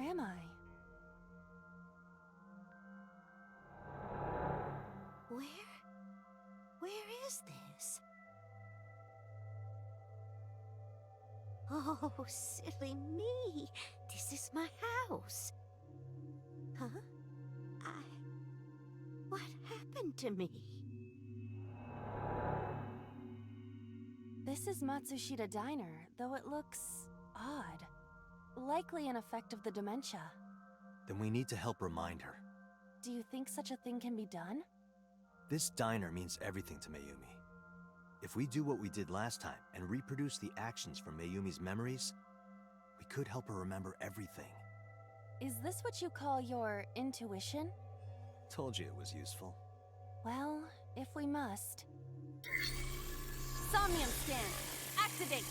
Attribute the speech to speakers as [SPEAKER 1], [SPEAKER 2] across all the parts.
[SPEAKER 1] am I?
[SPEAKER 2] Where is this? Oh, silly me. This is my house. Huh? What happened to me?
[SPEAKER 1] This is Matsushita Diner, though it looks odd. Likely an effect of the dementia.
[SPEAKER 3] Then we need to help remind her.
[SPEAKER 1] Do you think such a thing can be done?
[SPEAKER 3] This diner means everything to Mayumi. If we do what we did last time and reproduce the actions from Mayumi's memories, we could help her remember everything.
[SPEAKER 1] Is this what you call your intuition?
[SPEAKER 3] Told you it was useful.
[SPEAKER 1] Well, if we must. Somnium scan! Activate!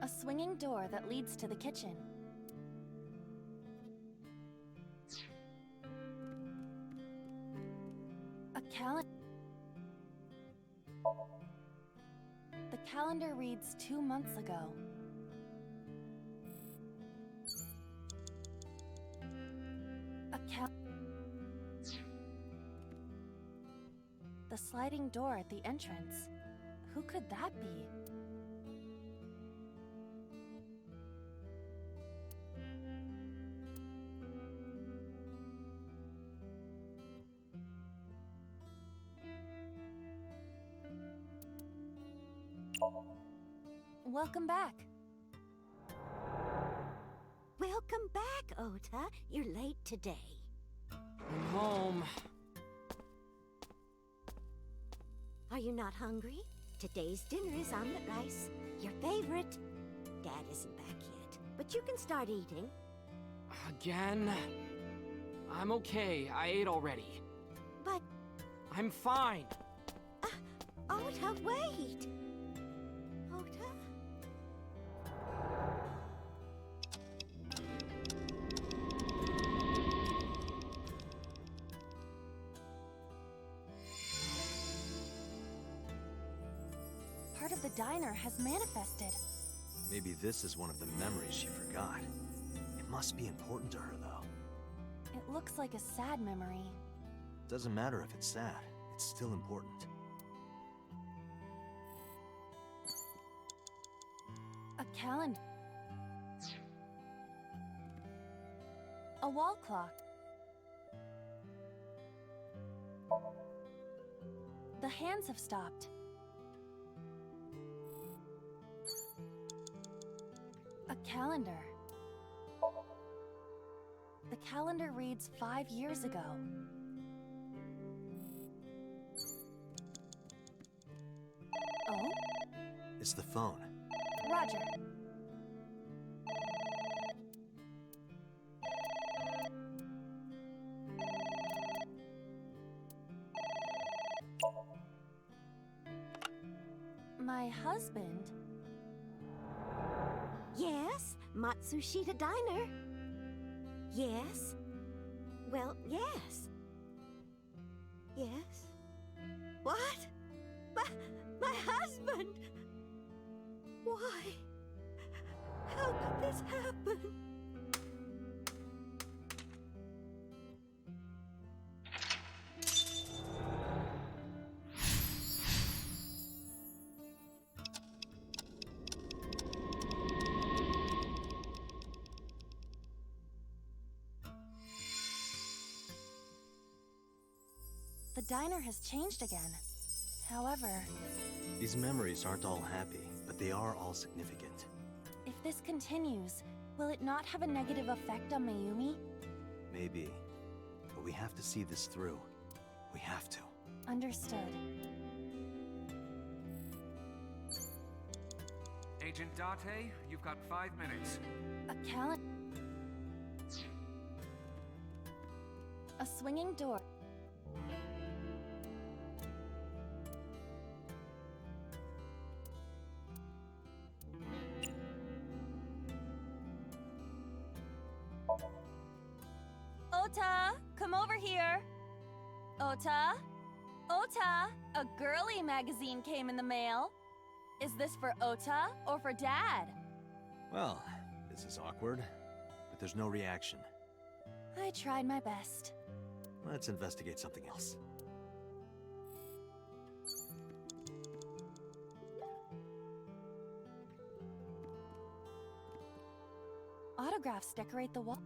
[SPEAKER 1] A swinging door that leads to the kitchen. A calendar. The calendar reads 2 months ago. The sliding door at the entrance. Who could that be? Welcome back.
[SPEAKER 2] Welcome back, Ota. You're late today.
[SPEAKER 4] I'm home.
[SPEAKER 2] Are you not hungry? Today's dinner is omelet rice, your favorite. Dad isn't back yet, but you can start eating.
[SPEAKER 4] Again? I'm okay. I ate already.
[SPEAKER 2] But...
[SPEAKER 4] I'm fine.
[SPEAKER 2] Ota, wait! Ota?
[SPEAKER 1] Part of the diner has manifested.
[SPEAKER 3] Maybe this is one of the memories she forgot. It must be important to her, though.
[SPEAKER 1] It looks like a sad memory.
[SPEAKER 3] Doesn't matter if it's sad. It's still important.
[SPEAKER 1] A calendar. A wall clock. The hands have stopped. A calendar. The calendar reads 5 years ago. Oh?
[SPEAKER 3] It's the phone.
[SPEAKER 1] Roger. My husband?
[SPEAKER 2] Yes, Matsushita Diner. Yes. Well, yes. Yes. What? My husband! Why? How could this happen?
[SPEAKER 1] The diner has changed again. However...
[SPEAKER 3] These memories aren't all happy, but they are all significant.
[SPEAKER 1] If this continues, will it not have a negative effect on Mayumi?
[SPEAKER 3] Maybe. But we have to see this through. We have to.
[SPEAKER 1] Understood.
[SPEAKER 5] Agent Date, you've got 5 minutes.
[SPEAKER 1] A calendar. A swinging door. Ota, come over here. Ota? Ota, a girly magazine came in the mail. Is this for Ota or for Dad?
[SPEAKER 3] Well, this is awkward, but there's no reaction.
[SPEAKER 1] I tried my best.
[SPEAKER 3] Let's investigate something else.
[SPEAKER 1] Autographs decorate the wall.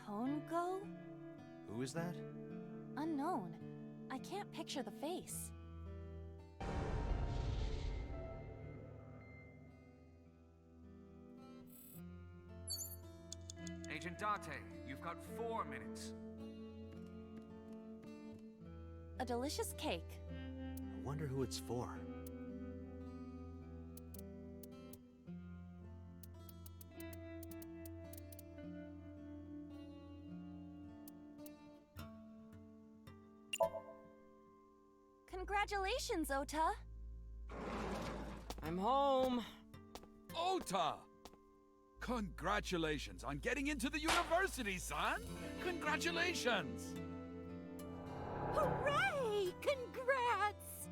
[SPEAKER 1] Hongo?
[SPEAKER 3] Who is that?
[SPEAKER 1] Unknown. I can't picture the face.
[SPEAKER 5] Agent Date, you've got 4 minutes.
[SPEAKER 1] A delicious cake.
[SPEAKER 3] I wonder who it's for.
[SPEAKER 1] Congratulations, Ota.
[SPEAKER 4] I'm home.
[SPEAKER 6] Ota! Congratulations on getting into the university, son! Congratulations!
[SPEAKER 2] Hooray! Congrats!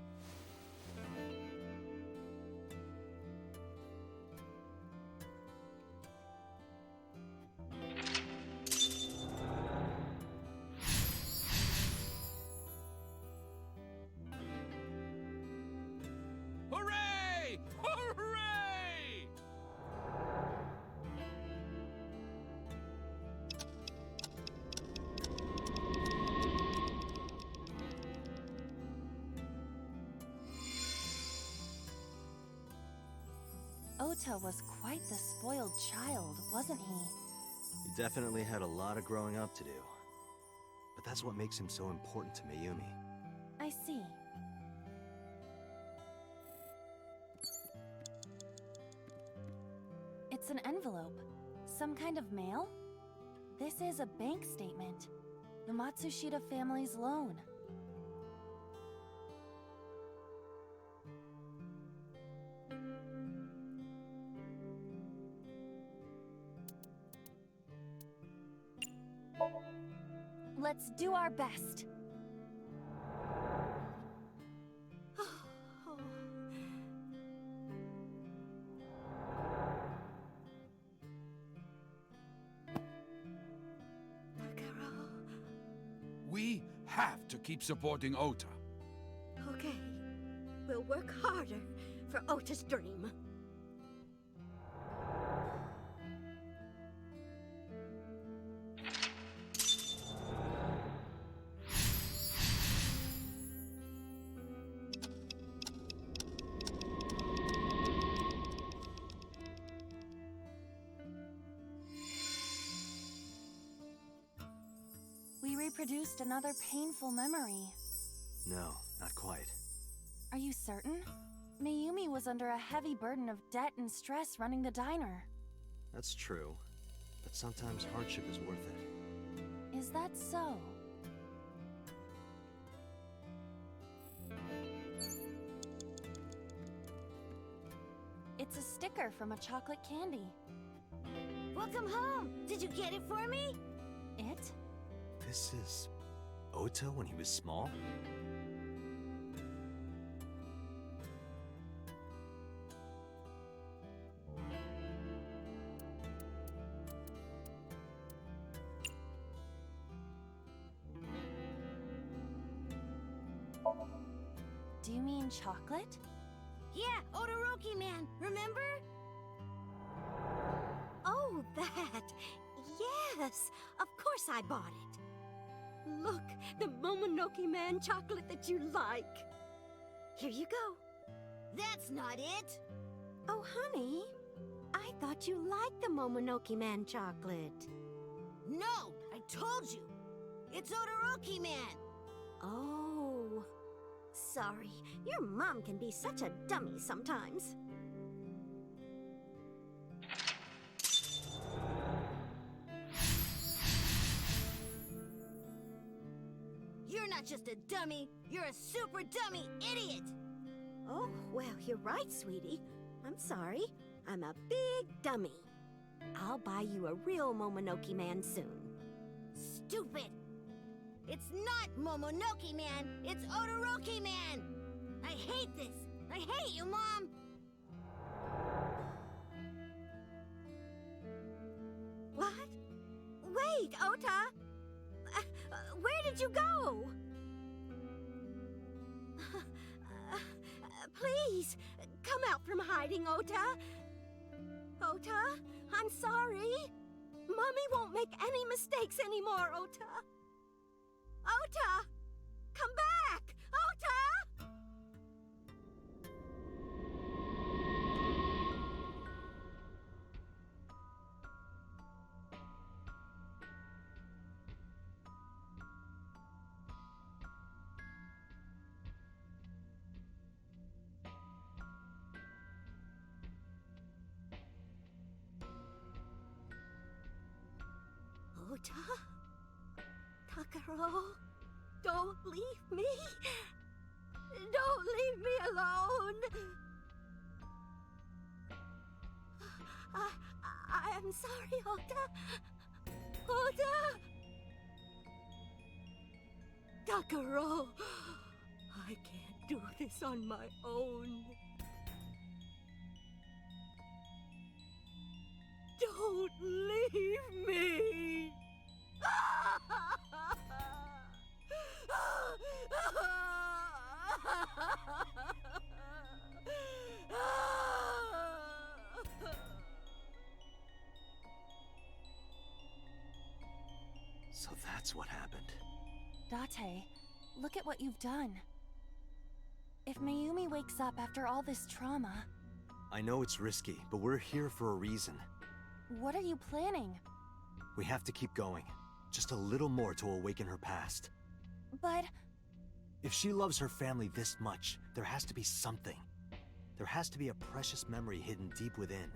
[SPEAKER 6] Hooray! Hooray!
[SPEAKER 1] Ota was quite the spoiled child, wasn't he?
[SPEAKER 3] He definitely had a lot of growing up to do. But that's what makes him so important to Mayumi.
[SPEAKER 1] I see. It's an envelope. Some kind of mail? This is a bank statement. The Matsushita family's loan. Let's do our best.
[SPEAKER 6] We have to keep supporting Ota.
[SPEAKER 2] Okay, we'll work harder for Ota's dream.
[SPEAKER 1] We reproduced another painful memory.
[SPEAKER 3] No, not quite.
[SPEAKER 1] Are you certain? Mayumi was under a heavy burden of debt and stress running the diner.
[SPEAKER 3] That's true. But sometimes hardship is worth it.
[SPEAKER 1] Is that so? It's a sticker from a chocolate candy.
[SPEAKER 2] Welcome home! Did you get it for me?
[SPEAKER 1] It?
[SPEAKER 3] This is Ota when he was small?
[SPEAKER 1] Do you mean chocolate?
[SPEAKER 2] Yeah, Odoroki Man, remember? Oh, that. Yes, of course I bought it. Look, the Momonoke Man chocolate that you like. Here you go. That's not it. Oh, honey, I thought you liked the Momonoke Man chocolate. No, I told you. It's Odoroki Man. Oh, sorry. Your mom can be such a dummy sometimes. You're not just a dummy, you're a super dummy idiot! Oh, well, you're right, sweetie. I'm sorry. I'm a big dummy. I'll buy you a real Momonoke Man soon. Stupid! It's not Momonoke Man, it's Odoroki Man! I hate this! I hate you, Mom! What? Wait, Ota! Where did you go? Please, come out from hiding, Ota. Ota, I'm sorry. Mommy won't make any mistakes anymore, Ota. Ota! Come back! Ota! Ota? Takaro? Don't leave me. Don't leave me alone. I'm sorry, Ota. Ota! Takaro, I can't do this on my own. Don't leave me.
[SPEAKER 3] So that's what happened.
[SPEAKER 1] Date, look at what you've done. If Mayumi wakes up after all this trauma,
[SPEAKER 3] I know it's risky, but we're here for a reason.
[SPEAKER 1] what are you planning?
[SPEAKER 3] We have to keep going. Just a little more to awaken her past.
[SPEAKER 1] But
[SPEAKER 3] If she loves her family this much, there has to be something. There has to be a precious memory hidden deep within.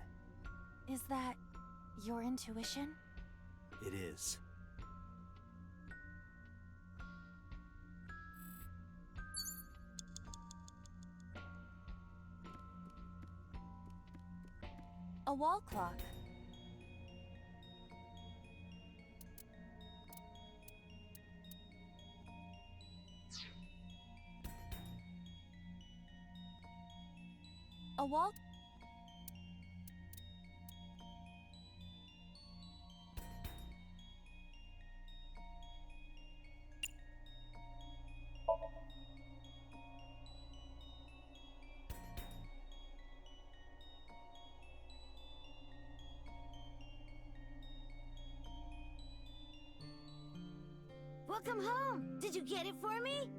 [SPEAKER 1] is that your intuition?
[SPEAKER 3] It is.
[SPEAKER 1] A wall clock. A wall.
[SPEAKER 2] Welcome home. Did you get it for me?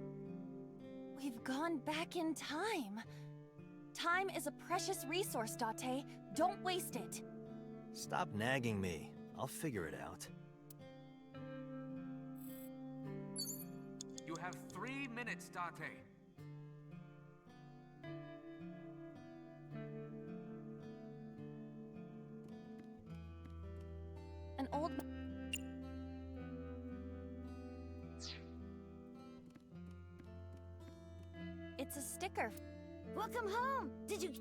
[SPEAKER 1] We've gone back in time. Time is a precious resource, Date. Don't waste it.
[SPEAKER 3] Stop nagging me. I'll figure it out.
[SPEAKER 5] You have 3 minutes, Date.
[SPEAKER 1] An old. It's a sticker.
[SPEAKER 2] Welcome home. Did you...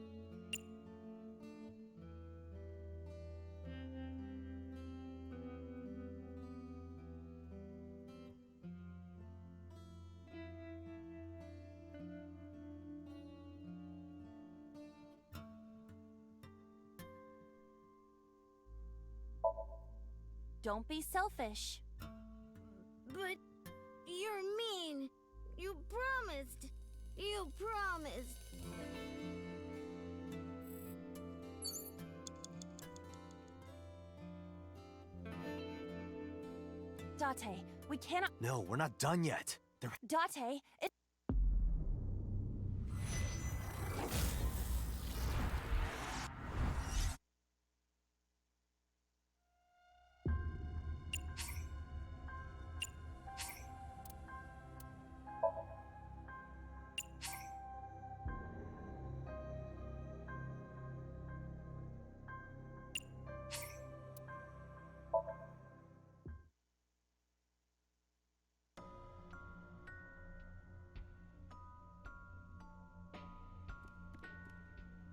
[SPEAKER 1] Don't be selfish.
[SPEAKER 2] But you're mean. You promised. You promised.
[SPEAKER 1] Date, we cannot.
[SPEAKER 3] No, we're not done yet.
[SPEAKER 1] Date, it.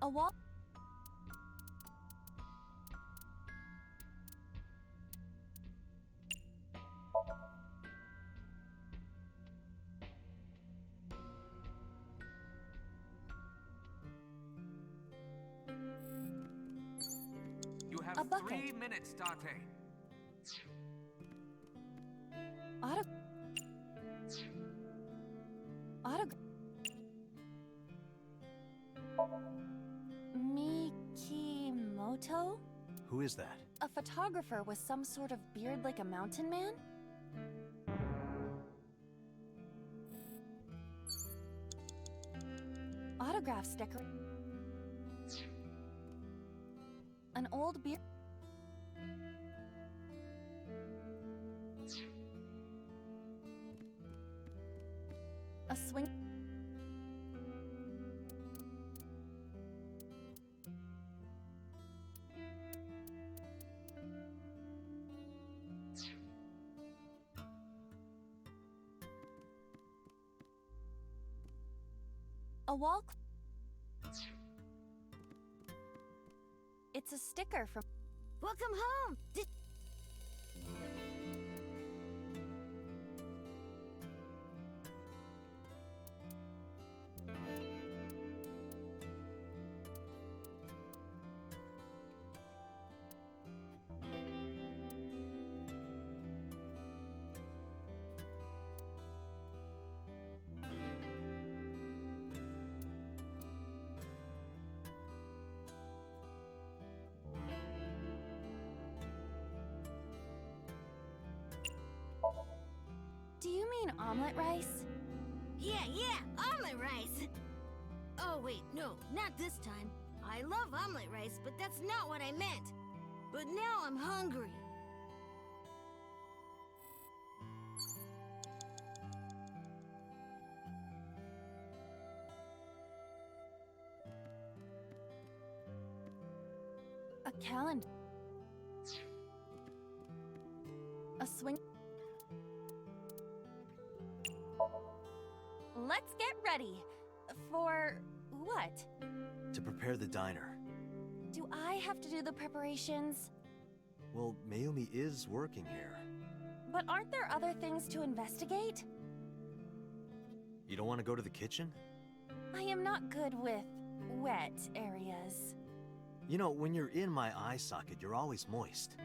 [SPEAKER 1] A wall.
[SPEAKER 5] You have
[SPEAKER 1] A bucket.
[SPEAKER 5] 3 minutes, Date.
[SPEAKER 1] Auto. Autograph. Mikimoto?
[SPEAKER 3] Who is that?
[SPEAKER 1] A photographer with some sort of beard like a mountain man? Autograph sticker. An old beard. A swing. A wall. It's a sticker from.
[SPEAKER 2] Welcome home.
[SPEAKER 1] Do you mean omelet rice?
[SPEAKER 2] Yeah, omelet rice. Oh, wait, no, not this time. I love omelet rice, but that's not what I meant. But now I'm hungry.
[SPEAKER 1] A calendar. A swing. Let's get ready. For what?
[SPEAKER 3] To prepare the diner.
[SPEAKER 1] Do I have to do the preparations?
[SPEAKER 3] Well, Mayumi is working here.
[SPEAKER 1] But aren't there other things to investigate?
[SPEAKER 3] You don't want to go to the kitchen?
[SPEAKER 1] I am not good with wet areas.
[SPEAKER 3] You know, when you're in my eye socket, you're always moist.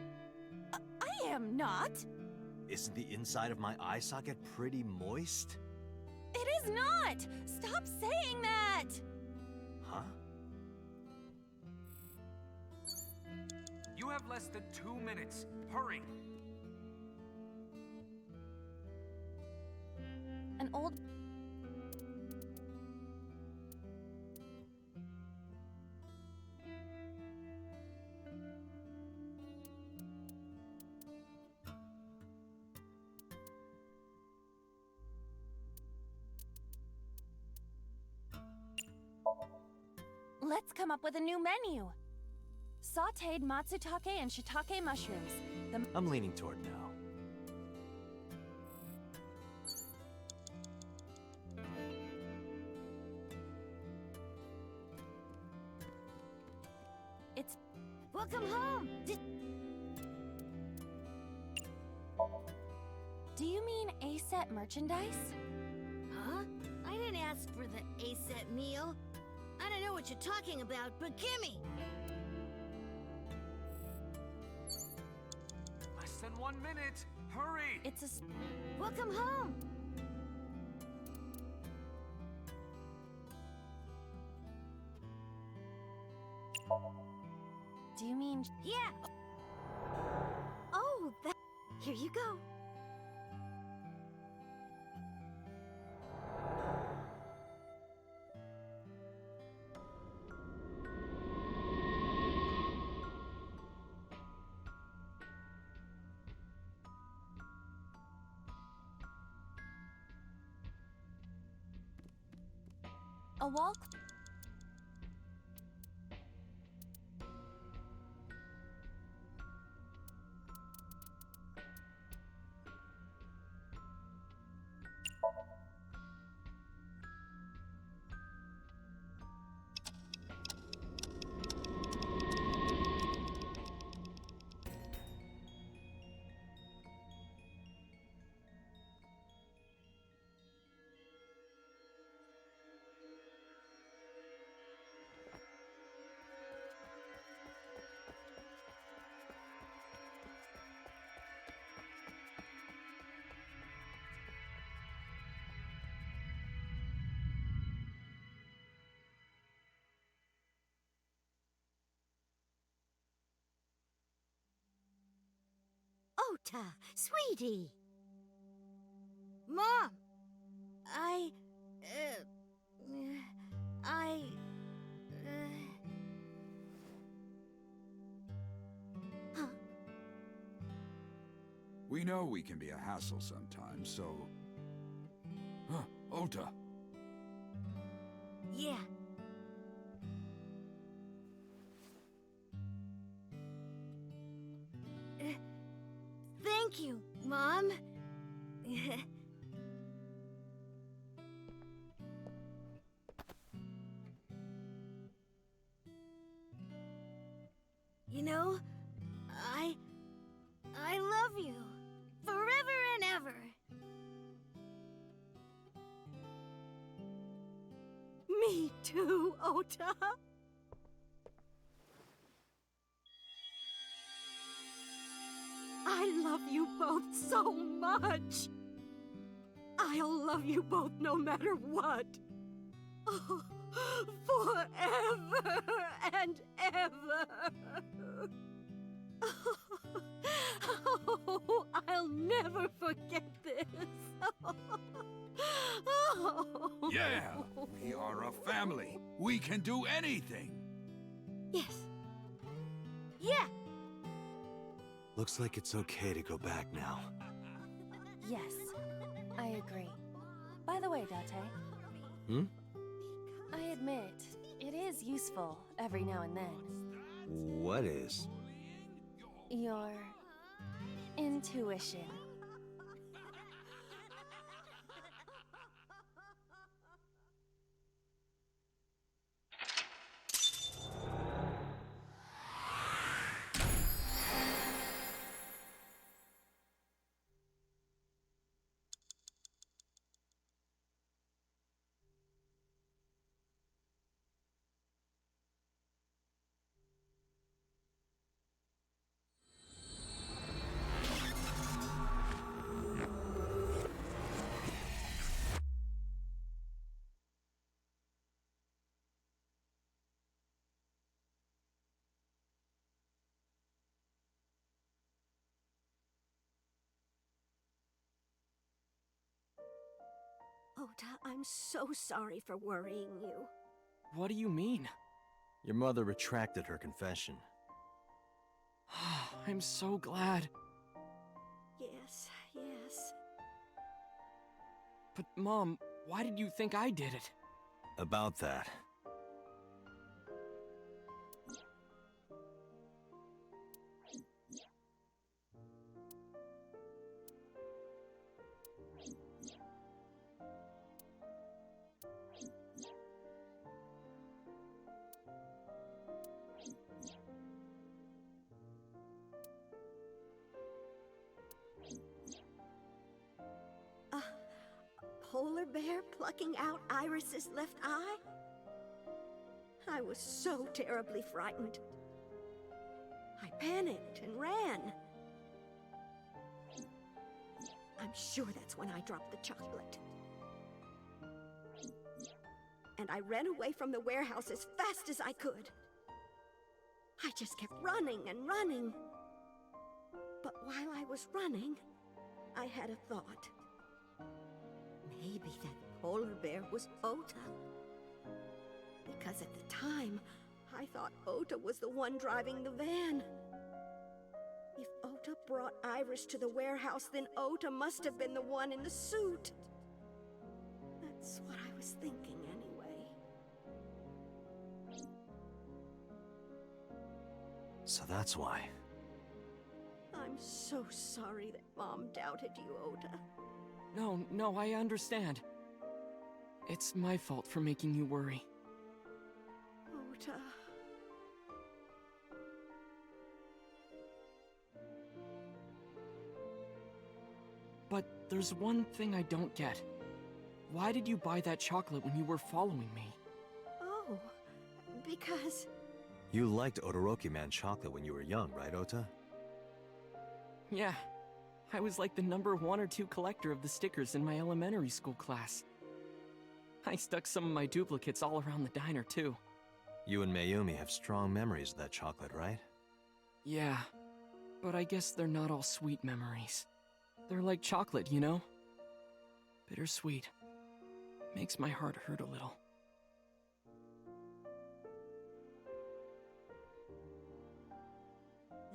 [SPEAKER 1] I am not.
[SPEAKER 3] Isn't the inside of my eye socket pretty moist?
[SPEAKER 1] It is not. Stop saying that.
[SPEAKER 3] Huh?
[SPEAKER 5] You have less than 2 minutes. Hurry.
[SPEAKER 1] An old. Let's come up with a new menu. Sautéed matsutake and shiitake mushrooms.
[SPEAKER 3] I'm leaning toward no.
[SPEAKER 1] It's.
[SPEAKER 2] Welcome home.
[SPEAKER 1] Do you mean A-set merchandise?
[SPEAKER 2] Huh? I didn't ask for the A-set meal. I don't know what you're talking about, but gimme!
[SPEAKER 5] Less than 1 minute. Hurry.
[SPEAKER 1] It's a.
[SPEAKER 2] Welcome home!
[SPEAKER 1] Do you mean.
[SPEAKER 2] Yeah! Oh, that... Here you go.
[SPEAKER 1] A wall.
[SPEAKER 2] Ota, sweetie. Mom, I, huh?
[SPEAKER 6] We know we can be a hassle sometimes, so... Huh, Ota.
[SPEAKER 2] Yeah. Thank you, Mom. You know, I love you. Forever and ever. Me too, Ota. I love you both so much. I'll love you both no matter what. Oh, forever and ever. Oh, I'll never forget this. Oh.
[SPEAKER 6] Yeah, we are a family. We can do anything.
[SPEAKER 2] Yes. Yeah.
[SPEAKER 3] Looks like it's okay to go back now.
[SPEAKER 1] Yes, I agree. By the way, Date.
[SPEAKER 3] Hmm?
[SPEAKER 1] I admit, it is useful every now and then.
[SPEAKER 3] What is?
[SPEAKER 1] Your intuition.
[SPEAKER 2] Ota, I'm so sorry for worrying you.
[SPEAKER 4] What do you mean?
[SPEAKER 3] Your mother retracted her confession.
[SPEAKER 4] I'm so glad.
[SPEAKER 2] Yes, yes.
[SPEAKER 4] But Mom, why did you think I did it?
[SPEAKER 3] About that.
[SPEAKER 2] Polar bear plucking out Iris's left eye? I was so terribly frightened. I panicked and ran. I'm sure that's when I dropped the chocolate. And I ran away from the warehouse as fast as I could. I just kept running and running. But while I was running, I had a thought. Maybe that polar bear was Ota. Because at the time, I thought Ota was the one driving the van. If Ota brought Iris to the warehouse, then Ota must have been the one in the suit. That's what I was thinking anyway.
[SPEAKER 3] So that's why.
[SPEAKER 2] I'm so sorry that Mom doubted you, Ota.
[SPEAKER 4] No, I understand. It's my fault for making you worry.
[SPEAKER 2] Ota.
[SPEAKER 4] But there's one thing I don't get. Why did you buy that chocolate when you were following me?
[SPEAKER 2] Oh, because...
[SPEAKER 3] You liked Todoroki Man chocolate when you were young, right, Ota?
[SPEAKER 4] Yeah, I was like the number 1 or 2 collector of the stickers in my elementary school class. I stuck some of my duplicates all around the diner, too.
[SPEAKER 3] You and Mayumi have strong memories of that chocolate, right?
[SPEAKER 4] Yeah, but I guess they're not all sweet memories. They're like chocolate, you know? Bittersweet. Makes my heart hurt a little.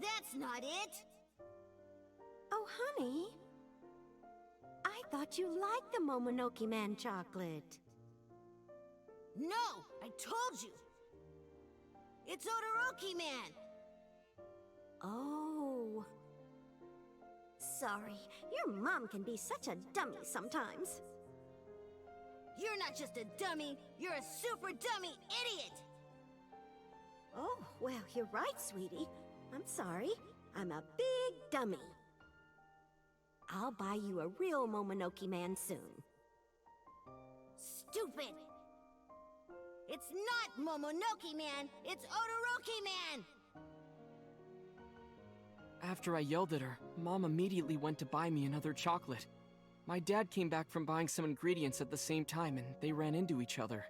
[SPEAKER 2] That's not it! Oh, honey. I thought you liked the Momonoke Man chocolate.
[SPEAKER 7] No! I told you! It's Todoroki Man!
[SPEAKER 2] Oh. Sorry, your mom can be such a dummy sometimes.
[SPEAKER 7] You're not just a dummy, you're a super dummy idiot!
[SPEAKER 2] Oh, well, you're right, sweetie. I'm sorry. I'm a big dummy. I'll buy you a real Momonoke Man soon.
[SPEAKER 7] Stupid! It's not Momonoke Man, it's Todoroki Man!
[SPEAKER 4] After I yelled at her, Mom immediately went to buy me another chocolate. My dad came back from buying some ingredients at the same time and they ran into each other.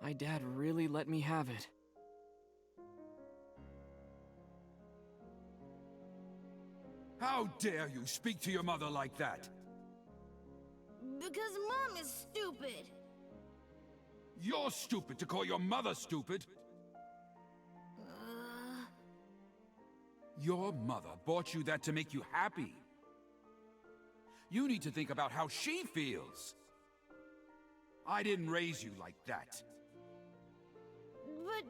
[SPEAKER 4] My dad really let me have it.
[SPEAKER 6] How dare you speak to your mother like that?
[SPEAKER 7] Because Mom is stupid!
[SPEAKER 6] You're stupid to call your mother stupid. Your mother bought you that to make you happy. You need to think about how she feels. I didn't raise you like that.
[SPEAKER 7] But...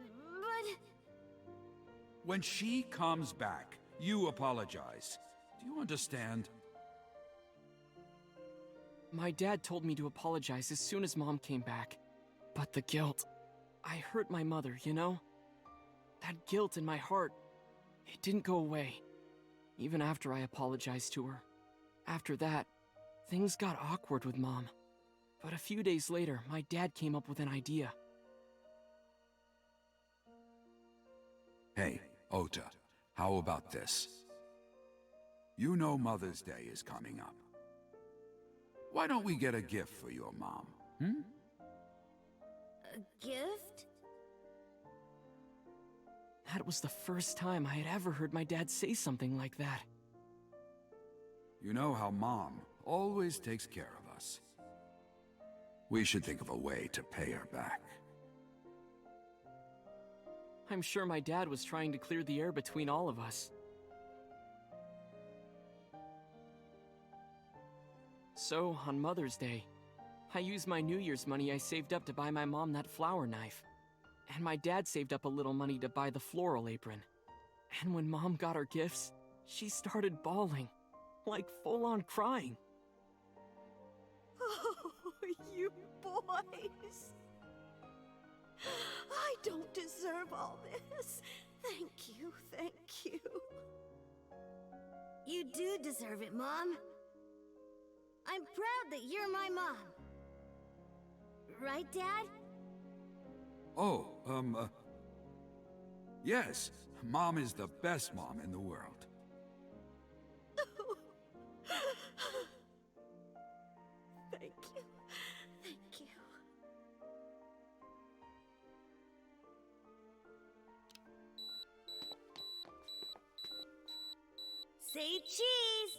[SPEAKER 6] When she comes back, you apologize. Do you understand?
[SPEAKER 4] My dad told me to apologize as soon as Mom came back. But the guilt... I hurt my mother, you know? That guilt in my heart, it didn't go away. Even after I apologized to her. After that, things got awkward with Mom. But a few days later, my dad came up with an idea.
[SPEAKER 6] Hey, Ota, how about this? You know Mother's Day is coming up. Why don't we get a gift for your mom, hmm?
[SPEAKER 7] A gift?
[SPEAKER 4] That was the first time I had ever heard my dad say something like that.
[SPEAKER 6] You know how Mom always takes care of us. We should think of a way to pay her back.
[SPEAKER 4] I'm sure my dad was trying to clear the air between all of us. So, on Mother's Day, I used my New Year's money I saved up to buy my mom that flower knife. And my dad saved up a little money to buy the floral apron. And when Mom got her gifts, she started bawling. Like full-on crying.
[SPEAKER 2] Oh, you boys. I don't deserve all this. Thank you, thank you.
[SPEAKER 7] You do deserve it, Mom. I'm proud that you're my mom. Right, Dad?
[SPEAKER 6] Oh, yes. Mom is the best mom in the world.
[SPEAKER 2] Thank you. Thank you.
[SPEAKER 7] Say cheese!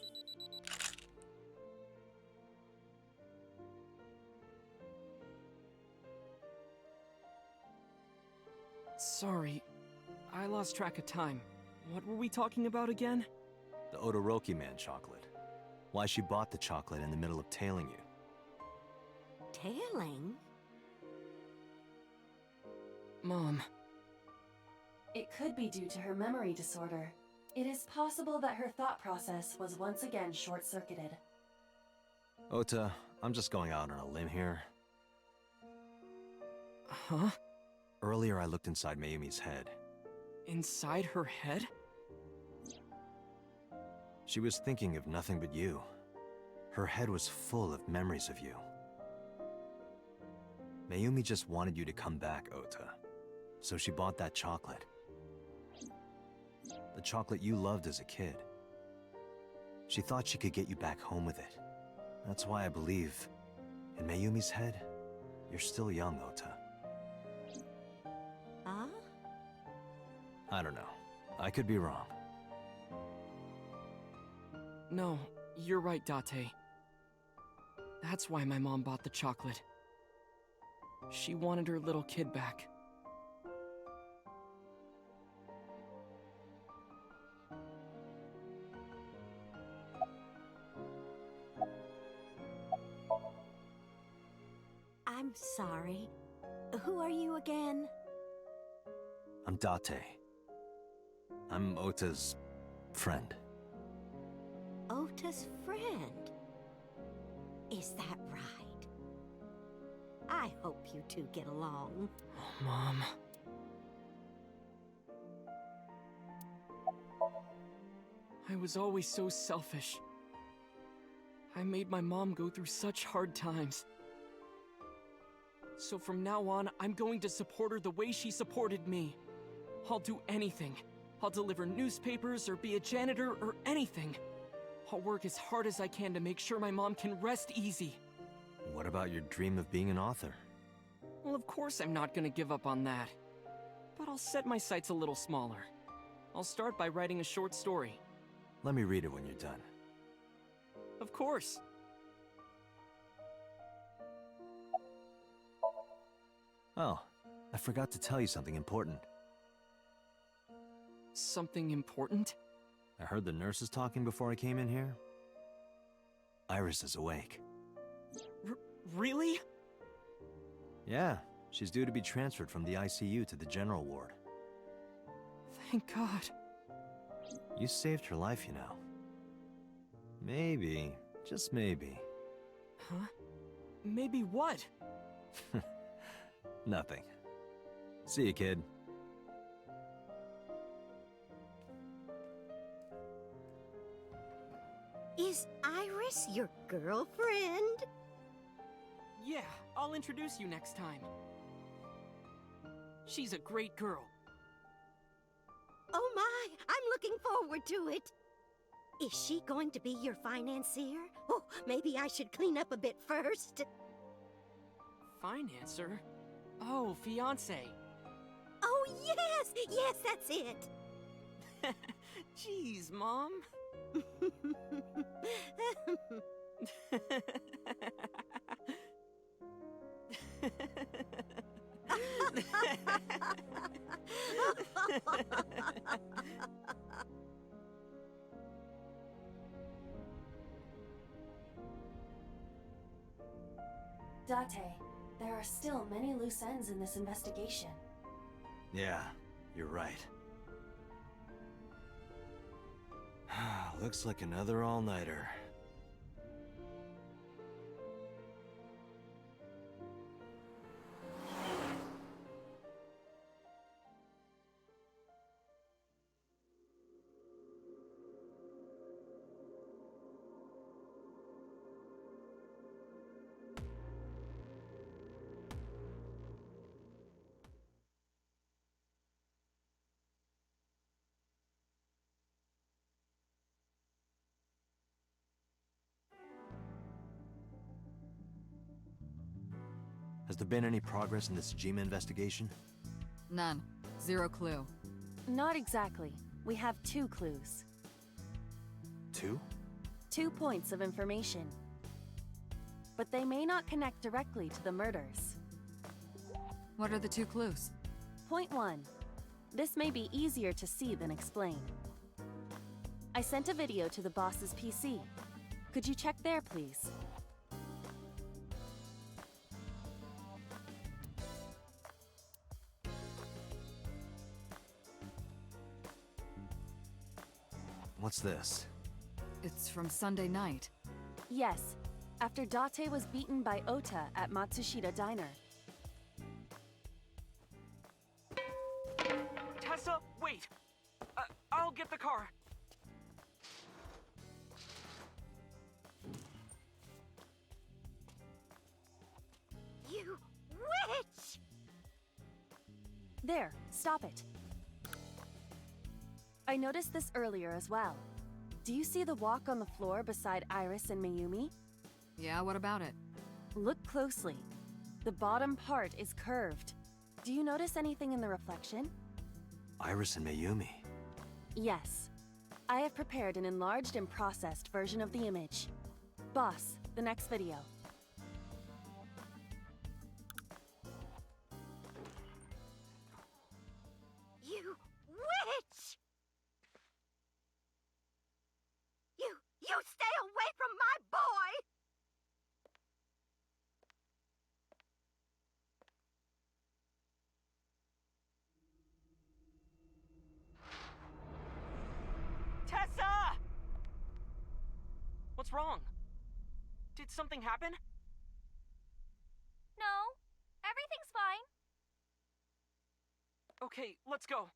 [SPEAKER 4] Sorry, I lost track of time. What were we talking about again?
[SPEAKER 3] The Todoroki Man chocolate. Why she bought the chocolate in the middle of tailing you.
[SPEAKER 2] Tailing?
[SPEAKER 4] Mom.
[SPEAKER 1] It could be due to her memory disorder. It is possible that her thought process was once again short-circuited.
[SPEAKER 3] Ota, I'm just going out on a limb here.
[SPEAKER 4] Huh?
[SPEAKER 3] Earlier I looked inside Mayumi's head.
[SPEAKER 4] Inside her head?
[SPEAKER 3] She was thinking of nothing but you. Her head was full of memories of you. Mayumi just wanted you to come back, Ota. So she bought that chocolate. The chocolate you loved as a kid. She thought she could get you back home with it. That's why I believe, in Mayumi's head, you're still young, Ota.
[SPEAKER 2] Huh?
[SPEAKER 3] I don't know. I could be wrong.
[SPEAKER 4] No, you're right, Date. That's why my mom bought the chocolate. She wanted her little kid back.
[SPEAKER 2] I'm sorry. Who are you again?
[SPEAKER 3] I'm Date. I'm Ota's friend.
[SPEAKER 2] Ota's friend? Is that right? I hope you two get along.
[SPEAKER 4] Oh, Mom. I was always so selfish. I made my mom go through such hard times. So from now on, I'm going to support her the way she supported me. I'll do anything. I'll deliver newspapers or be a janitor or anything. I'll work as hard as I can to make sure my mom can rest easy.
[SPEAKER 3] What about your dream of being an author?
[SPEAKER 4] Well, of course I'm not gonna give up on that. But I'll set my sights a little smaller. I'll start by writing a short story.
[SPEAKER 3] Let me read it when you're done.
[SPEAKER 4] Of course.
[SPEAKER 3] Oh, I forgot to tell you something important.
[SPEAKER 4] Something important?
[SPEAKER 3] I heard the nurses talking before I came in here. Iris is awake.
[SPEAKER 4] Really?
[SPEAKER 3] Yeah, she's due to be transferred from the ICU to the general ward.
[SPEAKER 4] Thank God.
[SPEAKER 3] You saved her life, you know. Maybe, just maybe.
[SPEAKER 4] Huh? Maybe what?
[SPEAKER 3] Nothing. See you, kid.
[SPEAKER 2] Is Iris your girlfriend?
[SPEAKER 4] Yeah, I'll introduce you next time. She's a great girl.
[SPEAKER 2] Oh my, I'm looking forward to it. Is she going to be your financier? Oh, maybe I should clean up a bit first.
[SPEAKER 4] Financer? Oh, fiance.
[SPEAKER 2] Oh, yes! Yes, that's it!
[SPEAKER 4] Jeez, Mom.
[SPEAKER 1] Date, there are still many loose ends in this investigation.
[SPEAKER 3] Yeah, you're right. Looks like another all-nighter. Has there been any progress in this Jima investigation?
[SPEAKER 8] None. Zero clue.
[SPEAKER 1] Not exactly. We have 2 clues.
[SPEAKER 3] 2?
[SPEAKER 1] 2 points of information. But they may not connect directly to the murders.
[SPEAKER 8] What are the 2 clues?
[SPEAKER 1] Point 1. This may be easier to see than explain. I sent a video to the boss's PC. Could you check there, please?
[SPEAKER 3] What's this?
[SPEAKER 8] It's from Sunday night.
[SPEAKER 1] Yes, after Date was beaten by Ota at Matsushita Diner.
[SPEAKER 4] Tessa, wait! I'll get the car.
[SPEAKER 2] You witch!
[SPEAKER 1] There, stop it. I noticed this earlier as well. Do you see the walk on the floor beside Iris and Mayumi?
[SPEAKER 8] Yeah, what about it?
[SPEAKER 1] Look closely. The bottom part is curved. Do you notice anything in the reflection?
[SPEAKER 3] Iris and Mayumi.
[SPEAKER 1] Yes. I have prepared an enlarged and processed version of the image. Boss, the next video.
[SPEAKER 2] You witch! You stay away from my boy!
[SPEAKER 4] Tessa! What's wrong? Did something happen?
[SPEAKER 1] No, everything's fine.
[SPEAKER 4] Okay, let's go.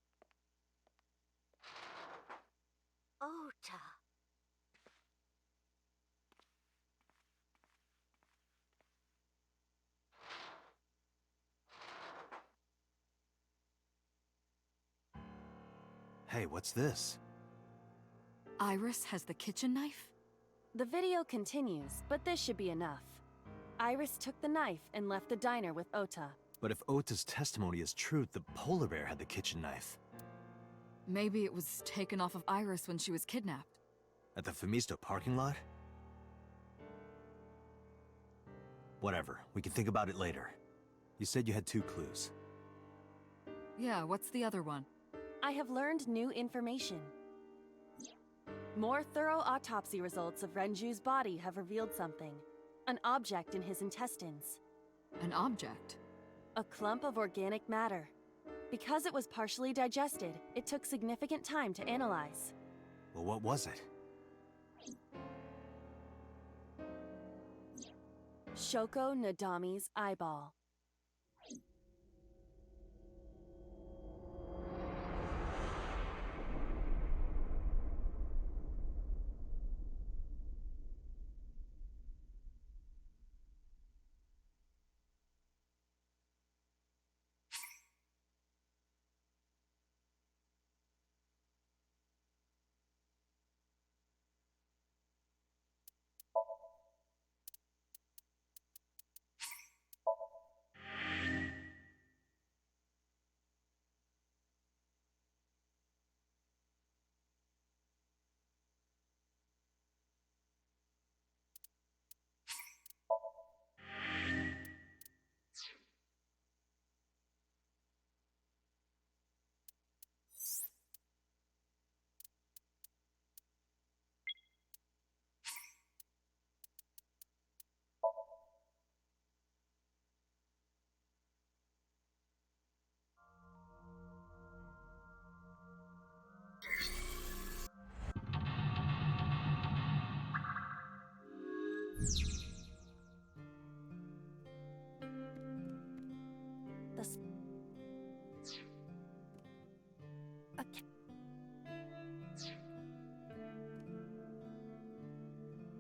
[SPEAKER 2] Ota.
[SPEAKER 3] Hey, what's this?
[SPEAKER 8] Iris has the kitchen knife?
[SPEAKER 1] The video continues, but this should be enough. Iris took the knife and left the diner with Ota.
[SPEAKER 3] But if Ota's testimony is true, the polar bear had the kitchen knife.
[SPEAKER 8] Maybe it was taken off of Iris when she was kidnapped.
[SPEAKER 3] At the Femisto parking lot? Whatever, we can think about it later. You said you had 2 clues.
[SPEAKER 8] Yeah, what's the other one?
[SPEAKER 1] I have learned new information. More thorough autopsy results of Renju's body have revealed something. An object in his intestines.
[SPEAKER 8] An object?
[SPEAKER 1] A clump of organic matter. Because it was partially digested, it took significant time to analyze.
[SPEAKER 3] Well, what was it?
[SPEAKER 1] Shoko Nadami's eyeball.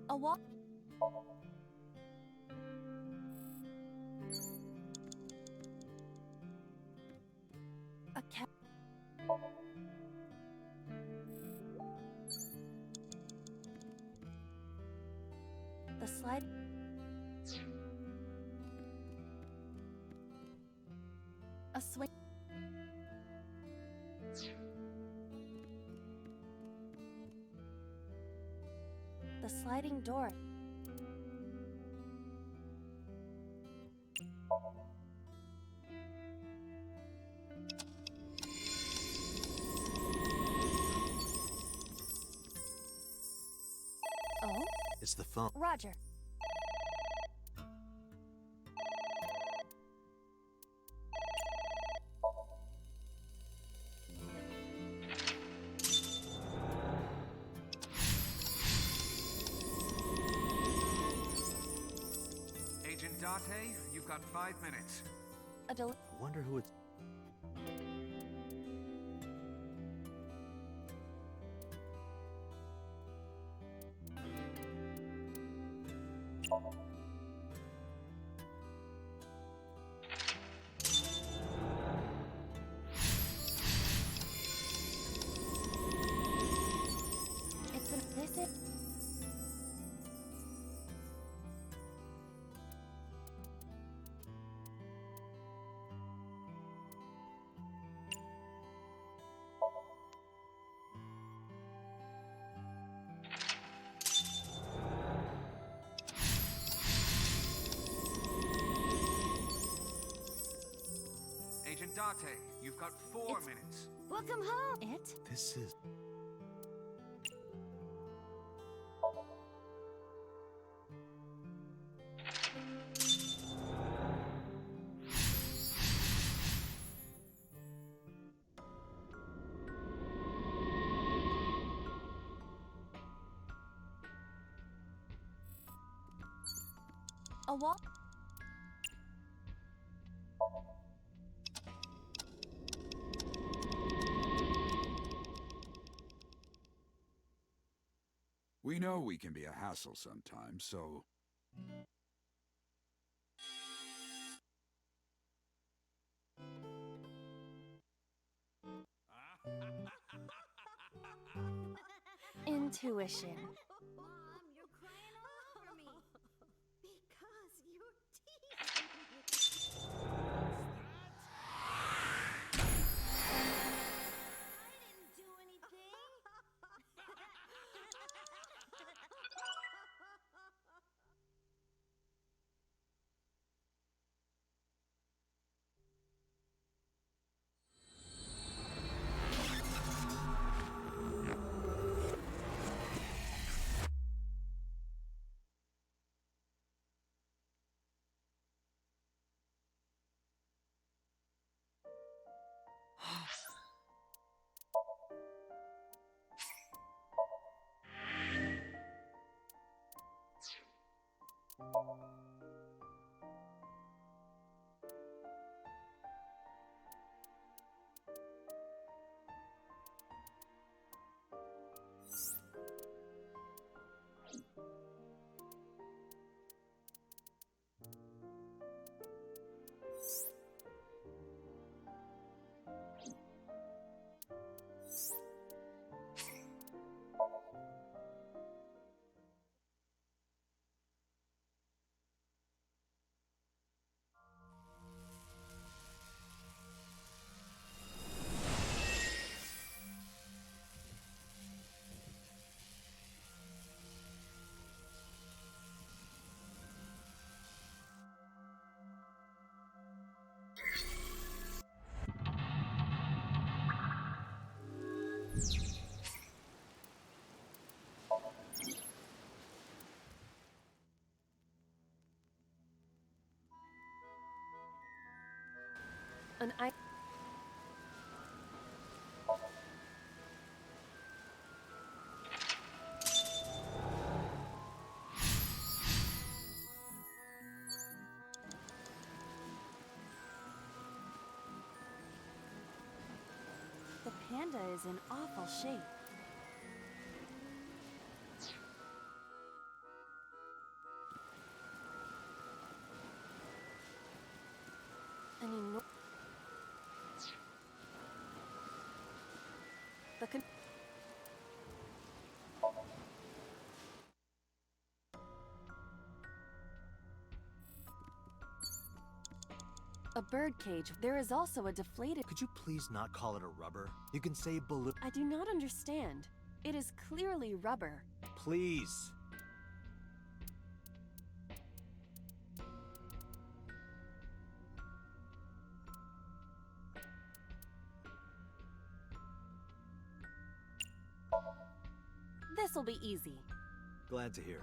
[SPEAKER 1] A wall. A cat. The slide. A swing. The sliding door. Oh,
[SPEAKER 3] It's the phone.
[SPEAKER 1] Roger.
[SPEAKER 5] Date, you've got 5 minutes.
[SPEAKER 1] A del-
[SPEAKER 3] I wonder who it's...
[SPEAKER 1] This is...
[SPEAKER 5] Agent Date, you've got 4 minutes.
[SPEAKER 2] Welcome home.
[SPEAKER 1] It?
[SPEAKER 3] This is...
[SPEAKER 1] A wall?
[SPEAKER 6] We know we can be a hassle sometimes, so...
[SPEAKER 1] Intuition.
[SPEAKER 2] Mom, you're crying all over me. Because you're teasing me.
[SPEAKER 7] I didn't do anything.
[SPEAKER 1] An I... The panda is in awful shape. An enormous... The con... A bird cage. There is also a deflated...
[SPEAKER 3] Could you please not call it a rubber? You can say balloon...
[SPEAKER 1] I do not understand. It is clearly rubber.
[SPEAKER 3] Please.
[SPEAKER 1] This'll be easy.
[SPEAKER 3] Glad to hear it.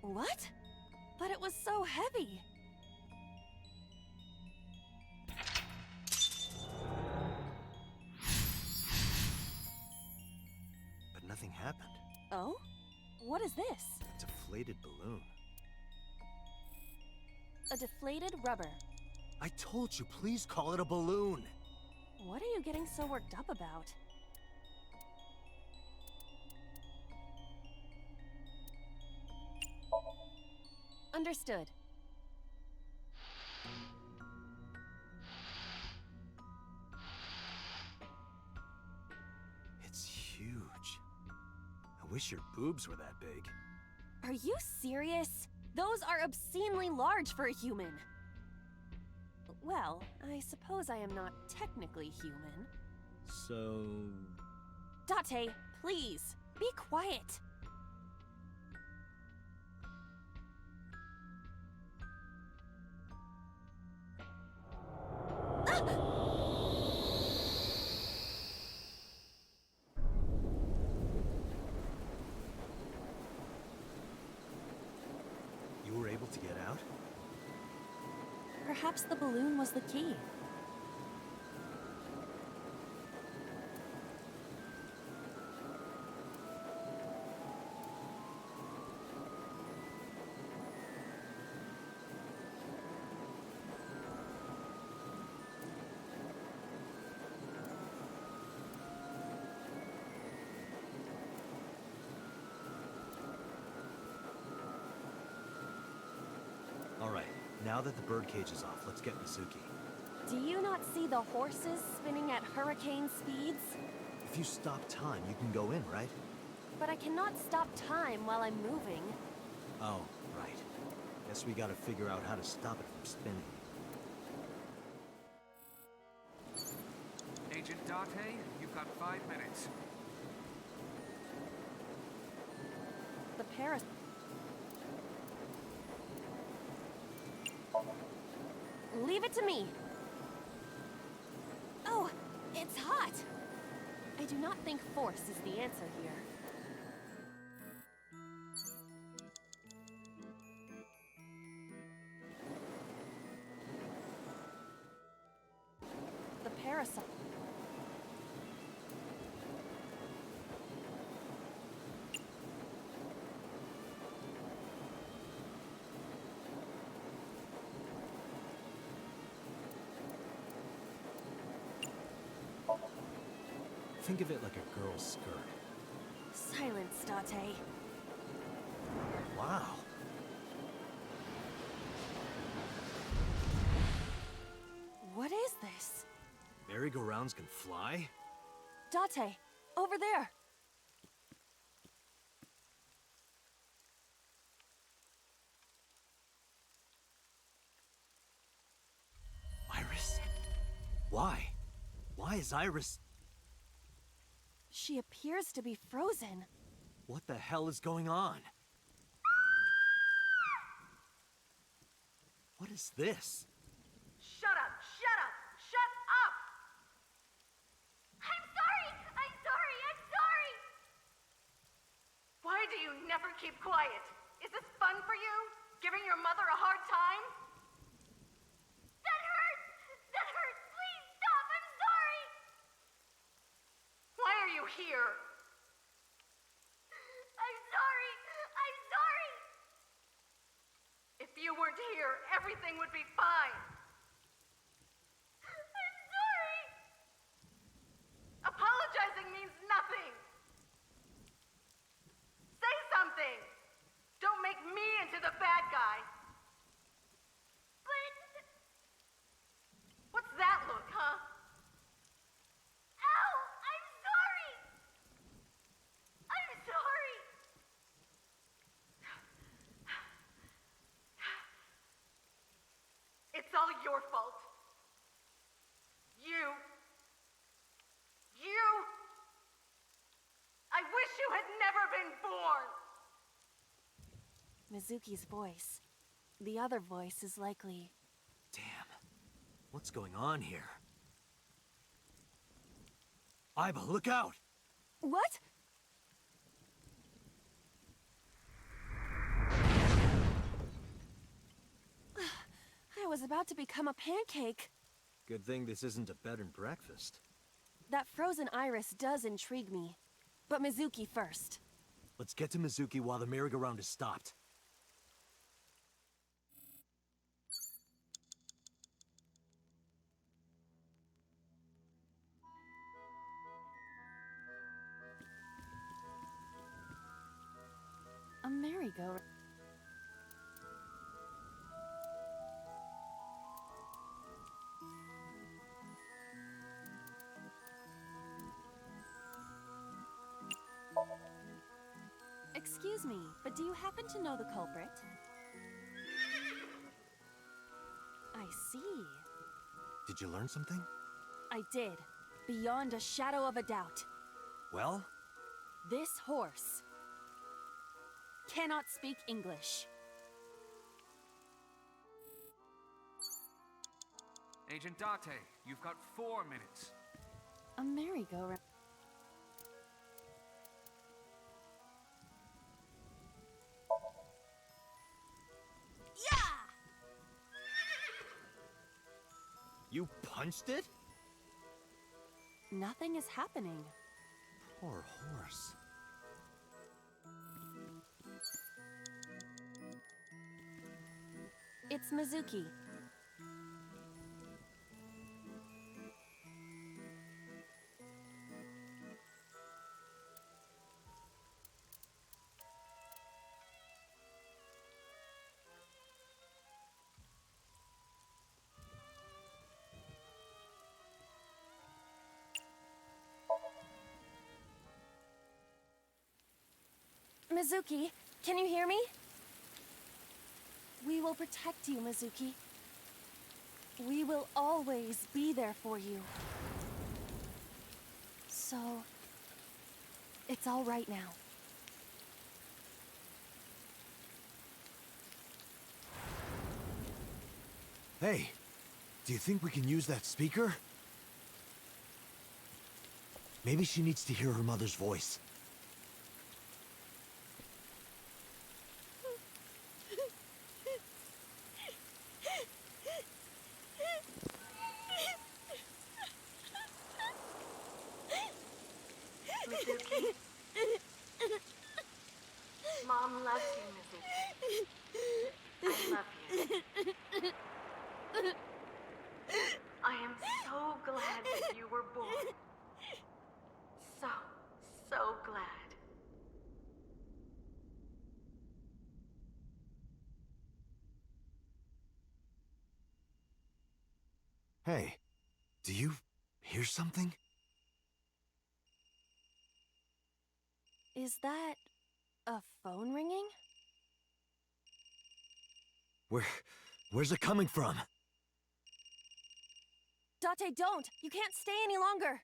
[SPEAKER 1] What? But it was so heavy. What is this?
[SPEAKER 3] A deflated balloon.
[SPEAKER 1] A deflated rubber.
[SPEAKER 3] I told you, please call it a balloon.
[SPEAKER 1] What are you getting so worked up about? Understood.
[SPEAKER 3] It's huge. I wish your boobs were that big.
[SPEAKER 1] Are you serious? Those are obscenely large for a human. Well, I suppose I am not technically human.
[SPEAKER 3] So...
[SPEAKER 1] Date, please, be quiet.
[SPEAKER 3] You were able to get out?
[SPEAKER 1] Perhaps the balloon was the key.
[SPEAKER 3] All right, now that the birdcage is off, let's get Mizuki.
[SPEAKER 1] Do you not see the horses spinning at hurricane speeds?
[SPEAKER 3] If you stop time, you can go in, right?
[SPEAKER 1] But I cannot stop time while I'm moving.
[SPEAKER 3] Oh, right. Guess we gotta figure out how to stop it from spinning.
[SPEAKER 5] Agent Date, you've got 5 minutes.
[SPEAKER 1] The Paris... Leave it to me. Oh, it's hot. I do not think force is the answer here. The parasol...
[SPEAKER 3] Think of it like a girl's skirt.
[SPEAKER 1] Silence, Date.
[SPEAKER 3] Wow.
[SPEAKER 1] What is this?
[SPEAKER 3] Merry-go-rounds can fly?
[SPEAKER 1] Date, over there.
[SPEAKER 3] Iris? Why? Why is Iris...
[SPEAKER 1] She appears to be frozen.
[SPEAKER 3] What the hell is going on? What is this?
[SPEAKER 7] Shut up! Shut up! Shut up! I'm sorry! I'm sorry! I'm sorry! Why do you never keep quiet? Is this fun for you? Giving your mother a hard time? That hurts! That hurts! Please stop! I'm sorry! Why are you here? I'm sorry! I'm sorry! If you weren't here, everything would be fine. I'm sorry! Apologizing means nothing! Say something! Don't make me into the bad guy! But... What's that look, huh? Ow! I'm sorry! I'm sorry! It's all your fault. You. I wish you had never been born!
[SPEAKER 1] Mizuki's voice. The other voice is likely...
[SPEAKER 3] Damn. What's going on here? Aiba, look out!
[SPEAKER 1] What? I was about to become a pancake.
[SPEAKER 3] Good thing this isn't a bed and breakfast.
[SPEAKER 1] That frozen iris does intrigue me. But Mizuki first.
[SPEAKER 3] Let's get to Mizuki while the merry-go-round is stopped.
[SPEAKER 1] A merry-go-round. Excuse me, but do you happen to know the culprit? I see.
[SPEAKER 3] Did you learn something?
[SPEAKER 1] I did. Beyond a shadow of a doubt.
[SPEAKER 3] Well?
[SPEAKER 1] This horse cannot speak English.
[SPEAKER 5] Agent Date, you've got 4 minutes.
[SPEAKER 1] A merry-go-round.
[SPEAKER 3] You punched it?
[SPEAKER 1] Nothing is happening.
[SPEAKER 3] Poor horse.
[SPEAKER 1] It's Mizuki. Mizuki, can you hear me? We will protect you, Mizuki. We will always be there for you. So, it's all right now.
[SPEAKER 3] Hey, do you think we can use that speaker? Maybe she needs to hear her mother's voice.
[SPEAKER 7] Mizuki? Mom loves you, Mizuki. I love you. I am so glad that you were born. So glad.
[SPEAKER 3] Hey, do you hear something?
[SPEAKER 1] Is that a phone ringing?
[SPEAKER 3] Where's it coming from?
[SPEAKER 1] Date, don't! You can't stay any longer!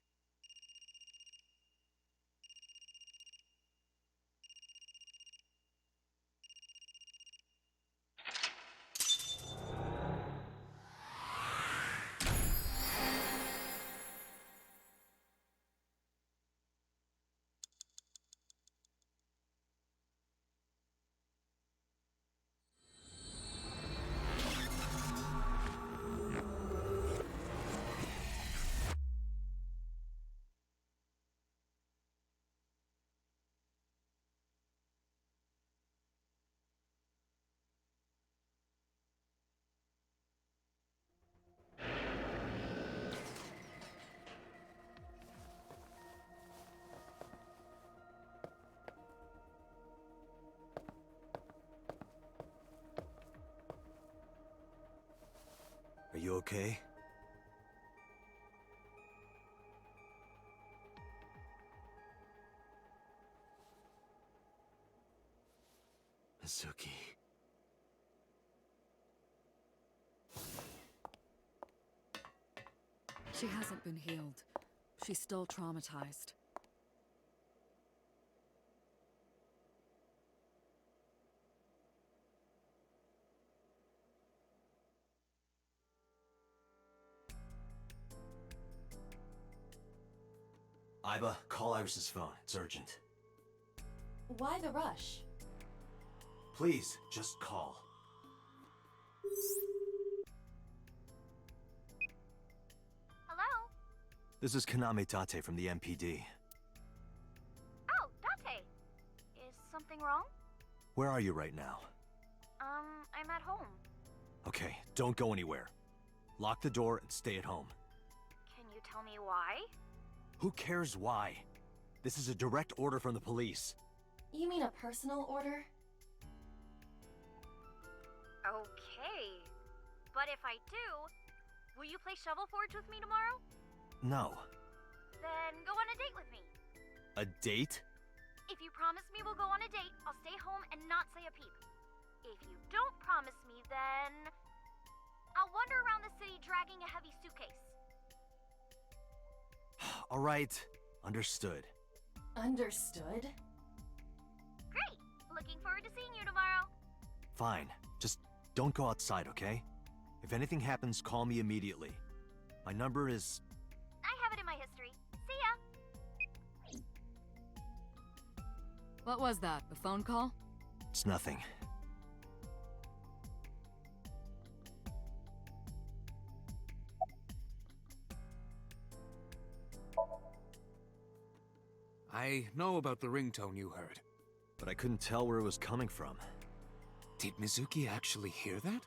[SPEAKER 3] Are you okay? Mizuki.
[SPEAKER 8] She hasn't been healed. She's still traumatized.
[SPEAKER 3] Iba, call Iris's phone. It's urgent.
[SPEAKER 1] Why the rush?
[SPEAKER 3] Please, just call.
[SPEAKER 7] Hello?
[SPEAKER 3] This is Kaname Tate from the MPD.
[SPEAKER 7] Oh, Date. Is wrong?
[SPEAKER 3] Where are you right now?
[SPEAKER 7] I'm at home.
[SPEAKER 3] Okay, don't go anywhere. Lock the door and stay at home.
[SPEAKER 7] Can you tell me why?
[SPEAKER 3] Who cares why? This is a direct order from the police.
[SPEAKER 1] You mean a personal order?
[SPEAKER 7] Okay. But if I do, will you play Shovel Forge with me tomorrow?
[SPEAKER 3] No.
[SPEAKER 7] Then go on a date with me.
[SPEAKER 3] A date?
[SPEAKER 7] If you promise me we'll go on a date, I'll stay home and not say a peep. If you don't promise me, then I'll wander around the city dragging a heavy suitcase.
[SPEAKER 3] All right. Understood.
[SPEAKER 1] Understood?
[SPEAKER 7] Great! Looking forward to seeing you tomorrow.
[SPEAKER 3] Fine. Just don't go outside, okay? If anything happens, call me immediately. My number is...
[SPEAKER 7] I have it in my history. See ya!
[SPEAKER 8] What was that? A phone call?
[SPEAKER 3] It's nothing.
[SPEAKER 5] I know about the ringtone you heard.
[SPEAKER 3] But I couldn't tell where it was coming from.
[SPEAKER 5] Did Mizuki actually hear that?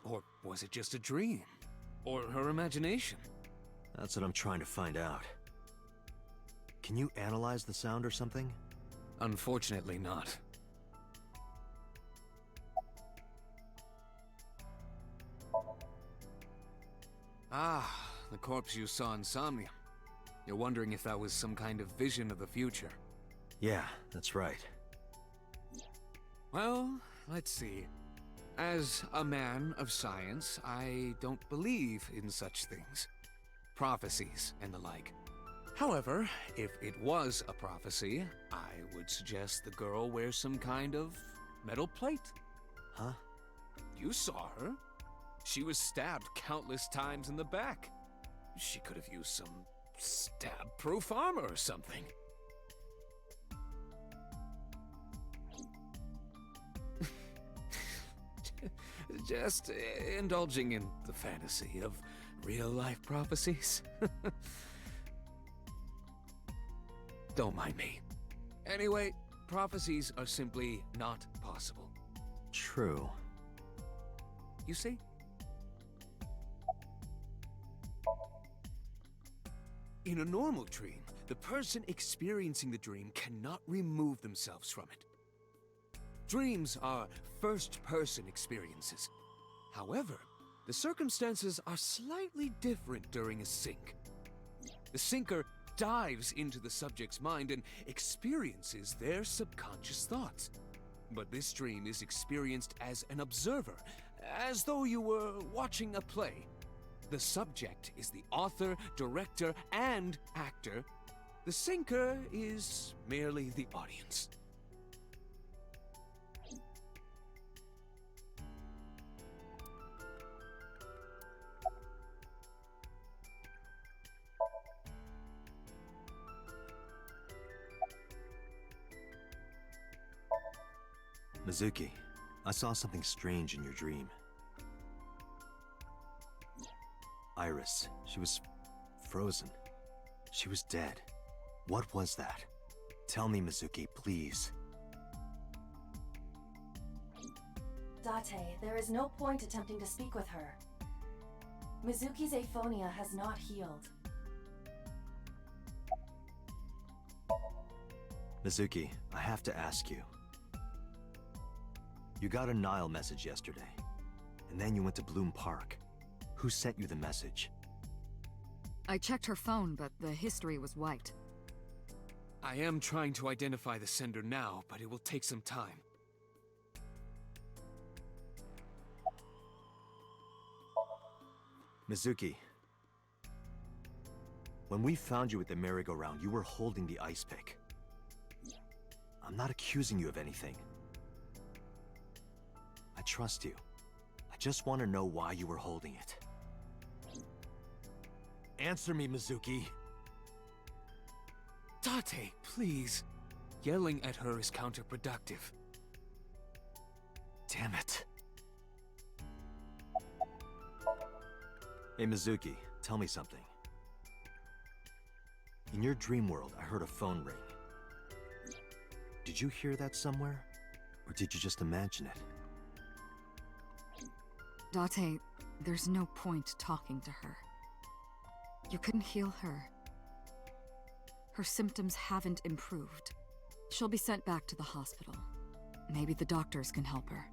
[SPEAKER 5] Or was it just a dream? Or her imagination?
[SPEAKER 3] That's what I'm trying to find out. Can you analyze the sound or something?
[SPEAKER 5] Unfortunately not. Ah, the corpse you saw in Somnium. You're wondering if that was some kind of vision of the future.
[SPEAKER 3] Yeah, that's right.
[SPEAKER 5] Well, let's see. As a man of science, I don't believe in such things. Prophecies and the like. However, if it was a prophecy, I would suggest the girl wears some kind of metal plate.
[SPEAKER 3] Huh?
[SPEAKER 5] You saw her. She was stabbed countless times in the back. She could have used some stab-proof armor or something. Just indulging in the fantasy of real-life prophecies. Don't mind me. Anyway, prophecies are simply not possible.
[SPEAKER 3] True.
[SPEAKER 5] You see? In a normal dream, the person experiencing the dream cannot remove themselves from it. Dreams are first-person experiences. However, the circumstances are slightly different during a sync. The syncer dives into the subject's mind and experiences their subconscious thoughts. But this dream is experienced as an observer, as though you were watching a play. The subject is the author, director, and actor. The syncer is merely the audience.
[SPEAKER 3] Mizuki, I saw something strange in your dream. Iris, she was frozen. She was dead. What was that? Tell me, Mizuki, please.
[SPEAKER 1] Date, there is no point attempting to speak with her. Mizuki's aphonia has not healed.
[SPEAKER 3] Mizuki, I have to ask you. You got a Nile message yesterday, and then you went to Bloom Park. Who sent you the message?
[SPEAKER 8] I checked her phone, but the history was wiped.
[SPEAKER 5] I am trying to identify the sender now, but it will take some time.
[SPEAKER 3] Mizuki, when we found you at the merry-go-round, you were holding the ice pick. I'm not accusing you of anything. I trust you. I just want to know why you were holding it. Answer me, Mizuki.
[SPEAKER 5] Date, please. Yelling at her is counterproductive.
[SPEAKER 3] Damn it. Hey, Mizuki, tell me something. In your dream world, I heard a phone ring. Did you hear that somewhere? Or did you just imagine it?
[SPEAKER 8] Date, there's no point talking to her. You couldn't heal her. Her symptoms haven't improved. She'll be sent back to the hospital. Maybe the doctors can help her.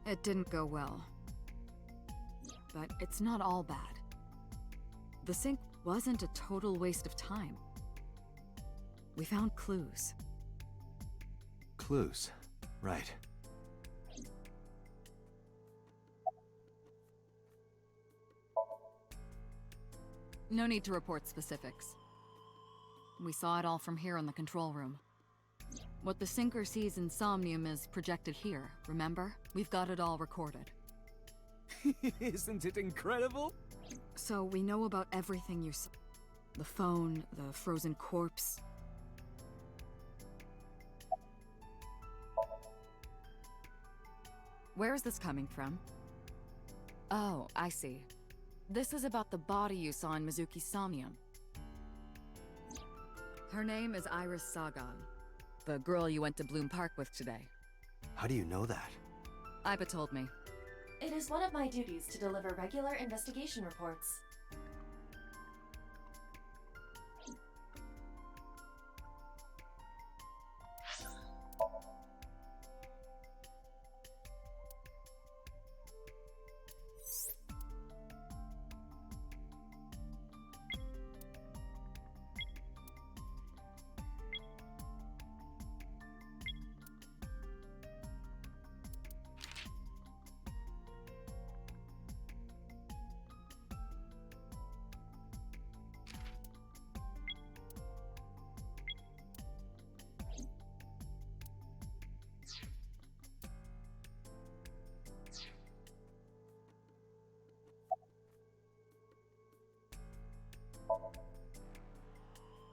[SPEAKER 8] It didn't go well. But it's not all bad. The sink wasn't a total waste of time. We found clues.
[SPEAKER 3] Clues. Right.
[SPEAKER 8] No need to report specifics. We saw it all from here in the control room. What the sinker sees in Somnium is projected here, remember? We've got it all recorded.
[SPEAKER 5] Isn't it incredible?
[SPEAKER 8] So we know about everything you saw. The phone, the frozen corpse. Where is this coming from? Oh, I see. This is about the body you saw in Mizuki's Somnium. Her name is Iris Sagan, the girl you went to Bloom Park with today.
[SPEAKER 3] How do you know that?
[SPEAKER 8] Iba told me.
[SPEAKER 9] It is one of my duties to deliver regular investigation reports.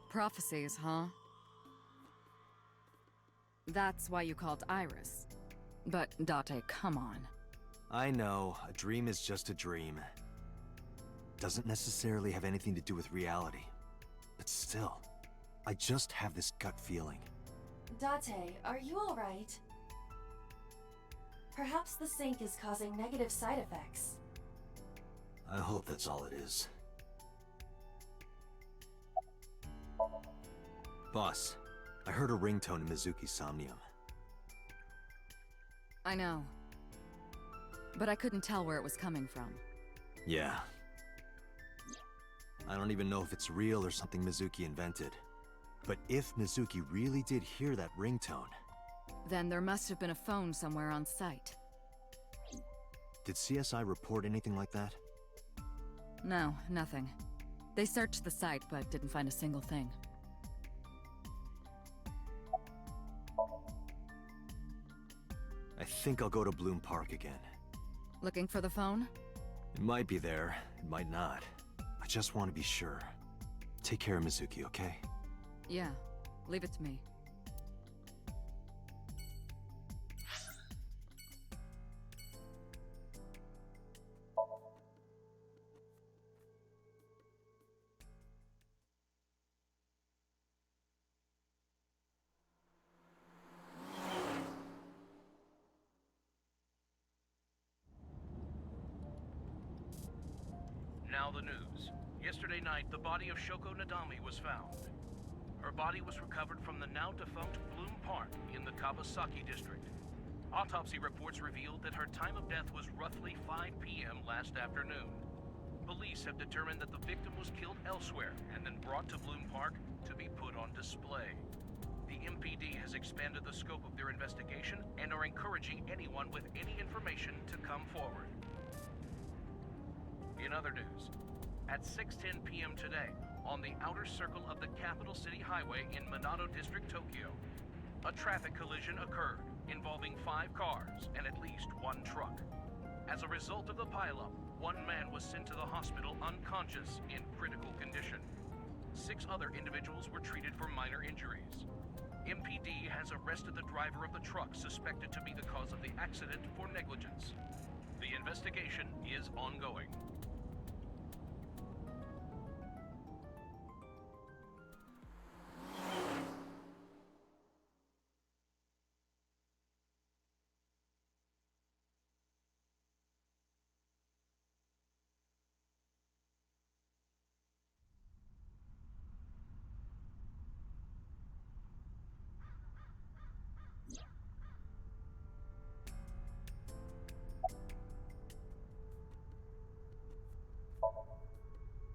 [SPEAKER 8] Prophecies, huh? That's why you called Iris. But, Date, come on.
[SPEAKER 3] I know, a dream is just a dream. Doesn't necessarily have anything to do with reality. But still, I just have this gut feeling.
[SPEAKER 9] Date, are you alright? Perhaps the sink is causing negative side effects.
[SPEAKER 3] I hope that's all it is. Boss, I heard a ringtone in Mizuki's Somnium.
[SPEAKER 8] I know. But I couldn't tell where it was coming from.
[SPEAKER 3] Yeah. I don't even know if it's real or something Mizuki invented. But if Mizuki really did hear that ringtone...
[SPEAKER 8] Then there must have been a phone somewhere on site.
[SPEAKER 3] Did CSI report anything like that?
[SPEAKER 8] No, nothing. They searched the site, but didn't find a single thing.
[SPEAKER 3] I think I'll go to Bloom Park again.
[SPEAKER 8] Looking for the phone?
[SPEAKER 3] It might be there, it might not. I just want to be sure. Take care of Mizuki, okay?
[SPEAKER 8] Yeah, leave it to me.
[SPEAKER 10] Now the news. Yesterday night, the body of Shoko Nadami was found. Her body was recovered from the now-defunct Bloom Park in the Kawasaki district. Autopsy reports revealed that her time of death was roughly 5 p.m. last afternoon. Police have determined that the victim was killed elsewhere and then brought to Bloom Park to be put on display. The MPD has expanded the scope of their investigation and are encouraging anyone with any information to come forward. In other news, at 6:10 p.m. today, on the outer circle of the Capital City Highway in Minato District, Tokyo, a traffic collision occurred involving 5 cars and at least 1 truck. As a result of the pileup, 1 man was sent to the hospital unconscious in critical condition. 6 other individuals were treated for minor injuries. MPD has arrested the driver of the truck suspected to be the cause of the accident for negligence. The investigation is ongoing.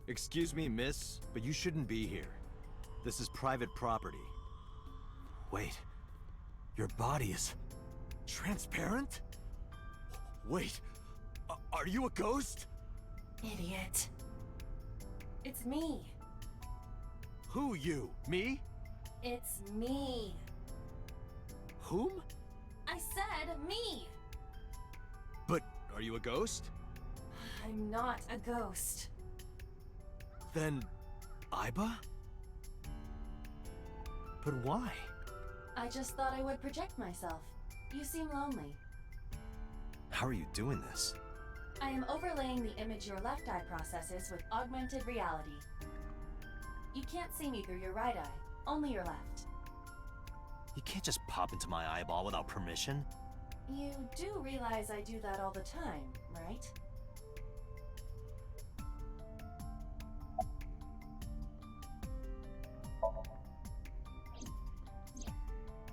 [SPEAKER 3] Excuse me, miss, but you shouldn't be here. This is private property. Wait, your body is transparent? Wait, are you a ghost?
[SPEAKER 9] Idiot. It's me.
[SPEAKER 3] Who you? Me?
[SPEAKER 9] It's me.
[SPEAKER 3] Whom?
[SPEAKER 9] I said me.
[SPEAKER 3] But are you a ghost?
[SPEAKER 9] I'm not a ghost.
[SPEAKER 3] Then, Aiba? But why?
[SPEAKER 9] I just thought I would project myself. You seem lonely.
[SPEAKER 3] How are you doing this?
[SPEAKER 9] I am overlaying the image your left eye processes with augmented reality. You can't see me through your right eye, only your left.
[SPEAKER 3] You can't just pop into my eyeball without permission.
[SPEAKER 9] You do realize I do that all the time, right?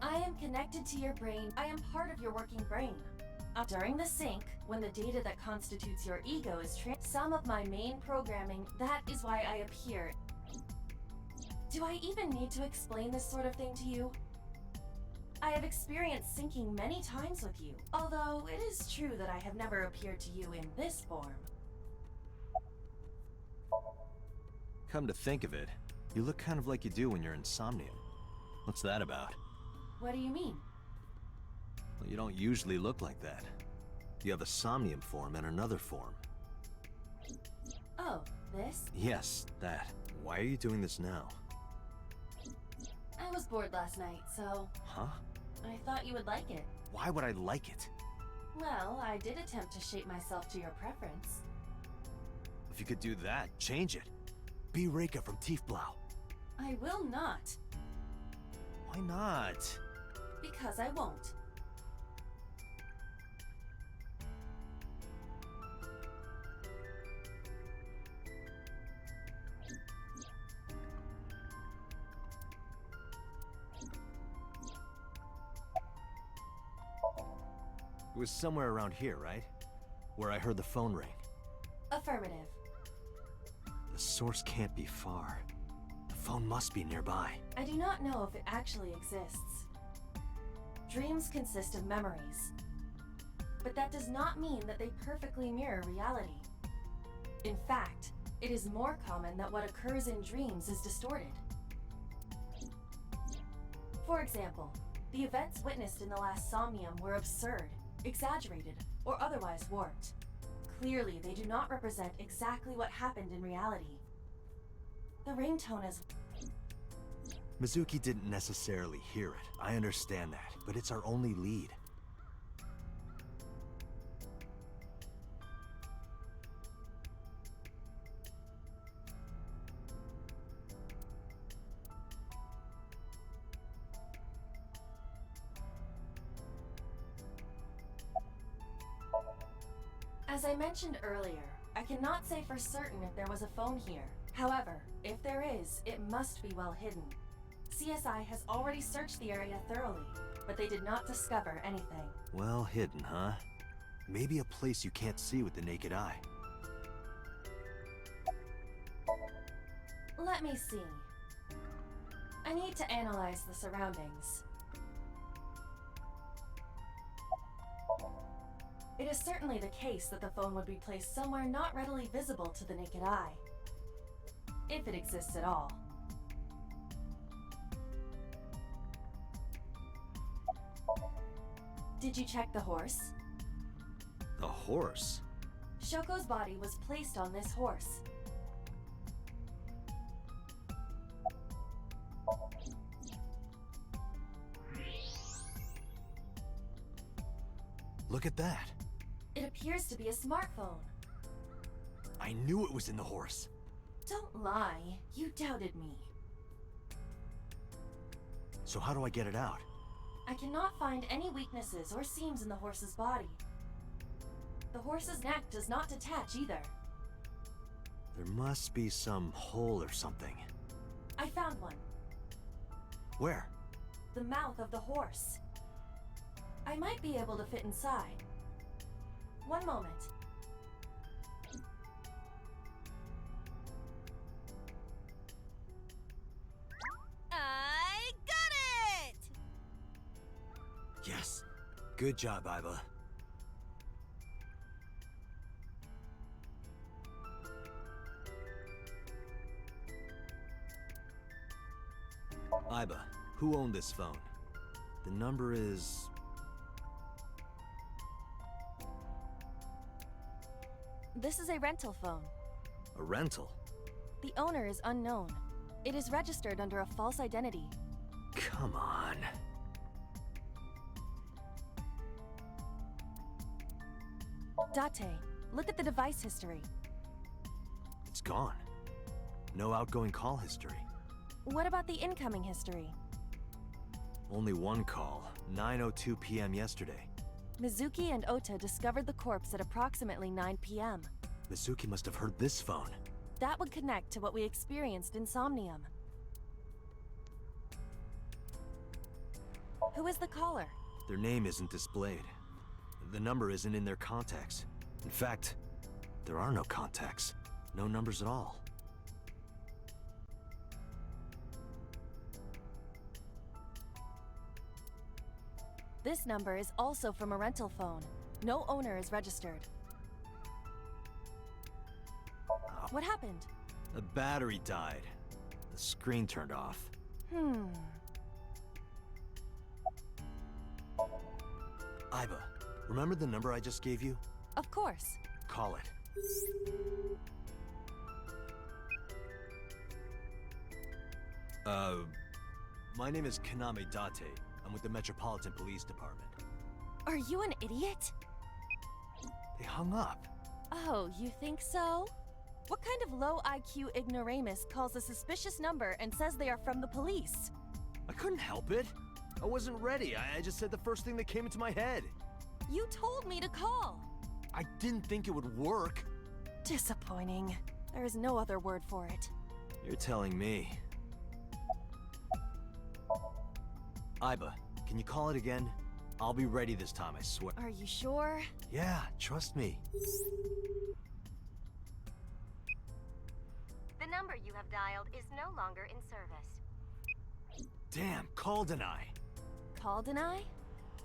[SPEAKER 9] I am connected to your brain. I am part of your working brain. During the sync, when the data that constitutes your ego is some of my main programming, that is why I appear. Do I even need to explain this sort of thing to you? I have experienced syncing many times with you, although it is true that I have never appeared to you in this form.
[SPEAKER 3] Come to think of it, you look kind of like you do when you're in Somnium. What's that about?
[SPEAKER 9] What do you mean?
[SPEAKER 3] Well, you don't usually look like that. You have a Somnium form and another form.
[SPEAKER 9] Oh, this?
[SPEAKER 3] Yes, that. Why are you doing this now?
[SPEAKER 9] I was bored last night, so...
[SPEAKER 3] Huh?
[SPEAKER 9] I thought you would like it.
[SPEAKER 3] Why would I like it?
[SPEAKER 9] Well, I did attempt to shape myself to your preference.
[SPEAKER 3] If you could do that, change it. Be Reika from Tiefblau.
[SPEAKER 9] I will not.
[SPEAKER 3] Why not?
[SPEAKER 9] Because I won't.
[SPEAKER 3] It was somewhere around here, right? Where I heard the phone ring.
[SPEAKER 9] Affirmative.
[SPEAKER 3] The source can't be far. The phone must be nearby.
[SPEAKER 9] I do not know if it actually exists. Dreams consist of memories. But that does not mean that they perfectly mirror reality. In fact, it is more common that what occurs in dreams is distorted. For example, the events witnessed in the last Somnium were absurd, exaggerated, or otherwise warped. Clearly, they do not represent exactly what happened in reality. The ringtone is...
[SPEAKER 3] Mizuki didn't necessarily hear it. I understand that, but it's our only lead.
[SPEAKER 9] As I mentioned earlier, I cannot say for certain if there was a phone here. However, if there is, it must be well hidden. CSI has already searched the area thoroughly, but they did not discover anything.
[SPEAKER 3] Well hidden, huh? Maybe a place you can't see with the naked eye.
[SPEAKER 9] Let me see. I need to analyze the surroundings. It is certainly the case that the phone would be placed somewhere not readily visible to the naked eye. If it exists at all. Did you check the horse?
[SPEAKER 3] The horse?
[SPEAKER 9] Shoko's body was placed on this horse.
[SPEAKER 3] Look at that.
[SPEAKER 9] It appears to be a smartphone.
[SPEAKER 3] I knew it was in the horse.
[SPEAKER 9] Don't lie. You doubted me.
[SPEAKER 3] So how do I get it out?
[SPEAKER 9] I cannot find any weaknesses or seams in the horse's body. The horse's neck does not detach either.
[SPEAKER 3] There must be some hole or something.
[SPEAKER 9] I found one.
[SPEAKER 3] Where?
[SPEAKER 9] The mouth of the horse. I might be able to fit inside. One moment.
[SPEAKER 1] I got it!
[SPEAKER 3] Yes. Good job, Iba. Iba, who owned this phone? The number is...
[SPEAKER 9] This is a rental phone.
[SPEAKER 3] a rental.
[SPEAKER 9] The owner is unknown. It is registered under a false identity.
[SPEAKER 3] Come on.
[SPEAKER 9] Date, look at the device history.
[SPEAKER 3] It's gone. No outgoing call history.
[SPEAKER 9] What about the incoming history?
[SPEAKER 3] Only one call, 9:02 p.m. yesterday.
[SPEAKER 9] Mizuki and Ota discovered the corpse at approximately 9 p.m.
[SPEAKER 3] Mizuki must have heard this phone.
[SPEAKER 9] That would connect to what we experienced in Somnium. Who is the caller?
[SPEAKER 3] Their name isn't displayed. The number isn't in their contacts. In fact, there are no contacts. No numbers at all.
[SPEAKER 9] This number is also from a rental phone. No owner is registered. What happened?
[SPEAKER 3] The battery died. The screen turned off. Iba, remember the number I just gave you?
[SPEAKER 9] Of course.
[SPEAKER 3] Call it. My name is Kaname Date. I'm with the Metropolitan Police Department.
[SPEAKER 9] Are you an idiot?
[SPEAKER 3] They hung up.
[SPEAKER 9] Oh, you think so? What kind of low IQ ignoramus calls a suspicious number and says they are from the police?
[SPEAKER 3] I couldn't help it. I wasn't ready. I just said the first thing that came into my head.
[SPEAKER 9] You told me to call.
[SPEAKER 3] I didn't think it would work.
[SPEAKER 9] Disappointing. There is no other word for it.
[SPEAKER 3] You're telling me. Iba, can you call it again? I'll be ready this time, I swear.
[SPEAKER 9] Are you sure?
[SPEAKER 3] Yeah, trust me.
[SPEAKER 2] The number you have dialed is no longer in service.
[SPEAKER 3] Damn, call deny.
[SPEAKER 9] Call deny?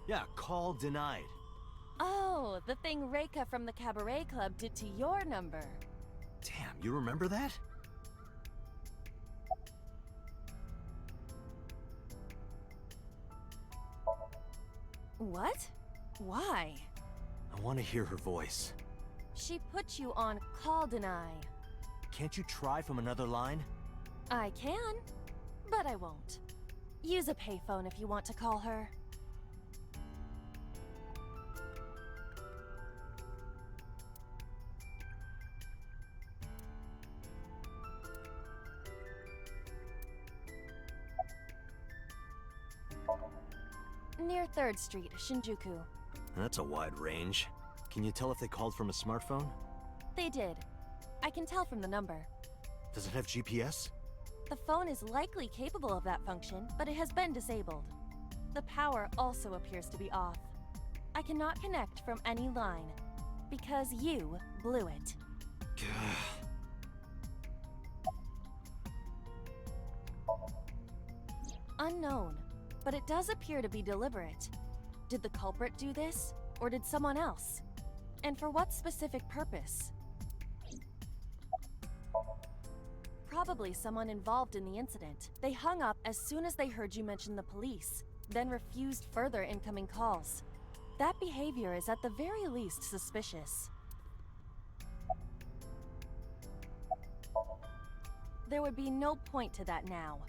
[SPEAKER 3] Yeah, call denied.
[SPEAKER 9] Oh, the thing Reika from the Cabaret Club did to your number.
[SPEAKER 3] Damn, you remember that?
[SPEAKER 9] What? Why?
[SPEAKER 3] I want to hear her voice.
[SPEAKER 9] She put you on call deny.
[SPEAKER 3] Can't you try from another line?
[SPEAKER 9] I can, but I won't. Use a payphone if you want to call her. Near 3rd Street, Shinjuku.
[SPEAKER 3] That's a wide range. Can you tell if they called from a smartphone?
[SPEAKER 9] They did. I can tell from the number.
[SPEAKER 3] Does it have GPS?
[SPEAKER 9] The phone is likely capable of that function, but it has been disabled. The power also appears to be off. I cannot connect from any line, because you blew it. Unknown, but it does appear to be deliberate. Did the culprit do this, or did someone else? And for what specific purpose? Probably someone involved in the incident. They hung up as soon as they heard you mention the police, then refused further incoming calls. That behavior is at the very least suspicious. There would be no point to that now.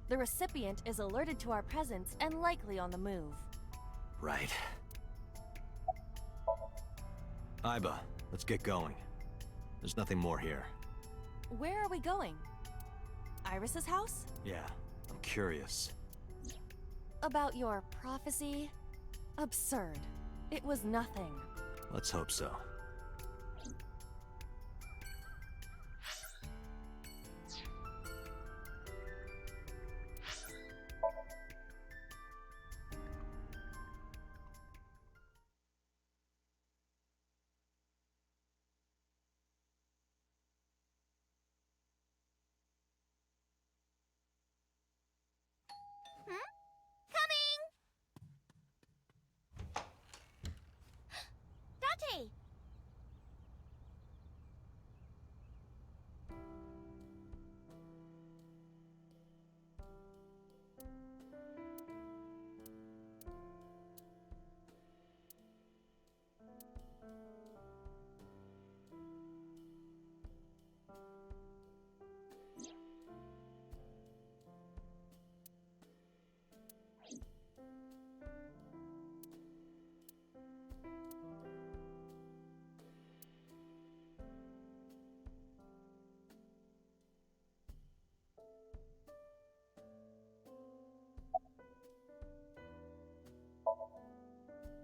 [SPEAKER 9] The recipient is alerted to our presence and likely on the move.
[SPEAKER 3] Right. Iba, let's get going. There's nothing more here.
[SPEAKER 1] Where are we going? Iris's house?
[SPEAKER 3] Yeah, I'm curious.
[SPEAKER 1] About your prophecy? Absurd. It was nothing.
[SPEAKER 3] Let's hope so.
[SPEAKER 2] Dante!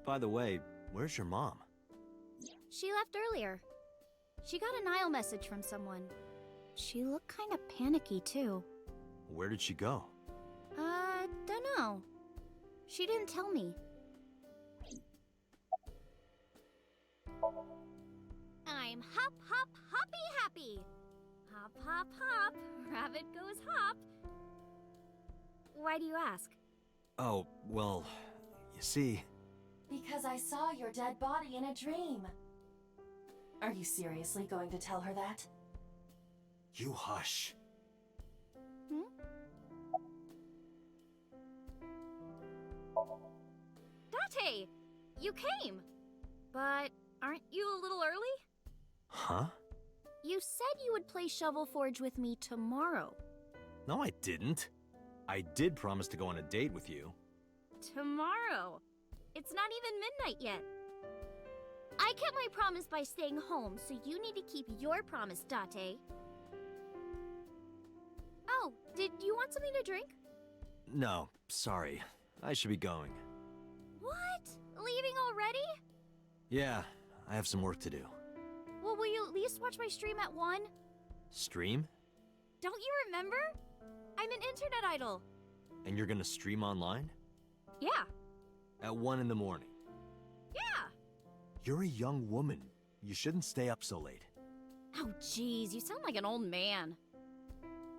[SPEAKER 3] By the way, where's your mom?
[SPEAKER 11] She left earlier. She got a Nile message from someone. She looked kind of panicky, too.
[SPEAKER 3] Where did she go?
[SPEAKER 11] Dunno. She didn't tell me. I'm hop, hop, hoppy happy. Hop, hop, hop. Rabbit goes hop. Why do you ask?
[SPEAKER 3] Oh, well, you see...
[SPEAKER 9] Because I saw your dead body in a dream. Are you seriously going to tell her that?
[SPEAKER 3] You hush.
[SPEAKER 11] Date! You came! But aren't you a little early?
[SPEAKER 3] Huh?
[SPEAKER 11] You said you would play Shovel Forge with me tomorrow.
[SPEAKER 3] No, I didn't. I did promise to go on a date with you.
[SPEAKER 11] Tomorrow? It's not even midnight yet. I kept my promise by staying home, so you need to keep your promise, Date. Oh, did you want something to drink?
[SPEAKER 3] No, sorry. I should be going.
[SPEAKER 11] What? Leaving already?
[SPEAKER 3] Yeah, I have some work to do.
[SPEAKER 11] Well, will you at least watch my stream at 1?
[SPEAKER 3] Stream?
[SPEAKER 11] Don't you remember? I'm an internet idol.
[SPEAKER 3] And you're gonna stream online?
[SPEAKER 11] Yeah.
[SPEAKER 3] At 1 in the morning?
[SPEAKER 11] Yeah.
[SPEAKER 3] You're a young woman. You shouldn't stay up so late.
[SPEAKER 11] Oh, jeez, you sound like an old man.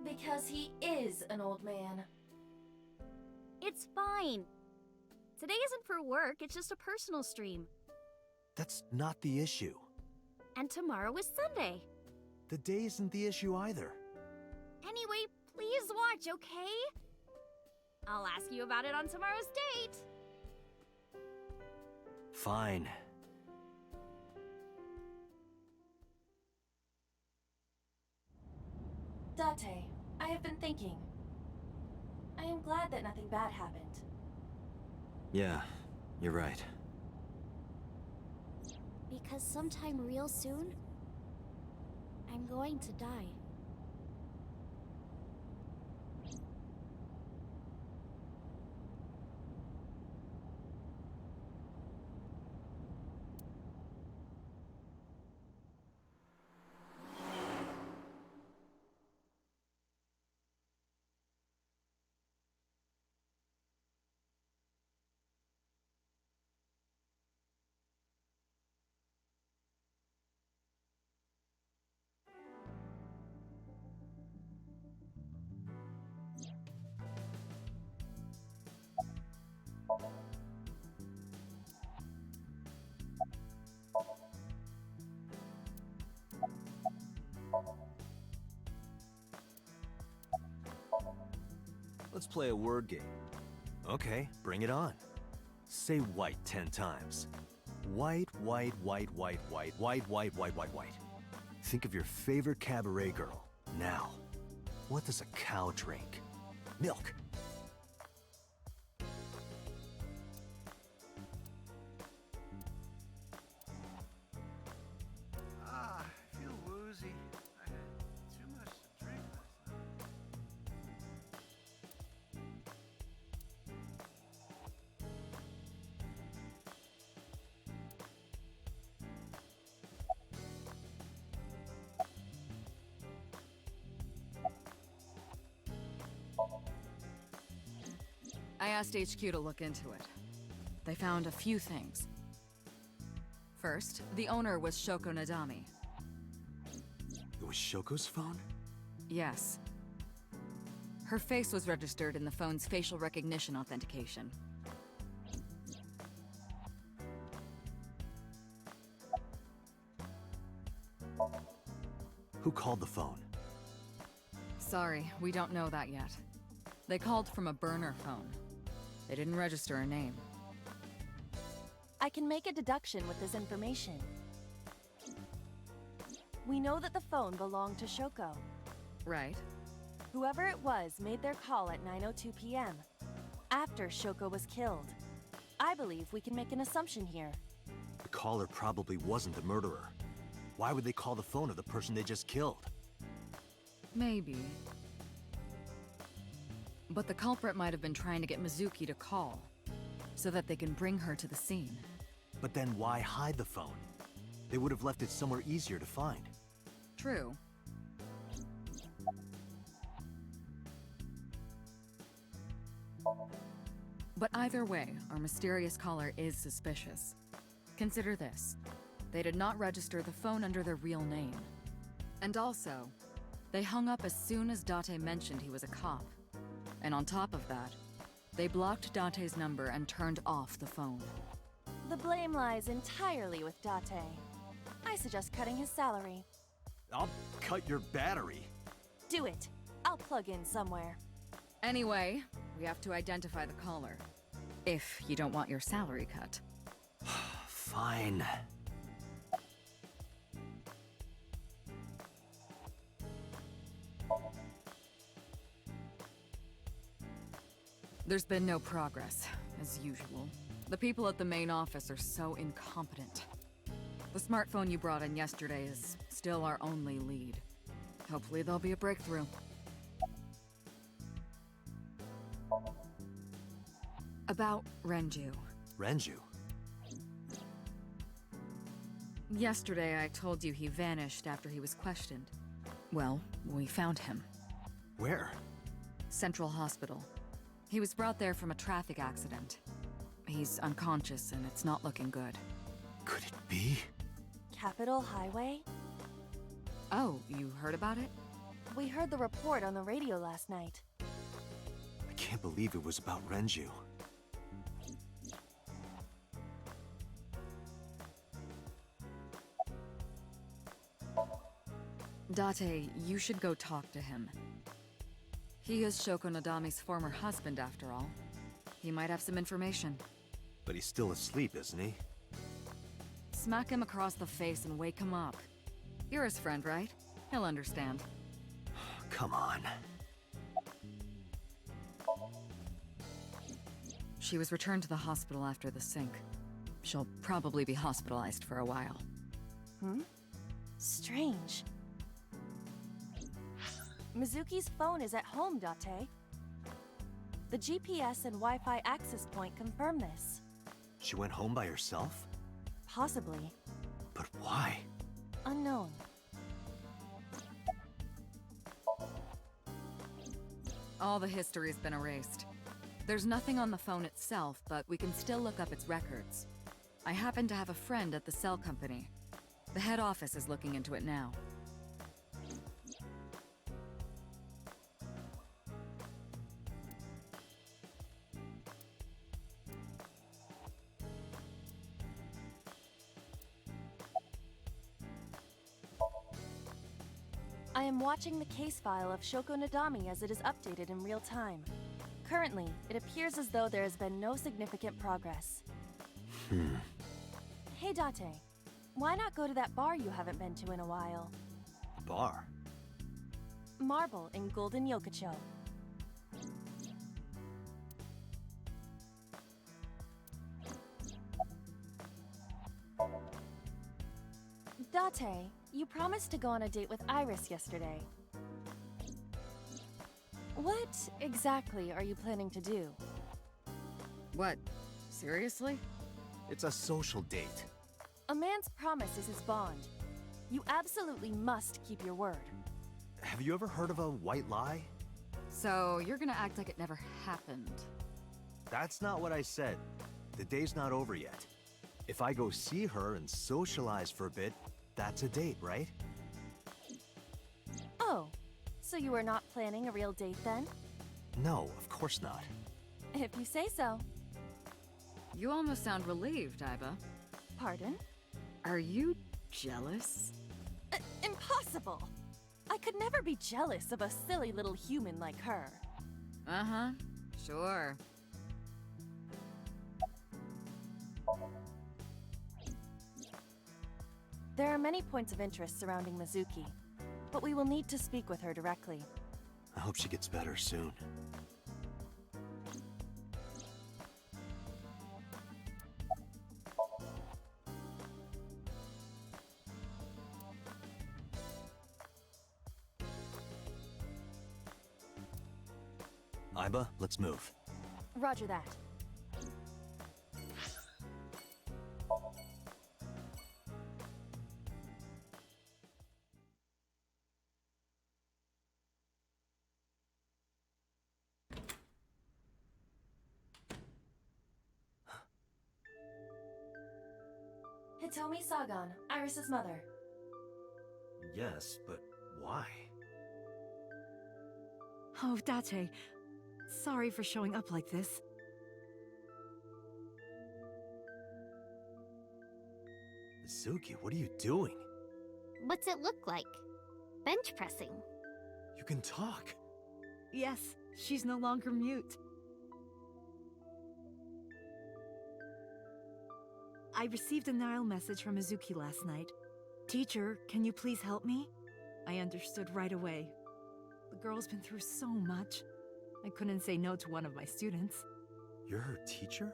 [SPEAKER 9] Because he is an old man.
[SPEAKER 11] It's fine. Today isn't for work, it's just a personal stream.
[SPEAKER 3] That's not the issue.
[SPEAKER 11] And tomorrow is Sunday.
[SPEAKER 3] The day isn't the issue either.
[SPEAKER 11] Anyway, please watch, okay? I'll ask you about it on tomorrow's date.
[SPEAKER 3] Fine.
[SPEAKER 9] Date, I have been thinking. I am glad that nothing bad happened.
[SPEAKER 3] Yeah, you're right.
[SPEAKER 11] Because sometime real soon, I'm going to die.
[SPEAKER 3] Let's play a word game. Okay, bring it on. Say white 10 times. White, white, white, white, white, white, white, white, white, white. Think of your favorite cabaret girl. Now, what does a cow drink? Milk.
[SPEAKER 8] asked HQ to look into it. They found a few things. First, the owner was Shoko Nadami.
[SPEAKER 3] It was Shoko's phone?
[SPEAKER 8] Yes. Her face was registered in the phone's facial recognition authentication.
[SPEAKER 3] Who called the phone?
[SPEAKER 8] Sorry, we don't know that yet. They called from a burner phone. They didn't register a name.
[SPEAKER 9] I can make a deduction with this information. We know that the phone belonged to Shoko.
[SPEAKER 8] Right.
[SPEAKER 9] Whoever it was made their call at 9:02 p.m. after Shoko was killed. I believe we can make an assumption here.
[SPEAKER 3] The caller probably wasn't the murderer. Why would they call the phone of the person they just killed?
[SPEAKER 8] Maybe. But the culprit might have been trying to get Mizuki to call, so that they can bring her to the scene.
[SPEAKER 3] But then why hide the phone? They would have left it somewhere easier to find.
[SPEAKER 8] True. But either way, our mysterious caller is suspicious. Consider this. They did not register the phone under their real name. And also, they hung up as soon as Date mentioned he was a cop. And on top of that, they blocked Date's number and turned off the phone.
[SPEAKER 9] The blame lies entirely with Date. I suggest cutting his salary.
[SPEAKER 3] I'll cut your battery.
[SPEAKER 9] Do it. I'll plug in somewhere.
[SPEAKER 8] Anyway, we have to identify the caller. If you don't want your salary cut.
[SPEAKER 3] Fine.
[SPEAKER 8] There's been no progress, as usual. The people at the main office are so incompetent. The smartphone you brought in yesterday is still our only lead. Hopefully there'll be a breakthrough. About Renju.
[SPEAKER 3] Renju?
[SPEAKER 8] Yesterday I told you he vanished after he was questioned. Well, we found him.
[SPEAKER 3] Where?
[SPEAKER 8] Central Hospital. He was brought there from a traffic accident. He's unconscious and it's not looking good.
[SPEAKER 3] Could it be?
[SPEAKER 9] Capitol Highway?
[SPEAKER 8] Oh, you heard about it?
[SPEAKER 9] We heard the report on the radio last night.
[SPEAKER 3] I can't believe it was about Renju.
[SPEAKER 8] Date, you should go talk to him. He is Shoko Nadami's former husband, after all. He might have some information.
[SPEAKER 3] But he's still asleep, isn't he?
[SPEAKER 8] Smack him across the face and wake him up. You're his friend, right? He'll understand.
[SPEAKER 3] Come on.
[SPEAKER 8] She was returned to the hospital after the sink. She'll probably be hospitalized for a while.
[SPEAKER 9] Strange. Mizuki's phone is at home, Date. The GPS and Wi-Fi access point confirm this.
[SPEAKER 3] She went home by herself?
[SPEAKER 9] Possibly.
[SPEAKER 3] But why?
[SPEAKER 9] Unknown.
[SPEAKER 8] All the history's been erased. There's nothing on the phone itself, but we can still look up its records. I happen to have a friend at the cell company. The head office is looking into it now.
[SPEAKER 9] I am watching the case file of Shoko Nadami as it is updated in real time. Currently, it appears as though there has been no significant progress. Hey Date, why not go to that bar you haven't been to in a while?
[SPEAKER 3] Bar?
[SPEAKER 9] Marble in Golden Yokocho. Date, you promised to go on a date with Iris yesterday. What exactly are you planning to do?
[SPEAKER 8] What? Seriously?
[SPEAKER 3] It's a social date.
[SPEAKER 9] A man's promise is his bond. You absolutely must keep your word.
[SPEAKER 3] Have you ever heard of a white lie?
[SPEAKER 8] So, you're gonna act like it never happened.
[SPEAKER 3] That's not what I said. The day's not over yet. If I go see her and socialize for a bit, that's a date, right?
[SPEAKER 1] Oh, so you are not planning a real date then?
[SPEAKER 3] No, of course not.
[SPEAKER 1] If you say so.
[SPEAKER 8] You almost sound relieved, Iba.
[SPEAKER 1] Pardon?
[SPEAKER 8] Are you jealous?
[SPEAKER 1] Impossible! I could never be jealous of a silly little human like her.
[SPEAKER 8] Uh-huh. Sure.
[SPEAKER 1] There are many points of interest surrounding Mizuki, but we will need to speak with her directly.
[SPEAKER 3] I hope she gets better soon. Iba, let's move.
[SPEAKER 1] Roger that.
[SPEAKER 9] Hitomi Sagan, Iris's mother.
[SPEAKER 3] Yes, but why?
[SPEAKER 12] Oh, Date. Sorry for showing up like this.
[SPEAKER 3] Mizuki, what are you doing?
[SPEAKER 11] What's it look like? Bench pressing.
[SPEAKER 3] You can talk.
[SPEAKER 12] Yes, she's no longer mute. I received a Nile message from Mizuki last night. Teacher, can you please help me? I understood right away. The girl's been through so much. I couldn't say no to one of my students.
[SPEAKER 3] You're her teacher?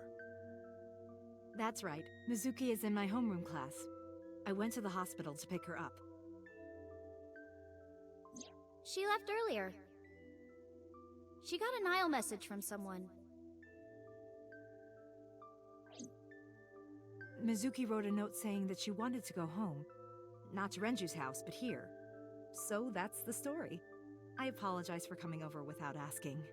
[SPEAKER 12] That's right. Mizuki is in my homeroom class. I went to the hospital to pick her up.
[SPEAKER 11] She left earlier. She got a Nile message from someone.
[SPEAKER 12] Mizuki wrote a note saying that she wanted to go home. Not to Renju's house, but here. So that's the story. I apologize for coming over without asking.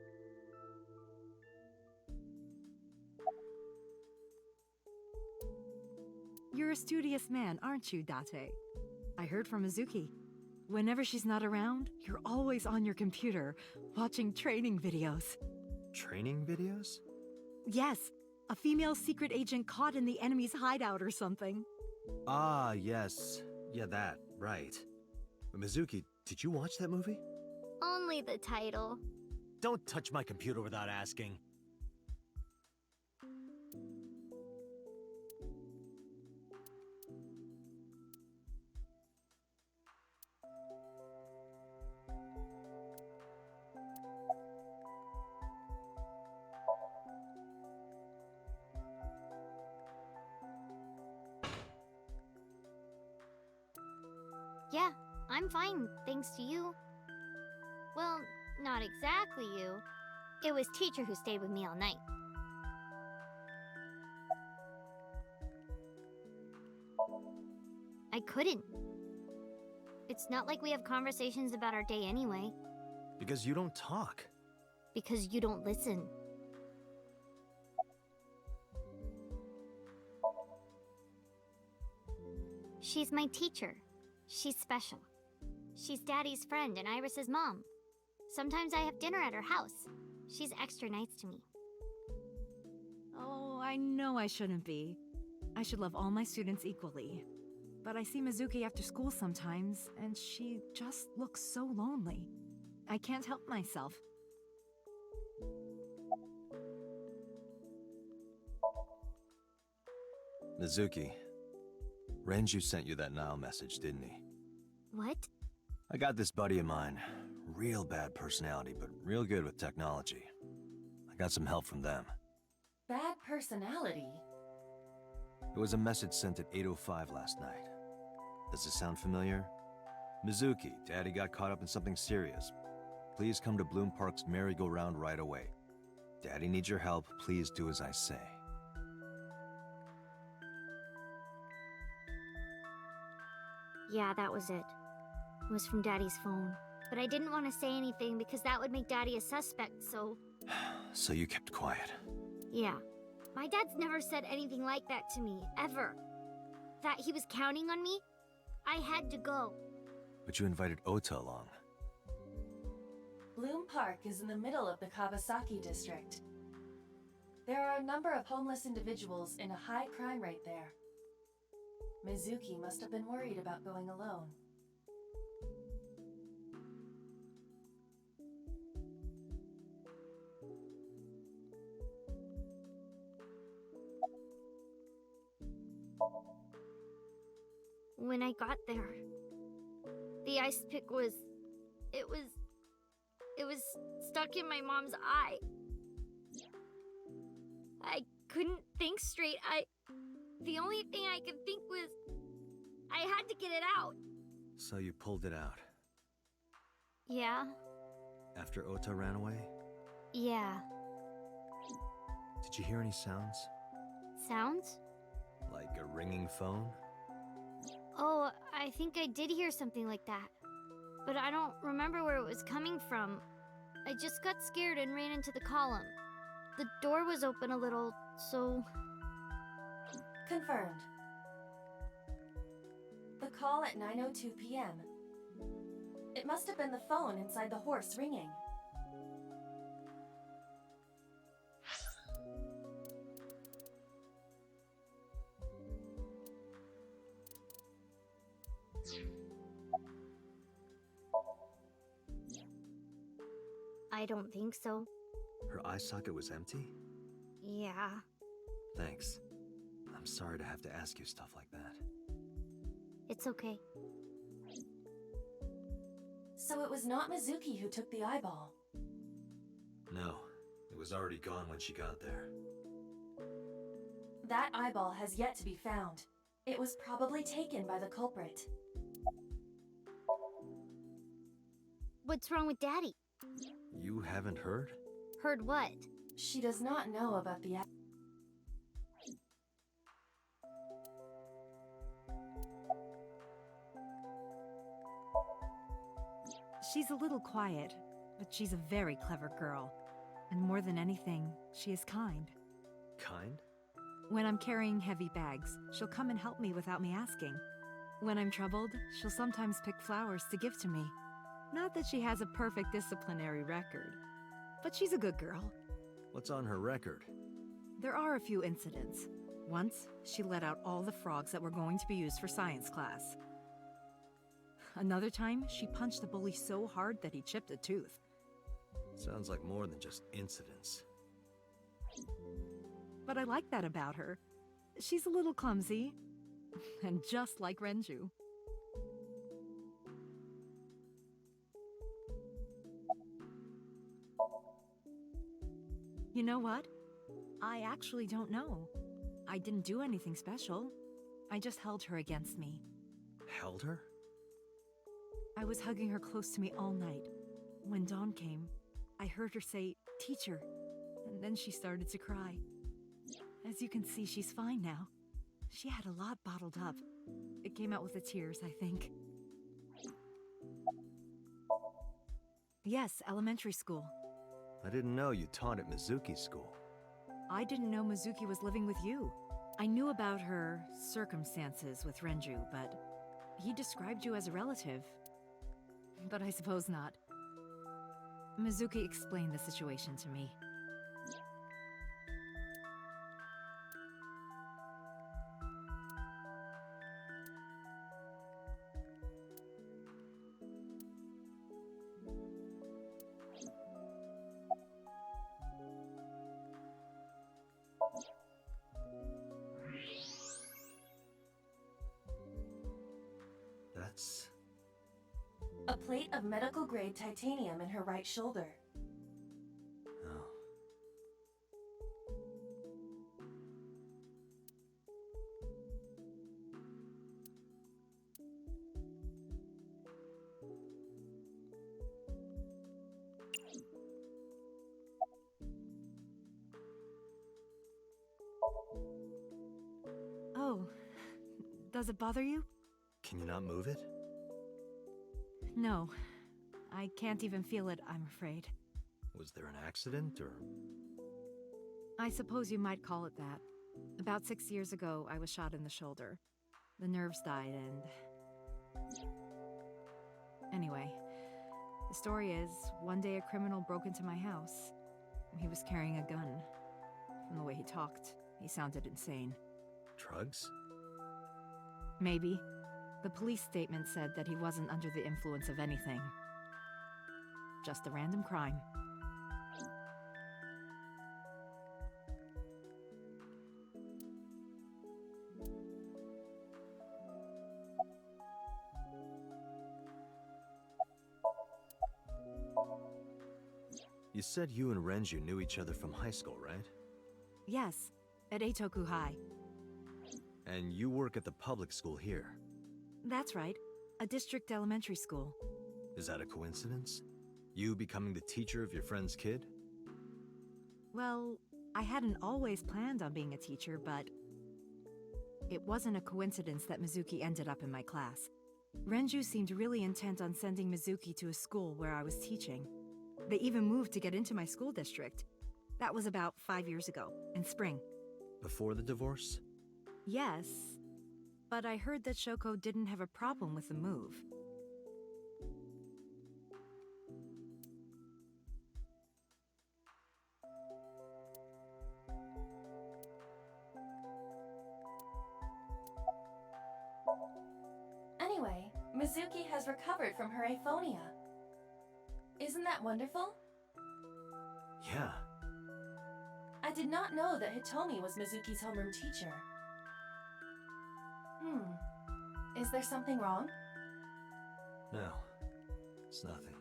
[SPEAKER 12] You're a studious man, aren't you, Date? I heard from Mizuki. Whenever she's not around, you're always on your computer, watching training videos.
[SPEAKER 3] Training videos?
[SPEAKER 12] Yes, a female secret agent caught in the enemy's hideout or something.
[SPEAKER 3] Ah, yes. Yeah, that, right. But Mizuki, did you watch that movie?
[SPEAKER 11] Only the title.
[SPEAKER 3] Don't touch my computer without asking.
[SPEAKER 11] Yeah, I'm fine, thanks to you. Well, not exactly you. It was teacher who stayed with me all night. I couldn't. It's not like we have conversations about our day anyway.
[SPEAKER 3] Because you don't talk.
[SPEAKER 11] Because you don't listen. She's my teacher. She's special. She's Daddy's friend and Iris's mom. Sometimes I have dinner at her house. She's extra nice to me.
[SPEAKER 12] Oh, I know I shouldn't be. I should love all my students equally. But I see Mizuki after school sometimes, and she just looks so lonely. I can't help myself.
[SPEAKER 3] Mizuki, Renju sent you that Nile message, didn't he?
[SPEAKER 11] What?
[SPEAKER 3] I got this buddy of mine. Real bad personality, but real good with technology. I got some help from them.
[SPEAKER 9] Bad personality?
[SPEAKER 3] It was a message sent at 8:05 last night. Does it sound familiar? Mizuki, Daddy got caught up in something serious. Please come to Bloom Park's merry-go-round right away. Daddy needs your help. Please do as I say.
[SPEAKER 11] Yeah, that was it. It was from Daddy's phone. But I didn't want to say anything because that would make Daddy a suspect, so...
[SPEAKER 3] So you kept quiet.
[SPEAKER 11] Yeah. My dad's never said anything like that to me, ever. That he was counting on me? I had to go.
[SPEAKER 3] But you invited Ota along.
[SPEAKER 9] Bloom Park is in the middle of the Kawasaki district. There are a number of homeless individuals in a high crime rate there. Mizuki must have been worried about going alone.
[SPEAKER 11] When I got there, the ice pick was... It was stuck in my mom's eye. I couldn't think straight. The only thing I could think was... I had to get it out.
[SPEAKER 3] So you pulled it out.
[SPEAKER 11] Yeah?
[SPEAKER 3] After Ota ran away?
[SPEAKER 11] Yeah.
[SPEAKER 3] Did you hear any sounds?
[SPEAKER 11] Sounds?
[SPEAKER 3] Like a ringing phone?
[SPEAKER 11] Oh, I think I did hear something like that. But I don't remember where it was coming from. I just got scared and ran into the column. The door was open a little, so...
[SPEAKER 9] Confirmed. The call at 9:02 p.m. It must have been the phone inside the horse ringing.
[SPEAKER 11] I don't think so.
[SPEAKER 3] Her eye socket was empty?
[SPEAKER 11] Yeah.
[SPEAKER 3] Thanks. I'm sorry to have to ask you stuff like that.
[SPEAKER 11] It's okay.
[SPEAKER 9] So it was not Mizuki who took the eyeball.
[SPEAKER 3] No, it was already gone when she got there.
[SPEAKER 9] That eyeball has yet to be found. It was probably taken by the culprit.
[SPEAKER 11] What's wrong with Daddy?
[SPEAKER 3] You haven't heard?
[SPEAKER 11] Heard what?
[SPEAKER 9] She does not know about the...
[SPEAKER 12] She's a little quiet, but she's a very clever girl. And more than anything, she is kind.
[SPEAKER 3] Kind?
[SPEAKER 12] When I'm carrying heavy bags, she'll come and help me without me asking. When I'm troubled, she'll sometimes pick flowers to give to me. Not that she has a perfect disciplinary record, but she's a good girl.
[SPEAKER 3] What's on her record?
[SPEAKER 12] There are a few incidents. Once, she let out all the frogs that were going to be used for science class. Another time, she punched a bully so hard that he chipped a tooth.
[SPEAKER 3] Sounds like more than just incidents.
[SPEAKER 12] But I like that about her. She's a little clumsy, and just like Renju. You know what? I actually don't know. I didn't do anything special. I just held her against me.
[SPEAKER 3] Held her?
[SPEAKER 12] I was hugging her close to me all night. When dawn came, I heard her say, "Teacher," and then she started to cry. As you can see, she's fine now. She had a lot bottled up. It came out with the tears, I think. Yes, elementary school.
[SPEAKER 3] I didn't know you taught at Mizuki's school.
[SPEAKER 12] I didn't know Mizuki was living with you. I knew about her circumstances with Renju, but he described you as a relative. But I suppose not. Mizuki explained the situation to me.
[SPEAKER 3] That's...
[SPEAKER 9] A plate of medical-grade titanium in her right shoulder.
[SPEAKER 3] Oh.
[SPEAKER 12] Oh, does it bother you?
[SPEAKER 3] Can you not move it?
[SPEAKER 12] No, I can't even feel it, I'm afraid.
[SPEAKER 3] Was there an accident, or...?
[SPEAKER 12] I suppose you might call it that. About 6 years ago, I was shot in the shoulder. The nerves died and... Anyway, the story is, one day a criminal broke into my house. He was carrying a gun. From the way he talked, he sounded insane.
[SPEAKER 3] Drugs?
[SPEAKER 12] Maybe. The police statement said that he wasn't under the influence of anything. Just a random crime.
[SPEAKER 3] You said you and Renju knew each other from high school, right?
[SPEAKER 12] Yes, at Eitoku High.
[SPEAKER 3] And you work at the public school here.
[SPEAKER 12] That's right, a district elementary school.
[SPEAKER 3] Is that a coincidence? You becoming the teacher of your friend's kid?
[SPEAKER 12] Well, I hadn't always planned on being a teacher, but... It wasn't a coincidence that Mizuki ended up in my class. Renju seemed really intent on sending Mizuki to a school where I was teaching. They even moved to get into my school district. That was about 5 years ago, in spring.
[SPEAKER 3] Before the divorce?
[SPEAKER 12] Yes, but I heard that Shoko didn't have a problem with the move.
[SPEAKER 9] Anyway, Mizuki has recovered from her aphonia. Isn't that wonderful?
[SPEAKER 3] Yeah.
[SPEAKER 9] I did not know that Hitomi was Mizuki's homeroom teacher. Is there something wrong?
[SPEAKER 3] No. It's nothing.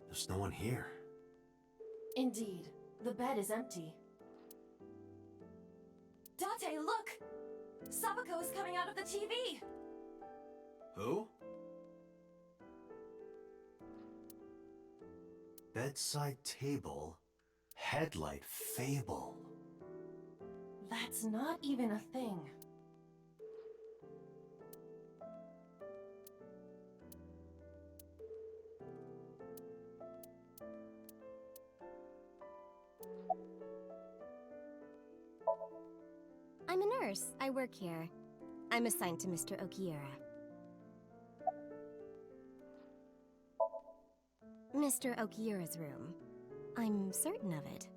[SPEAKER 3] There's no one here.
[SPEAKER 9] Indeed. The bed is empty. Date, look! Sabako is coming out of the TV!
[SPEAKER 3] Who? Bedside table, headlight fable.
[SPEAKER 9] That's not even a thing.
[SPEAKER 2] I'm a nurse. I work here. I'm assigned to Mr. Okiura. Mr. Okiura's room. I'm certain of it.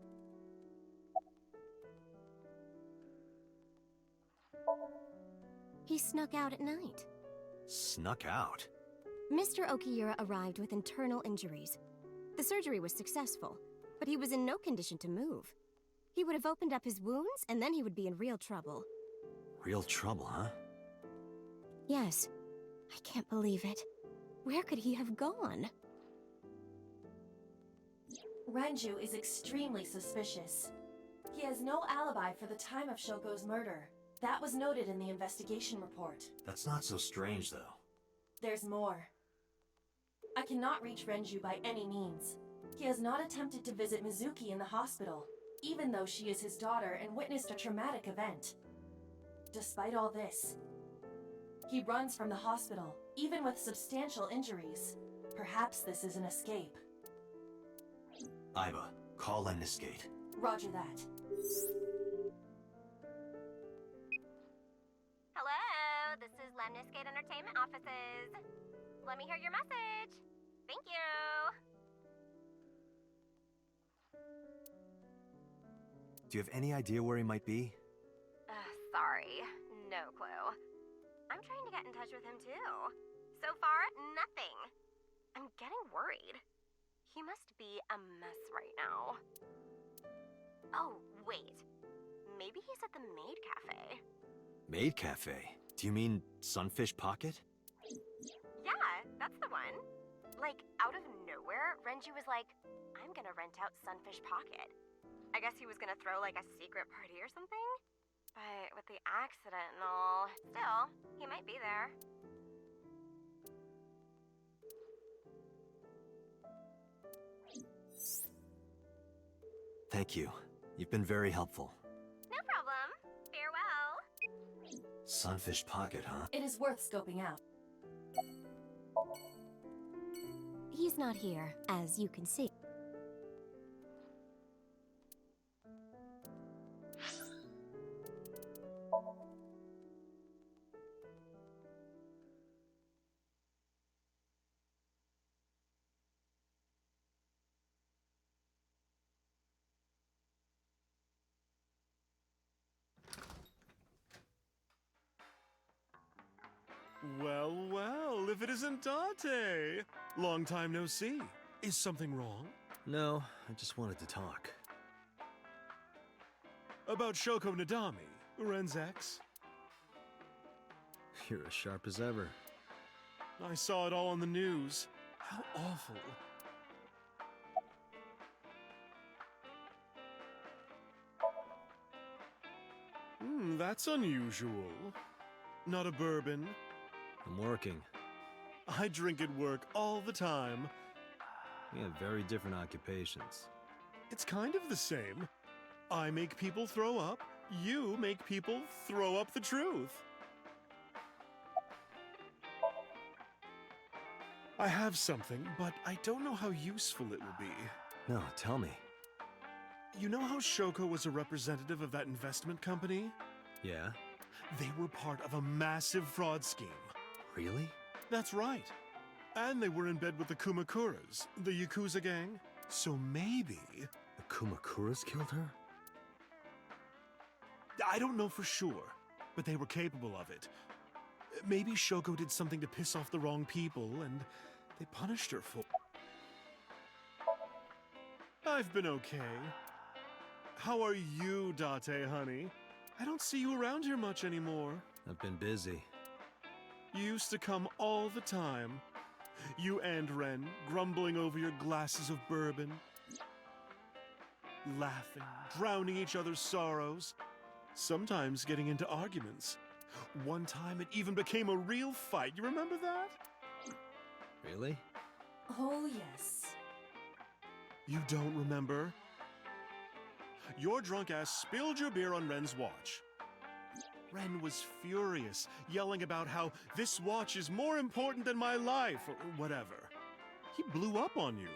[SPEAKER 2] He snuck out at night.
[SPEAKER 3] Snuck out?
[SPEAKER 2] Mr. Okiura arrived with internal injuries. The surgery was successful, but he was in no condition to move. He would have opened up his wounds, and then he would be in real trouble.
[SPEAKER 3] Real trouble, huh?
[SPEAKER 2] Yes. I can't believe it. Where could he have gone?
[SPEAKER 9] Renju is extremely suspicious. He has no alibi for the time of Shoko's murder. That was noted in the investigation report.
[SPEAKER 3] That's not so strange, though.
[SPEAKER 9] There's more. I cannot reach Renju by any means. He has not attempted to visit Mizuki in the hospital, even though she is his daughter and witnessed a traumatic event. Despite all this, he runs from the hospital, even with substantial injuries. Perhaps this is an escape.
[SPEAKER 3] Aiba, call Lemniscate.
[SPEAKER 9] Roger that.
[SPEAKER 2] Hello, this is Lemniscate Entertainment Offices. Let me hear your message. Thank you.
[SPEAKER 3] Do you have any idea where he might be?
[SPEAKER 2] Sorry, no clue. I'm trying to get in touch with him too. So far, nothing. I'm getting worried. He must be a mess right now. Oh, wait. Maybe he's at the Maid Cafe.
[SPEAKER 3] Maid Cafe? Do you mean Sunfish Pocket?
[SPEAKER 2] Yeah, that's the one. Like, out of nowhere, Renju was like, I'm gonna rent out Sunfish Pocket. I guess he was gonna throw like a secret party or something? But with the accident and all, still, he might be there.
[SPEAKER 3] Thank you. You've been very helpful.
[SPEAKER 2] No problem. Farewell.
[SPEAKER 3] Sunfish Pocket, huh?
[SPEAKER 9] It is worth scoping out.
[SPEAKER 2] He's not here, as you can see.
[SPEAKER 13] Well, well, if it isn't Date! Long time no see. Is something wrong?
[SPEAKER 3] No, I just wanted to talk.
[SPEAKER 13] About Shoko Nadami, Ren's ex?
[SPEAKER 3] You're as sharp as ever.
[SPEAKER 13] I saw it all on the news. How awful. That's unusual. Not a bourbon.
[SPEAKER 3] I'm working.
[SPEAKER 13] I drink at work all the time.
[SPEAKER 3] We have very different occupations.
[SPEAKER 13] It's kind of the same. I make people throw up. You make people throw up the truth. I have something, but I don't know how useful it will be.
[SPEAKER 3] No, tell me.
[SPEAKER 13] You know how Shoko was a representative of that investment company?
[SPEAKER 3] Yeah?
[SPEAKER 13] They were part of a massive fraud scheme.
[SPEAKER 3] Really?
[SPEAKER 13] That's right. And they were in bed with the Kumakuras, the Yakuza gang. So maybe...
[SPEAKER 3] The Kumakuras killed her?
[SPEAKER 13] I don't know for sure, but they were capable of it. Maybe Shoko did something to piss off the wrong people, and they punished her for... I've been okay. How are you, Date, honey? I don't see you around here much anymore.
[SPEAKER 3] I've been busy.
[SPEAKER 13] You used to come all the time. You and Ren, grumbling over your glasses of bourbon. Laughing, drowning each other's sorrows. Sometimes getting into arguments. One time it even became a real fight. You remember that?
[SPEAKER 3] Really?
[SPEAKER 9] Oh, yes.
[SPEAKER 13] You don't remember? Your drunk ass spilled your beer on Ren's watch. Ren was furious, yelling about how this watch is more important than my life, or whatever. He blew up on you.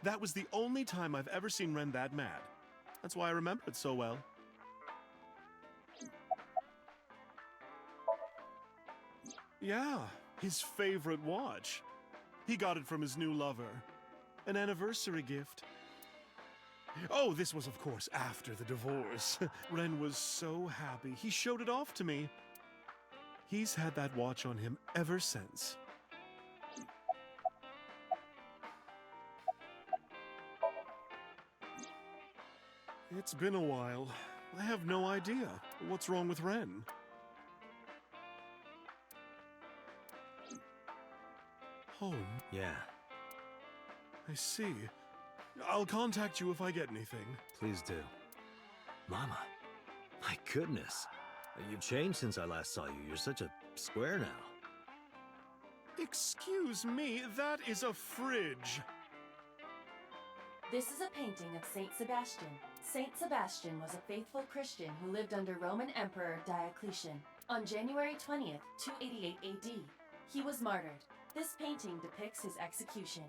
[SPEAKER 13] That was the only time I've ever seen Ren that mad. That's why I remember it so well. Yeah, his favorite watch. He got it from his new lover. An anniversary gift. Oh, this was, of course, after the divorce. Ren was so happy. He showed it off to me. He's had that watch on him ever since. It's been a while. I have no idea. What's wrong with Ren? Oh.
[SPEAKER 3] Yeah.
[SPEAKER 13] I see. I'll contact you if I get anything.
[SPEAKER 3] Please do. Mama. My goodness. You've changed since I last saw you. You're such a square now.
[SPEAKER 13] Excuse me, that is a fridge.
[SPEAKER 9] This is a painting of Saint Sebastian. Saint Sebastian was a faithful Christian who lived under Roman Emperor Diocletian. On January 20th, 288 AD, he was martyred. This painting depicts his execution.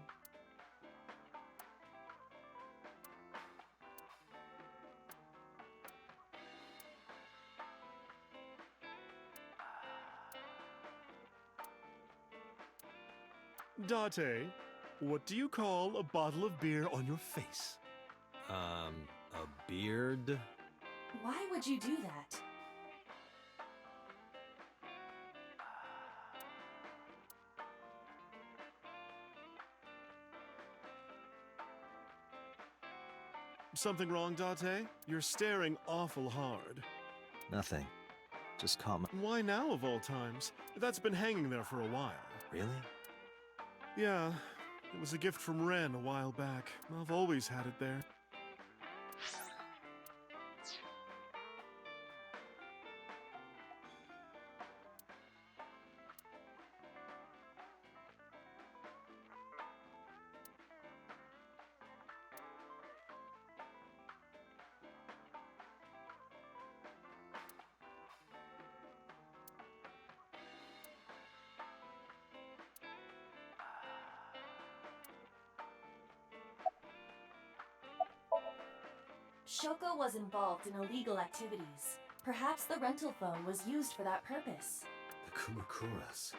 [SPEAKER 13] Date, what do you call a bottle of beer on your face?
[SPEAKER 3] A beard?
[SPEAKER 9] Why would you do that?
[SPEAKER 13] Something wrong, Date? You're staring awful hard.
[SPEAKER 3] Nothing. Just caught my...
[SPEAKER 13] Why now, of all times? That's been hanging there for a while.
[SPEAKER 3] Really?
[SPEAKER 13] Yeah, It was a gift from Ren a while back. I've always had it there.
[SPEAKER 9] Shoko was involved in illegal activities. Perhaps the rental phone was used for that purpose.
[SPEAKER 3] The Kumakuras.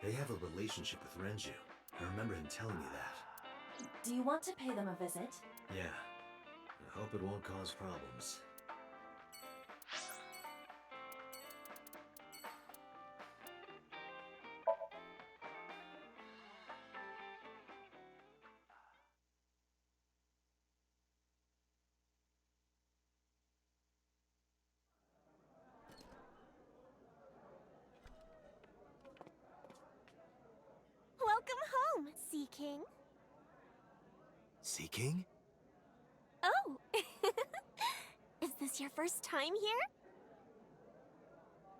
[SPEAKER 3] They have a relationship with Renju. I remember him telling me that.
[SPEAKER 9] Do you want to pay them a visit?
[SPEAKER 3] Yeah. I hope it won't cause problems.
[SPEAKER 2] Welcome home, Sea King.
[SPEAKER 3] Sea King?
[SPEAKER 2] Oh! Is this your first time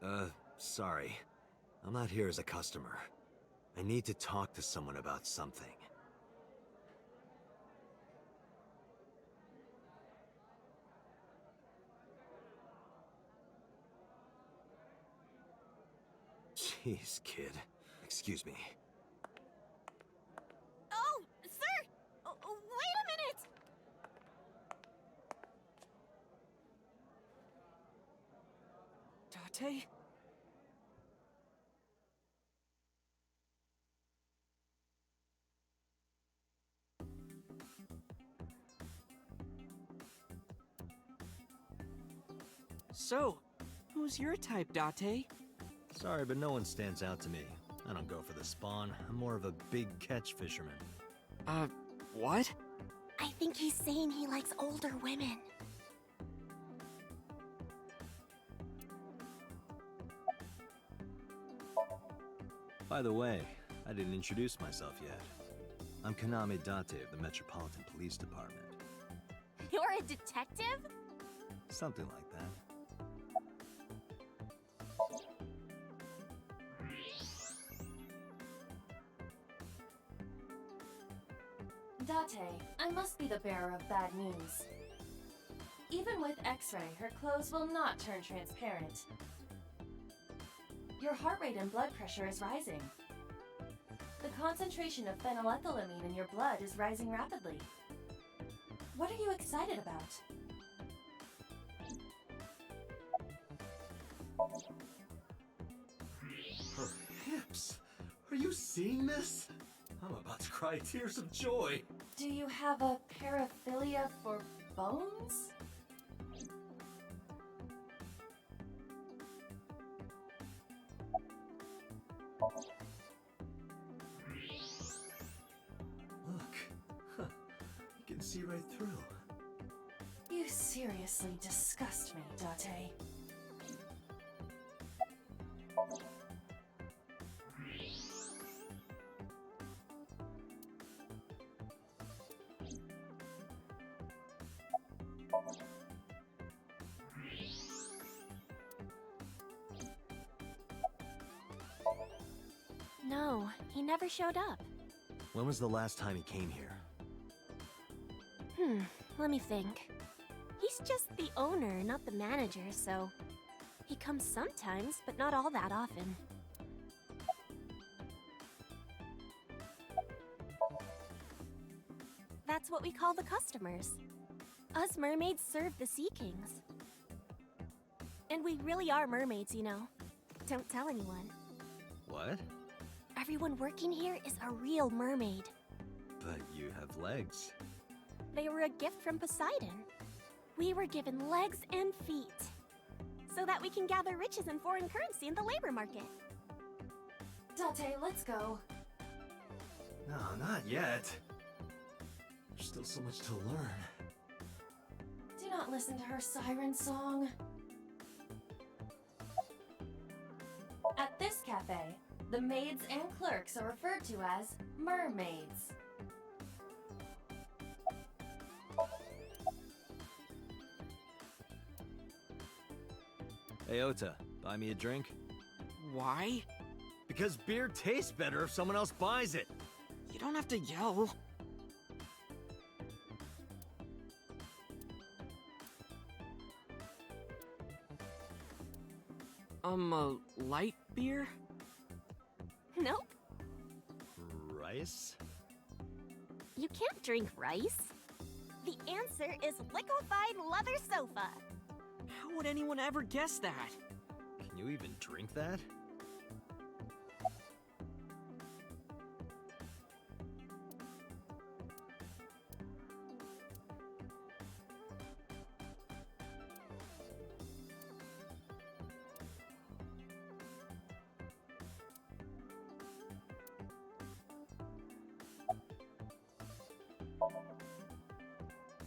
[SPEAKER 2] here?
[SPEAKER 3] Sorry. I'm not here as a customer. I need to talk to someone about something. Jeez, kid. Excuse me.
[SPEAKER 2] Oh, sir! Wait a minute!
[SPEAKER 4] Date? So, who's your type, Date?
[SPEAKER 3] Sorry, but no one stands out to me. I don't go for the spawn. I'm more of a big catch fisherman.
[SPEAKER 4] What?
[SPEAKER 2] I think he's saying he likes older women.
[SPEAKER 3] By the way, I didn't introduce myself yet. I'm Kaname Date of the Metropolitan Police Department.
[SPEAKER 2] You're a detective?
[SPEAKER 3] Something like that.
[SPEAKER 9] Date, I must be the bearer of bad news. Even with X-ray, her clothes will not turn transparent. Your heart rate and blood pressure is rising. The concentration of phenylethylamine in your blood is rising rapidly. What are you excited about?
[SPEAKER 3] Her hips! Are you seeing this? I'm about to cry tears of joy.
[SPEAKER 9] Do you have a paraphilia for bones?
[SPEAKER 3] Look. You can see right through.
[SPEAKER 9] You seriously disgust me, Date.
[SPEAKER 2] No, he never showed up.
[SPEAKER 3] When was the last time he came here?
[SPEAKER 2] Let me think. He's just the owner, not the manager, so... He comes sometimes, but not all that often. That's what we call the customers. Us mermaids serve the Sea Kings. And we really are mermaids, you know. Don't tell anyone.
[SPEAKER 3] What?
[SPEAKER 2] Everyone working here is a real mermaid.
[SPEAKER 3] But you have legs.
[SPEAKER 2] They were a gift from Poseidon. We were given legs and feet. So that we can gather riches and foreign currency in the labor market.
[SPEAKER 9] Date, let's go.
[SPEAKER 3] No, not yet. There's still so much to learn.
[SPEAKER 9] Do not listen to her siren song. At this cafe, The maids and clerks are referred to as mermaids.
[SPEAKER 3] Hey, Ota, buy me a drink?
[SPEAKER 4] Why?
[SPEAKER 3] Because beer tastes better if someone else buys it.
[SPEAKER 4] You don't have to yell. Light beer?
[SPEAKER 2] Nope.
[SPEAKER 3] Rice?
[SPEAKER 2] You can't drink rice. The answer is liquefied leather sofa.
[SPEAKER 4] How would anyone ever guess that?
[SPEAKER 3] Can you even drink that?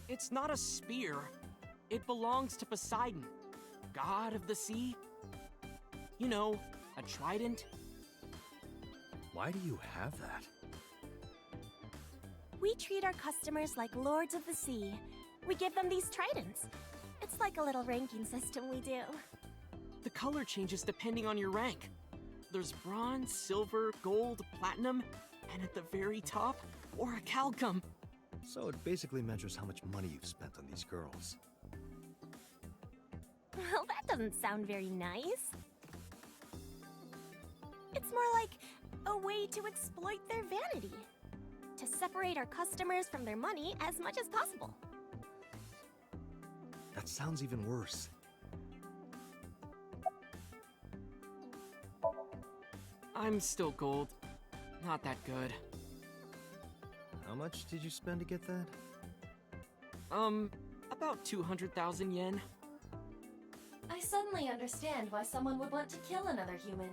[SPEAKER 4] It's not a spear. It belongs to Poseidon, god of the sea. You know, a trident.
[SPEAKER 3] Why do you have that?
[SPEAKER 2] We treat our customers like lords of the sea. We give them these tridents. It's like a little ranking system we do.
[SPEAKER 4] The color changes depending on your rank. There's bronze, silver, gold, platinum, and at the very top, orichalcum.
[SPEAKER 3] So it basically measures how much money you've spent on these girls.
[SPEAKER 2] Well, that doesn't sound very nice. It's more like a way to exploit their vanity. To separate our customers from their money as much as possible.
[SPEAKER 3] That sounds even worse.
[SPEAKER 4] I'm still gold. Not that good.
[SPEAKER 3] How much did you spend to get that?
[SPEAKER 4] About 200,000 yen.
[SPEAKER 9] I suddenly understand why someone would want to kill another human.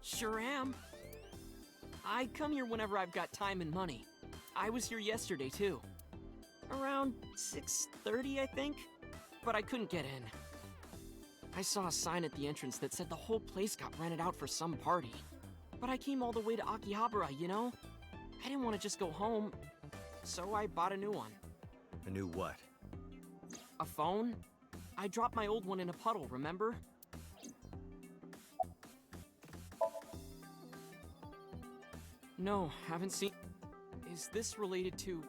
[SPEAKER 4] Sure am. I come here whenever I've got time and money. I was here yesterday, too. Around 6:30, I think? But I couldn't get in. I saw a sign at the entrance that said the whole place got rented out for some party. But I came all the way to Akihabara, you know? I didn't want to just go home, so I bought a new one.
[SPEAKER 3] A new what?
[SPEAKER 4] A phone? I dropped my old one in a puddle, remember? No, haven't seen... Is this related to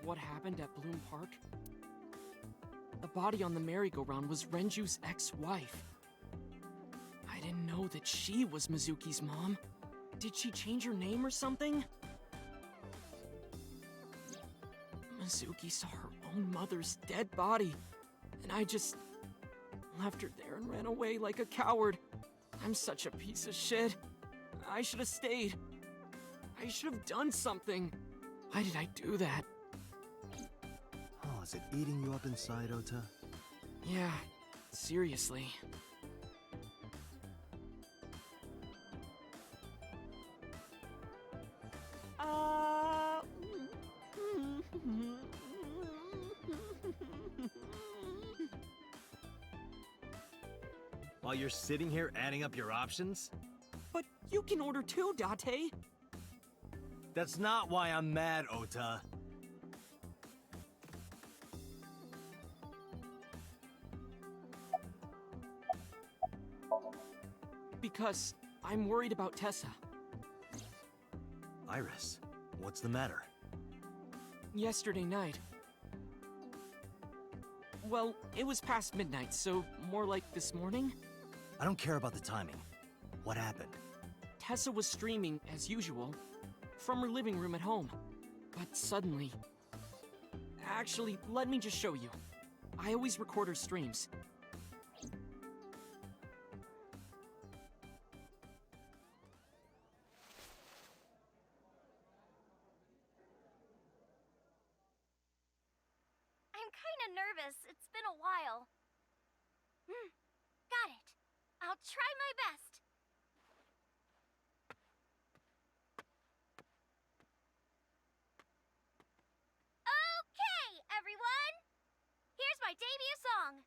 [SPEAKER 4] what happened at Bloom Park? The body on the merry-go-round was Renju's ex-wife. I didn't know that she was Mizuki's mom. Did she change her name or something? Mizuki saw her own mother's dead body, and I just left her there and ran away like a coward. I'm such a piece of shit. I should have stayed. I should have done something. Why did I do that?
[SPEAKER 3] Oh, is it eating you up inside, Ota?
[SPEAKER 4] Yeah, seriously.
[SPEAKER 3] While you're sitting here adding up your options?
[SPEAKER 4] But you can order too, Date.
[SPEAKER 3] That's not why I'm mad, Ota.
[SPEAKER 4] Because I'm worried about Tessa.
[SPEAKER 3] Iris, what's the matter?
[SPEAKER 4] Yesterday night. Well, it was past midnight, so more like this morning?
[SPEAKER 3] I don't care about the timing. What happened?
[SPEAKER 4] Tessa was streaming, as usual, from her living room at home. But suddenly... Actually, let me just show you. I always record her streams.
[SPEAKER 11] I'm kinda nervous. It's been a while. Got it. I'll try my best. Okay, everyone! Here's my debut song.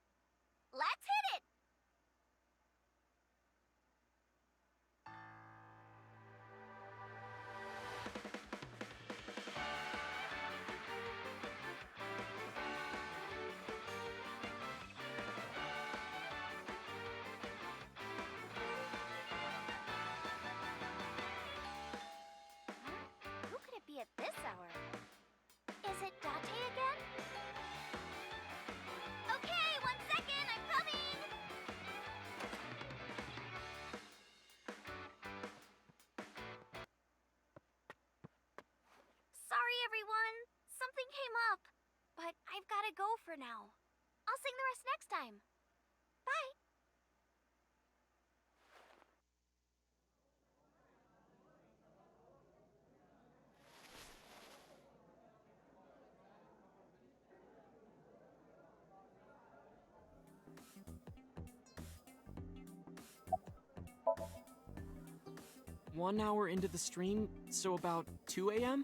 [SPEAKER 11] everyone! Something came up, but I've gotta go for now. I'll sing the rest next time. Bye!
[SPEAKER 4] One hour into the stream, so about 2 a.m.?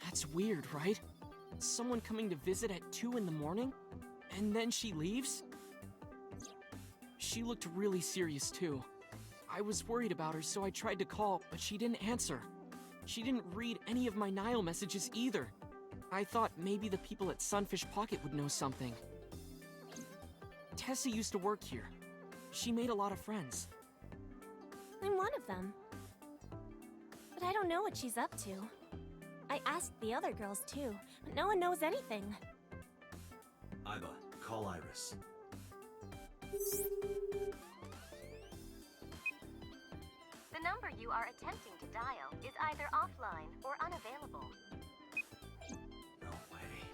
[SPEAKER 4] That's weird, right? Someone coming to visit at 2 in the morning? And then she leaves? She looked really serious too. I was worried about her, so I tried to call, but she didn't answer. She didn't read any of my Nile messages either. I thought maybe the people at Sunfish Pocket would know something. Tessa used to work here. She made a lot of friends.
[SPEAKER 11] I'm one of them. But I don't know what she's up to. I asked the other girls too, but no one knows anything.
[SPEAKER 3] Iba, call Iris.
[SPEAKER 14] The number you are attempting to dial is either offline or unavailable.
[SPEAKER 3] No way.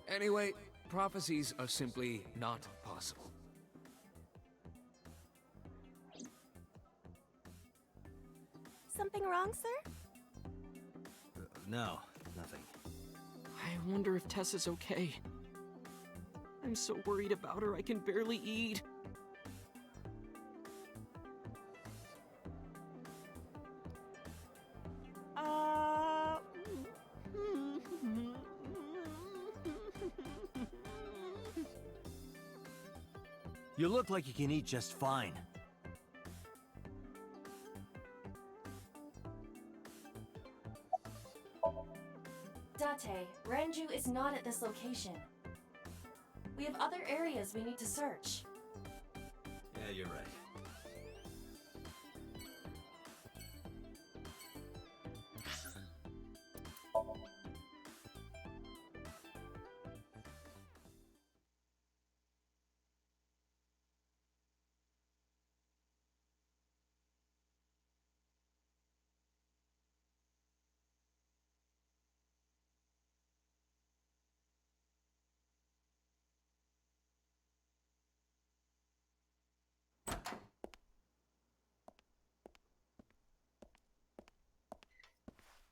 [SPEAKER 5] Anyway, prophecies are simply not possible.
[SPEAKER 11] Something wrong, sir?
[SPEAKER 3] No, nothing.
[SPEAKER 4] I wonder if Tessa's okay. I'm so worried about her, I can barely eat.
[SPEAKER 3] You look like you can eat just fine.
[SPEAKER 9] Date, Ranju is not at this location. We have other areas we need to search.
[SPEAKER 3] Yeah, you're right.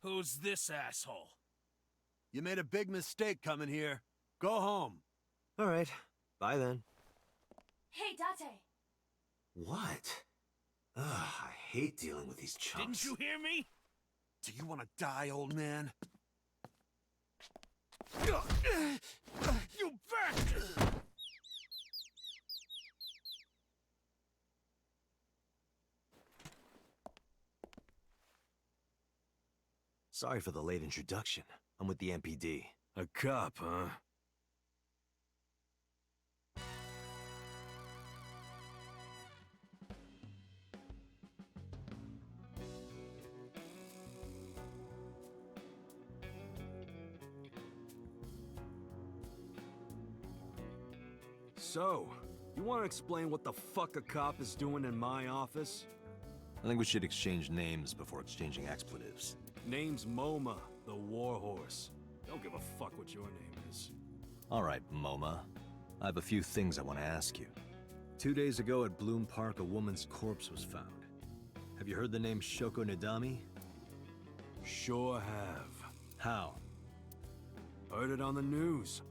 [SPEAKER 15] Who's this asshole?
[SPEAKER 3] You made a big mistake coming here. Go home. All right. Bye then.
[SPEAKER 9] Hey, Date!
[SPEAKER 3] What? Ugh, I hate dealing with these chumps.
[SPEAKER 15] Didn't you hear me?
[SPEAKER 3] Do you want to die, old man?
[SPEAKER 15] You bastard!
[SPEAKER 3] Sorry for the late introduction. I'm with the MPD.
[SPEAKER 15] A cop, huh?
[SPEAKER 16] So, you want to explain what the fuck a cop is doing in my office?
[SPEAKER 3] I think we should exchange names before exchanging expletives.
[SPEAKER 16] Name's MoMA, the Warhorse. Don't give a fuck what your name is.
[SPEAKER 3] All right, MoMA. I have a few things I want to ask you. 2 days ago at Bloom Park, a woman's corpse was found. Have you heard the name Shoko Nadami?
[SPEAKER 16] Sure have.
[SPEAKER 3] How?
[SPEAKER 16] Heard it on the news.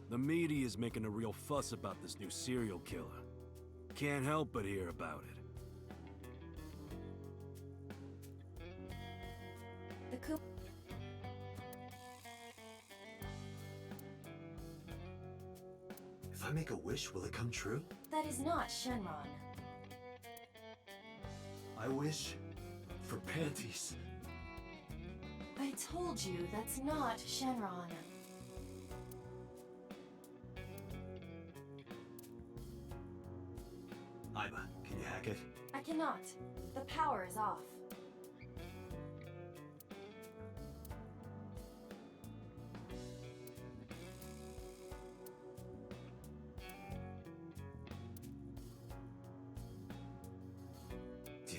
[SPEAKER 16] The media's making a real fuss about this new serial killer. Can't help but hear about it.
[SPEAKER 9] The coup.
[SPEAKER 3] If I make a wish, will it come true?
[SPEAKER 9] That is not Shenron.
[SPEAKER 3] I wish for panties.
[SPEAKER 9] I told you that's not Shenron.
[SPEAKER 3] Iba, can you hack it?
[SPEAKER 9] I cannot. The power is off.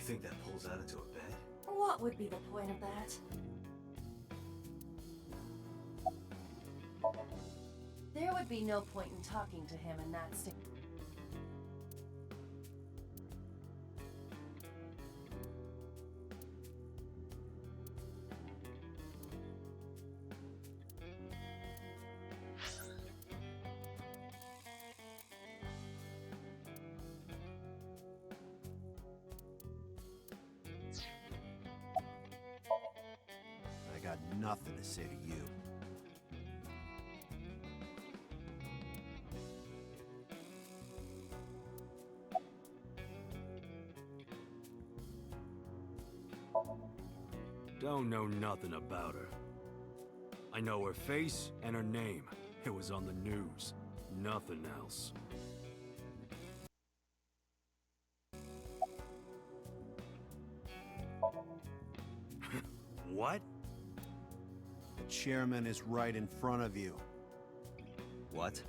[SPEAKER 3] think that pulls out into a bed?
[SPEAKER 9] What would be the point of that? There would be no point in talking to him in that state.
[SPEAKER 3] I got nothing to say to you.
[SPEAKER 16] Don't know nothing about her. I know her face and her name. It was on the news. Nothing else. What?
[SPEAKER 3] The chairman is right in front of you. What?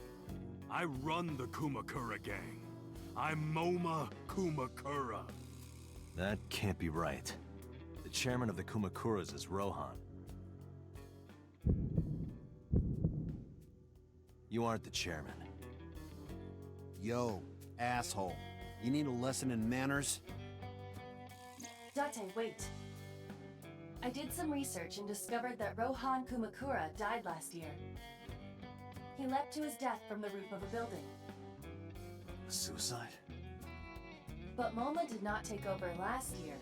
[SPEAKER 16] I run the Kumakura gang. I'm Moma Kumakura.
[SPEAKER 3] That can't be right. The chairman of the Kumakuras is Rohan. You aren't the chairman. Yo, asshole. You need a lesson in manners?
[SPEAKER 9] Date, wait. I did some research and discovered that Rohan Kumakura died last year. He leapt to his death from the roof of a building.
[SPEAKER 3] Suicide?
[SPEAKER 9] But Moma did not take over last year.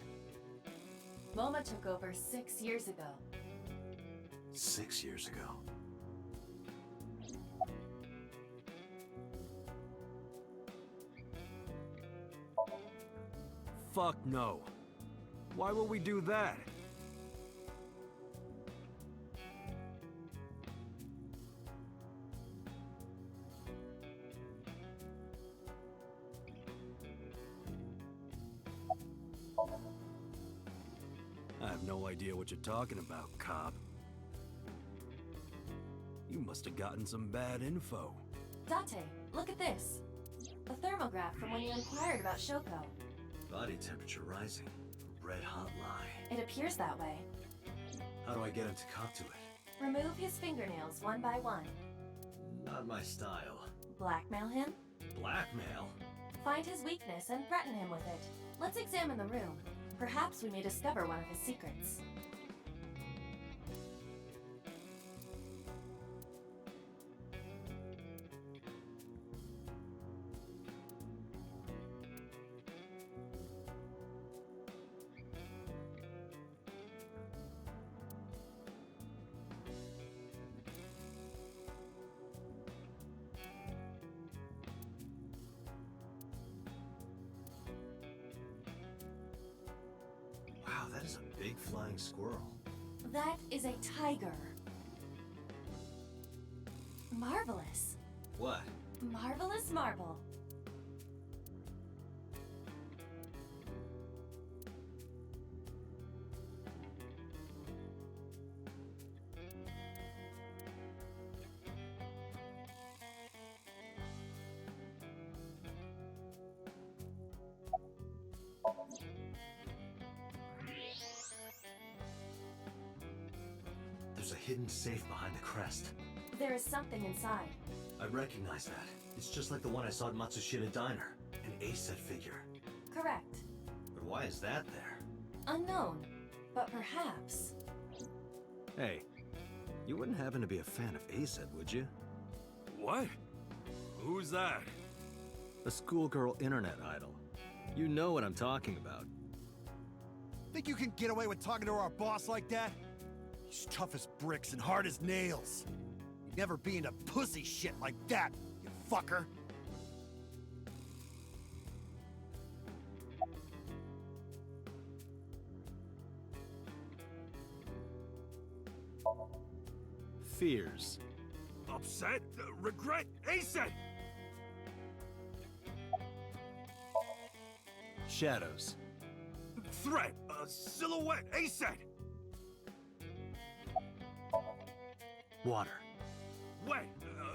[SPEAKER 9] Moma took over 6 years ago.
[SPEAKER 3] 6 years ago.
[SPEAKER 16] Fuck no. Why would we do that? I have no idea what you're talking about, cop. You must have gotten some bad info.
[SPEAKER 9] Date, look at this. A thermograph from when you inquired about Shoko.
[SPEAKER 3] Body temperature rising. Red hot lie.
[SPEAKER 9] It appears that way.
[SPEAKER 3] How do I get him to cop to it?
[SPEAKER 9] Remove his fingernails one by one.
[SPEAKER 3] Not my style.
[SPEAKER 9] Blackmail him?
[SPEAKER 3] Blackmail?
[SPEAKER 9] Find his weakness and threaten him with it. Let's examine the room. Perhaps we may discover one of his secrets.
[SPEAKER 3] Wow, that is a big flying squirrel.
[SPEAKER 9] That is a tiger. Marvelous.
[SPEAKER 3] What?
[SPEAKER 9] Marvelous marble.
[SPEAKER 3] There's a hidden safe behind the crest.
[SPEAKER 9] There is something inside.
[SPEAKER 3] I recognize that. It's just like the one I saw at Matsushita Diner. An A-set figure.
[SPEAKER 9] Correct.
[SPEAKER 3] But why is that there?
[SPEAKER 9] Unknown, but perhaps.
[SPEAKER 3] Hey, you wouldn't happen to be a fan of A-set, would you?
[SPEAKER 16] What? Who's that?
[SPEAKER 3] A schoolgirl internet idol. You know what I'm talking about.
[SPEAKER 17] Think you can get away with talking to our boss like that? He's tough as bricks and hard as nails. You'd never be into pussy shit like that, you fucker.
[SPEAKER 3] Fears.
[SPEAKER 16] Upset? Regret? A-set!
[SPEAKER 3] Shadows.
[SPEAKER 16] Threat! Silhouette! A-set!
[SPEAKER 3] Water.
[SPEAKER 16] Wet!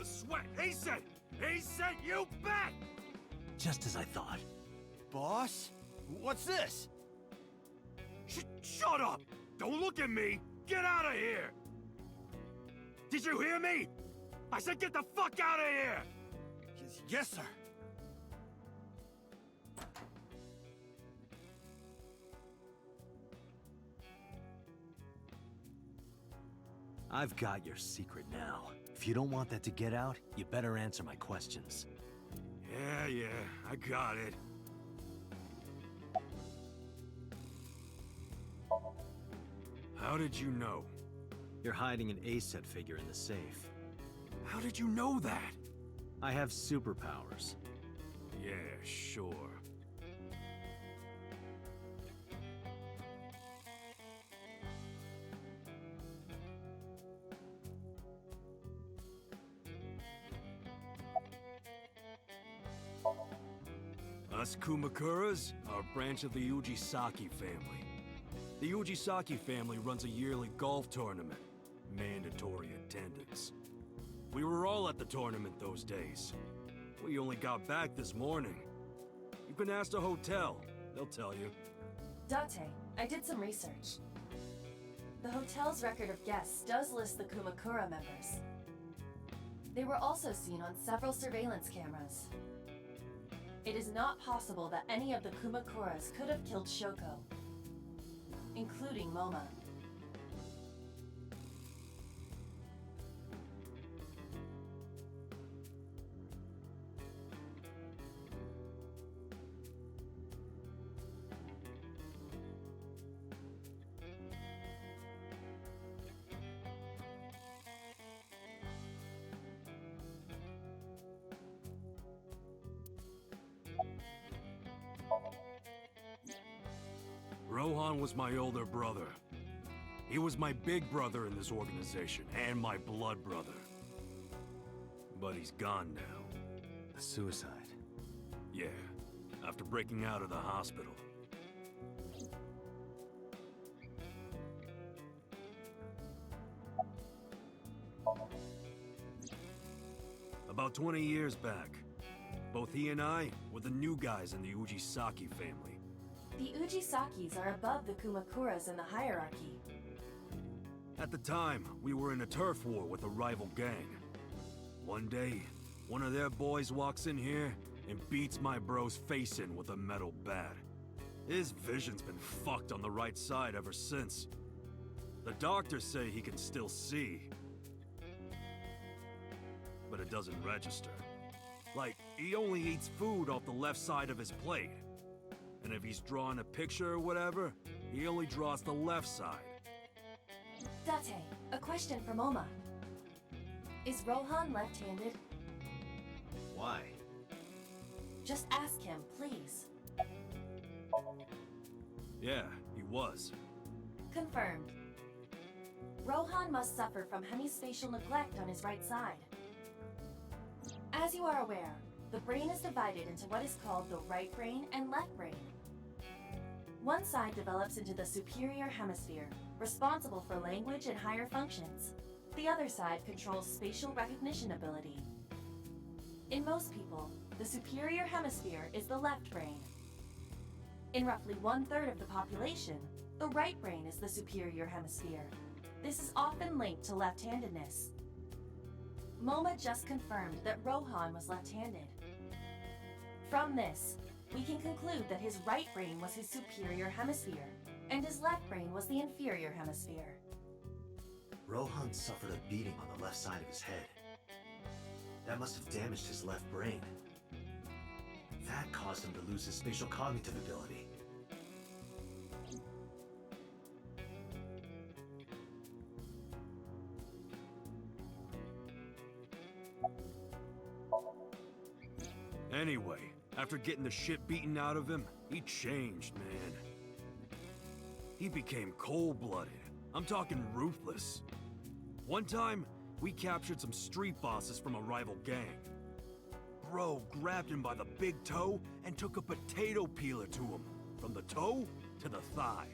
[SPEAKER 16] Sweat! A-set! A-set, you bet!
[SPEAKER 3] Just as I thought.
[SPEAKER 17] Boss? What's this?
[SPEAKER 16] Shut up! Don't look at me! Get out of here! Did you hear me? I said get the fuck out of here!
[SPEAKER 17] Yes, sir.
[SPEAKER 3] I've got your secret now. If you don't want that to get out, you better answer my questions.
[SPEAKER 16] Yeah, I got it. How did you know?
[SPEAKER 3] You're hiding an A-set figure in the safe.
[SPEAKER 16] How did you know that?
[SPEAKER 3] I have superpowers.
[SPEAKER 16] Yeah, sure. Us Kumakuras are a branch of the Ujisaki family. The Ujisaki family runs a yearly golf tournament. Mandatory attendance. We were all at the tournament those days. We only got back this morning. You can ask the hotel. They'll tell you.
[SPEAKER 9] Date, I did some research. The hotel's record of guests does list the Kumakura members. They were also seen on several surveillance cameras. It is not possible that any of the Kumakuras could have killed Shoko, including Moma.
[SPEAKER 16] Rohan was my older brother. He was my big brother in this organization, and my blood brother. But he's gone now.
[SPEAKER 3] A suicide?
[SPEAKER 16] Yeah, after breaking out of the hospital. About 20 years back, both he and I were the new guys in the Ujisaki family.
[SPEAKER 9] The Ujisakis are above the Kumakuras in the hierarchy.
[SPEAKER 16] At the time, we were in a turf war with a rival gang. One day, one of their boys walks in here and beats my bro's face in with a metal bat. His vision's been fucked on the right side ever since. The doctors say he can still see, but it doesn't register. Like, he only eats food off the left side of his plate. And if he's drawing a picture or whatever, he only draws the left side.
[SPEAKER 9] Date, a question for Moma. Is Rohan left-handed?
[SPEAKER 3] Why?
[SPEAKER 9] Just ask him, please.
[SPEAKER 16] Yeah, he was.
[SPEAKER 9] Confirmed. Rohan must suffer from hemispatial neglect on his right side. As you are aware, the brain is divided into what is called the right brain and left brain. One side develops into the superior hemisphere, responsible for language and higher functions. The other side controls spatial recognition ability. In most people, the superior hemisphere is the left brain. In roughly 1/3 of the population, the right brain is the superior hemisphere. This is often linked to left-handedness. Moma just confirmed that Rohan was left-handed. From this, we can conclude that his right brain was his superior hemisphere, and his left brain was the inferior hemisphere.
[SPEAKER 3] Rohan suffered a beating on the left side of his head. That must have damaged his left brain. That caused him to lose his spatial cognitive ability.
[SPEAKER 16] Anyway, after getting the shit beaten out of him, he changed, man. He became cold-blooded. I'm talking ruthless. One time, we captured some street bosses from a rival gang. Bro grabbed him by the big toe and took a potato peeler to him, from the toe to the thigh.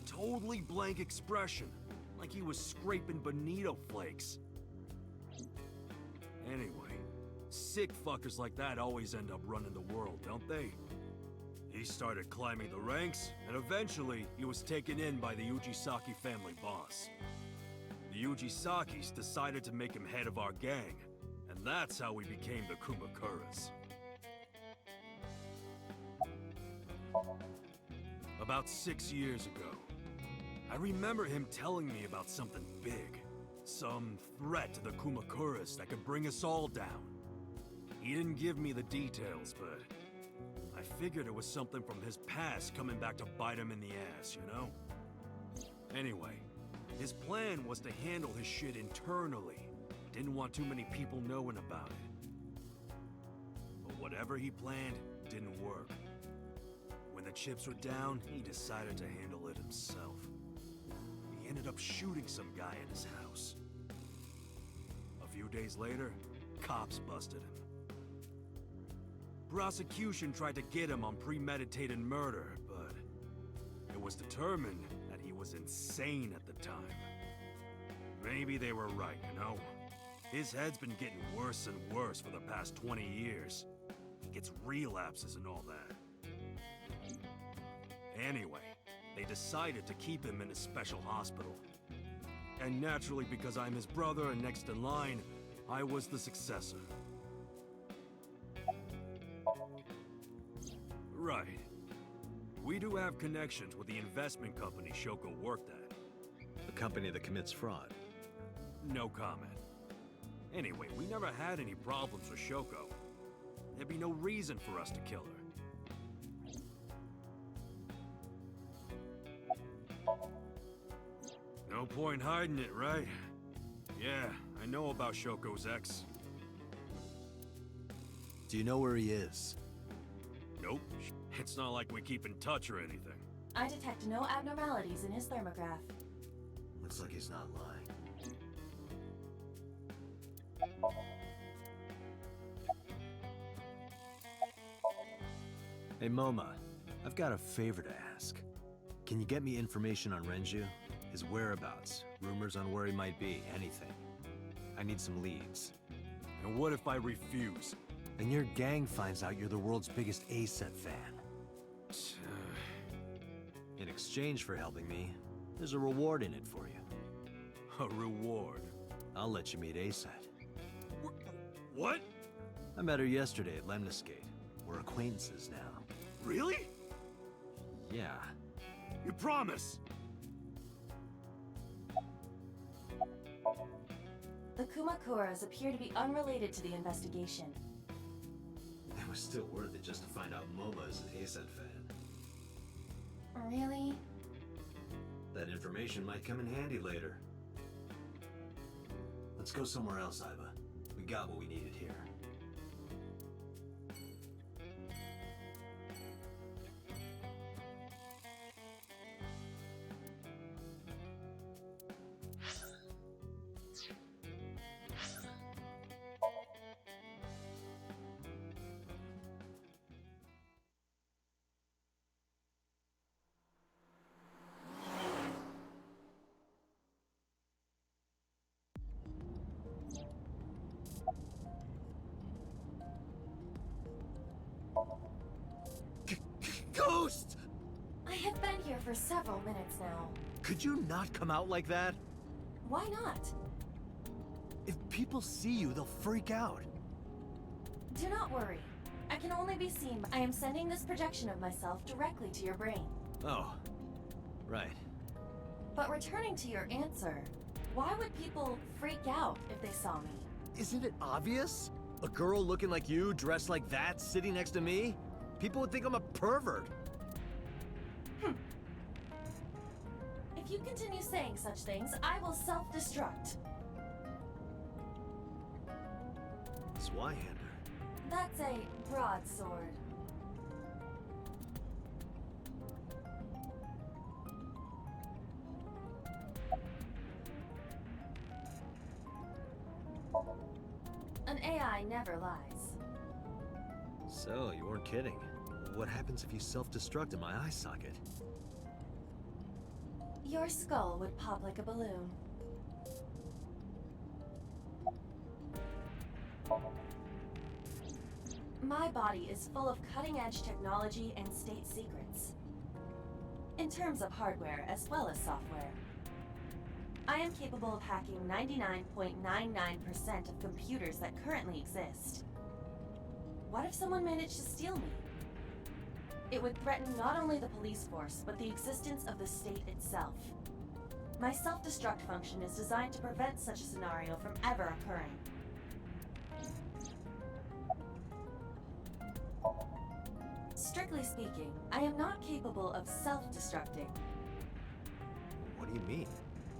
[SPEAKER 16] Totally blank expression, like he was scraping bonito flakes. Anyway, sick fuckers like that always end up running the world, don't they? He started climbing the ranks, and eventually he was taken in by the Ujisaki family boss. The Ujisakis decided to make him head of our gang, and that's how we became the Kumakuras. About 6 years ago, I remember him telling me about something big. Some threat to the Kumakuras that could bring us all down. He didn't give me the details, but I figured it was something from his past coming back to bite him in the ass, you know? Anyway, his plan was to handle his shit internally. Didn't want too many people knowing about it. But whatever he planned didn't work. When the chips were down, he decided to handle it himself. He ended up shooting some guy at his house. A few days later, cops busted him. Prosecution tried to get him on premeditated murder, but it was determined that he was insane at the time. Maybe they were right, you know? His head's been getting worse and worse for the past 20 years. He gets relapses and all that. Anyway, they decided to keep him in a special hospital. And naturally, because I'm his brother and next in line, I was the successor. Right. We do have connections with the investment company Shoko worked at.
[SPEAKER 3] The company that commits fraud.
[SPEAKER 16] No comment. Anyway, we never had any problems with Shoko. There'd be no reason for us to kill her. No point hiding it, right? Yeah, I know about Shoko's ex.
[SPEAKER 3] Do you know where he is?
[SPEAKER 16] Nope. It's not like we keep in touch or anything.
[SPEAKER 9] I detect no abnormalities in his thermograph.
[SPEAKER 3] Looks like he's not lying. Hey, Moma. I've got a favor to ask. Can you get me information on Renju? His whereabouts, rumors on where he might be, anything. I need some leads.
[SPEAKER 16] And what if I refuse?
[SPEAKER 3] Then your gang finds out you're the world's biggest A-set fan. In exchange for helping me, there's a reward in it for you.
[SPEAKER 16] A reward?
[SPEAKER 3] I'll let you meet A-set.
[SPEAKER 16] What?
[SPEAKER 3] I met her yesterday at Lemniscate. We're acquaintances now.
[SPEAKER 16] Really?
[SPEAKER 3] Yeah.
[SPEAKER 16] You promise?
[SPEAKER 9] The Kumakuras appear to be unrelated to the investigation.
[SPEAKER 3] It was still worth it just to find out Moma is an A-set fan.
[SPEAKER 9] Really?
[SPEAKER 3] That information might come in handy later. Let's go somewhere else, Iva. We got what we needed here. Ghost!
[SPEAKER 9] I have been here for several minutes now.
[SPEAKER 3] Could you not come out like that?
[SPEAKER 9] Why not?
[SPEAKER 3] If people see you, they'll freak out.
[SPEAKER 9] Do not worry. I can only be seen. I am sending this projection of myself directly to your brain.
[SPEAKER 3] Oh, right.
[SPEAKER 9] But returning to your answer, why would people freak out if they saw me?
[SPEAKER 3] Isn't it obvious? A girl looking like you, dressed like that, sitting next to me? People would think I'm a pervert.
[SPEAKER 9] If you continue saying such things, I will self-destruct.
[SPEAKER 3] Swyhander.
[SPEAKER 9] That's a broadsword. An AI never lies.
[SPEAKER 3] So, you weren't kidding. What happens if you self-destruct in my eye socket?
[SPEAKER 9] Your skull would pop like a balloon. My body is full of cutting-edge technology and state secrets. In terms of hardware as well as software. I am capable of hacking 99.99% of computers that currently exist. What if someone managed to steal me? It would threaten not only the police force, but the existence of the state itself. My self-destruct function is designed to prevent such a scenario from ever occurring. Strictly speaking, I am not capable of self-destructing.
[SPEAKER 3] What do you mean?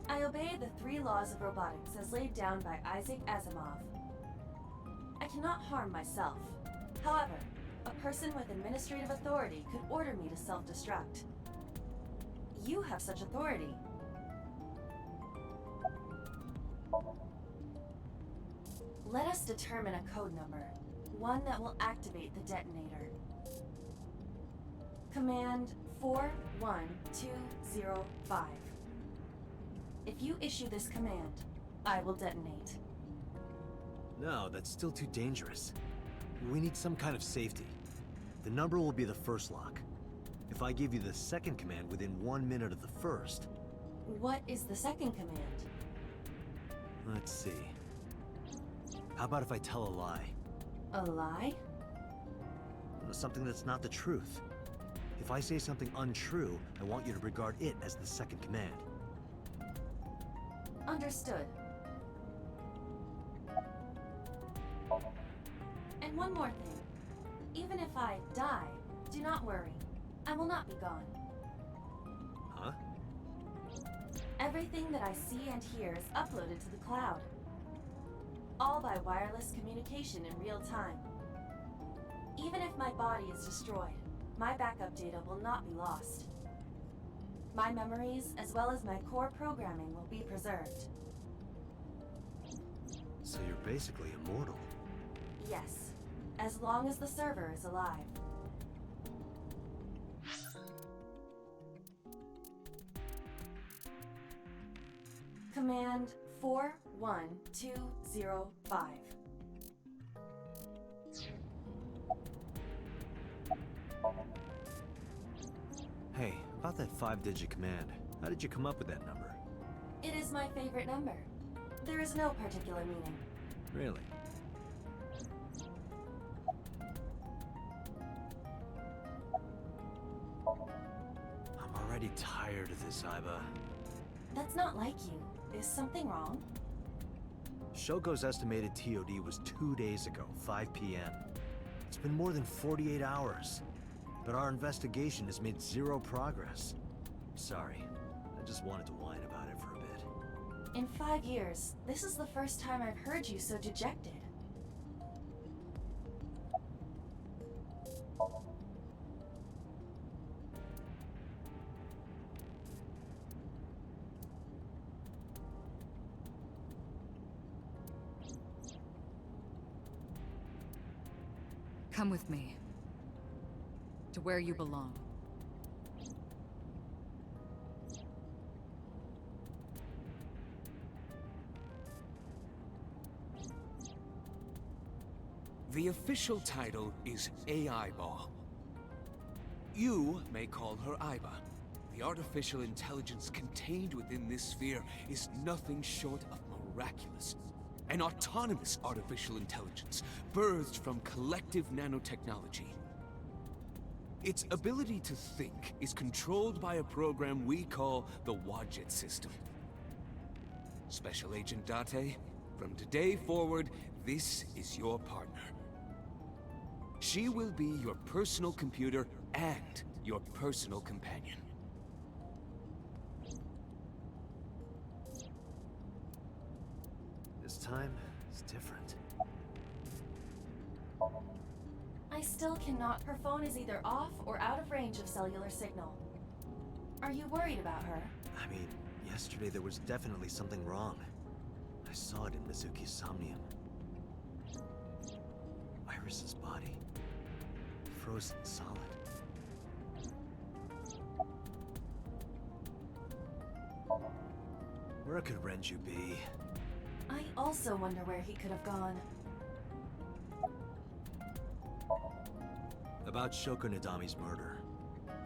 [SPEAKER 9] I obey the 3 laws of robotics as laid down by Isaac Asimov. I cannot harm myself. However, a person with administrative authority could order me to self-destruct. You have such authority. Let us determine a code number, one that will activate the detonator. Command 41205. If you issue this command, I will detonate.
[SPEAKER 3] No, that's still too dangerous. We need some kind of safety. The number will be the first lock. If I give you the second command within 1 minute of the first...
[SPEAKER 9] What is the second command?
[SPEAKER 3] Let's see. How about if I tell a lie?
[SPEAKER 9] A lie?
[SPEAKER 3] Something that's not the truth. If I say something untrue, I want you to regard it as the second command.
[SPEAKER 9] Understood. And one more thing. Even if I die, do not worry. I will not be gone.
[SPEAKER 3] Huh?
[SPEAKER 9] Everything that I see and hear is uploaded to the cloud. All by wireless communication in real time. Even if my body is destroyed, my backup data will not be lost. My memories, as well as my core programming, will be preserved.
[SPEAKER 3] So you're basically immortal.
[SPEAKER 9] Yes, as long as the server is alive. Command 41205.
[SPEAKER 3] Hey, about that 5-digit command. How did you come up with that number?
[SPEAKER 9] It is my favorite number. There is no particular meaning.
[SPEAKER 3] Really? I'm already tired of this, Iba.
[SPEAKER 9] That's not like you. Is something wrong?
[SPEAKER 3] Shoko's estimated TOD was 2 days ago, 5 p.m. It's been more than 48 hours. But our investigation has made 0 progress. Sorry, I just wanted to whine about it for a bit.
[SPEAKER 9] In 5 years, this is the first time I've heard you so dejected.
[SPEAKER 8] Come with me. To where you belong.
[SPEAKER 5] The official title is AI Ball. You may call her Iba. The artificial intelligence contained within this sphere is nothing short of miraculous. An autonomous artificial intelligence birthed from collective nanotechnology. Its ability to think is controlled by a program we call the Wadjet system. Special Agent Date, from today forward, this is your partner. She will be your personal computer and your personal companion.
[SPEAKER 3] This time, it's different.
[SPEAKER 9] I still cannot. Her phone is either off or out of range of cellular signal. Are you worried about her?
[SPEAKER 3] I mean, yesterday there was definitely something wrong. I saw it in Mizuki's Somnium. Iris's body. Frozen solid. Where could Renju be?
[SPEAKER 9] I also wonder where he could have gone.
[SPEAKER 3] About Shoko Nadami's murder.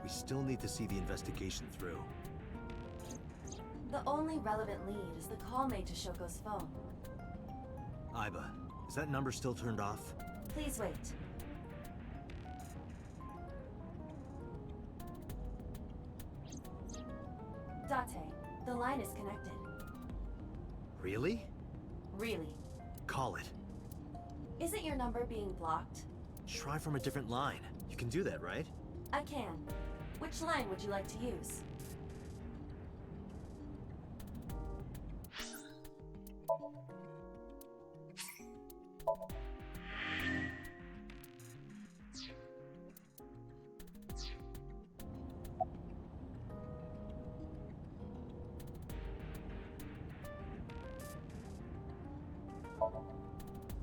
[SPEAKER 3] We still need to see the investigation through.
[SPEAKER 9] The only relevant lead is the call made to Shoko's phone.
[SPEAKER 3] Aiba, is that number still turned off?
[SPEAKER 9] Please wait. Date, the line is connected.
[SPEAKER 3] Really?
[SPEAKER 9] Really.
[SPEAKER 3] Call it.
[SPEAKER 9] Isn't your number being blocked?
[SPEAKER 3] Try from a different line. You can do that, right?
[SPEAKER 9] I can. Which line would you like to use?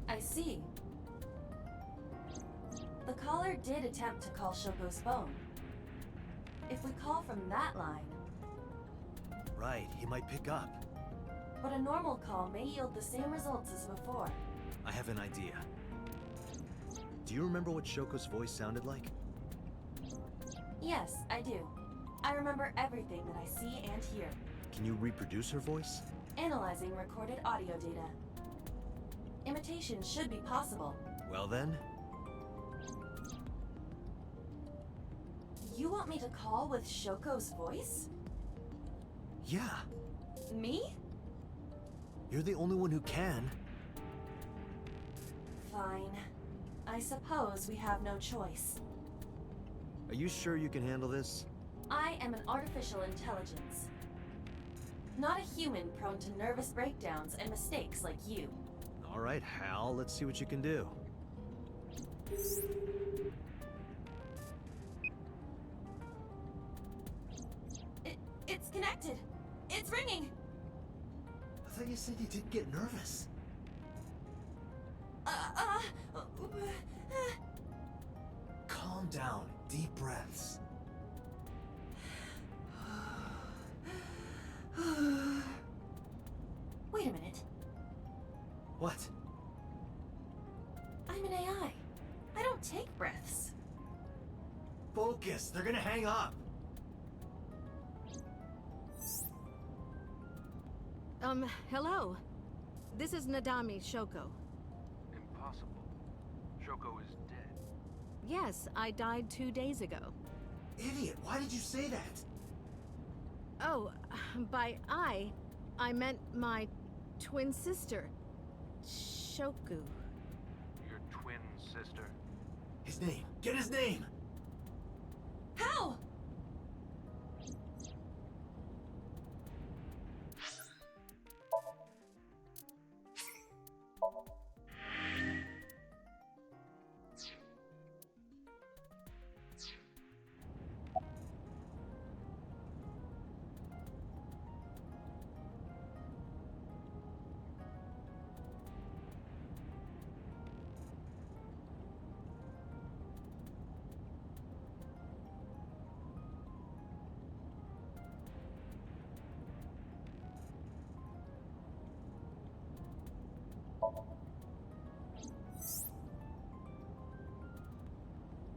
[SPEAKER 9] I see. The caller did attempt to call Shoko's phone. If we call from that line...
[SPEAKER 3] Right, he might pick up.
[SPEAKER 9] But a normal call may yield the same results as before.
[SPEAKER 3] I have an idea. Do you remember what Shoko's voice sounded like?
[SPEAKER 9] Yes, I do. I remember everything that I see and hear.
[SPEAKER 3] Can you reproduce her voice?
[SPEAKER 9] Analyzing recorded audio data. Imitation should be possible.
[SPEAKER 3] Well then...
[SPEAKER 9] You want me to call with Shoko's voice?
[SPEAKER 3] Yeah.
[SPEAKER 9] Me?
[SPEAKER 3] You're the only one who can.
[SPEAKER 9] Fine. I suppose we have no choice.
[SPEAKER 3] Are you sure you can handle this?
[SPEAKER 9] I am an artificial intelligence. Not a human prone to nervous breakdowns and mistakes like you.
[SPEAKER 3] All right, Hal, let's see what you can do.
[SPEAKER 9] It's connected. It's ringing.
[SPEAKER 3] I thought you said you didn't get nervous. Calm down. Deep breaths.
[SPEAKER 9] Wait a minute.
[SPEAKER 3] What?
[SPEAKER 9] I'm an AI. I don't take breaths.
[SPEAKER 3] Focus. They're gonna hang up.
[SPEAKER 18] Hello. This is Nadami Shoko.
[SPEAKER 10] Impossible. Shoko is dead.
[SPEAKER 18] Yes, I died 2 days ago.
[SPEAKER 3] Idiot, why did you say that?
[SPEAKER 18] Oh, by I meant my twin sister, Shoku.
[SPEAKER 10] Your twin sister?
[SPEAKER 3] His name. Get his name!
[SPEAKER 9] How?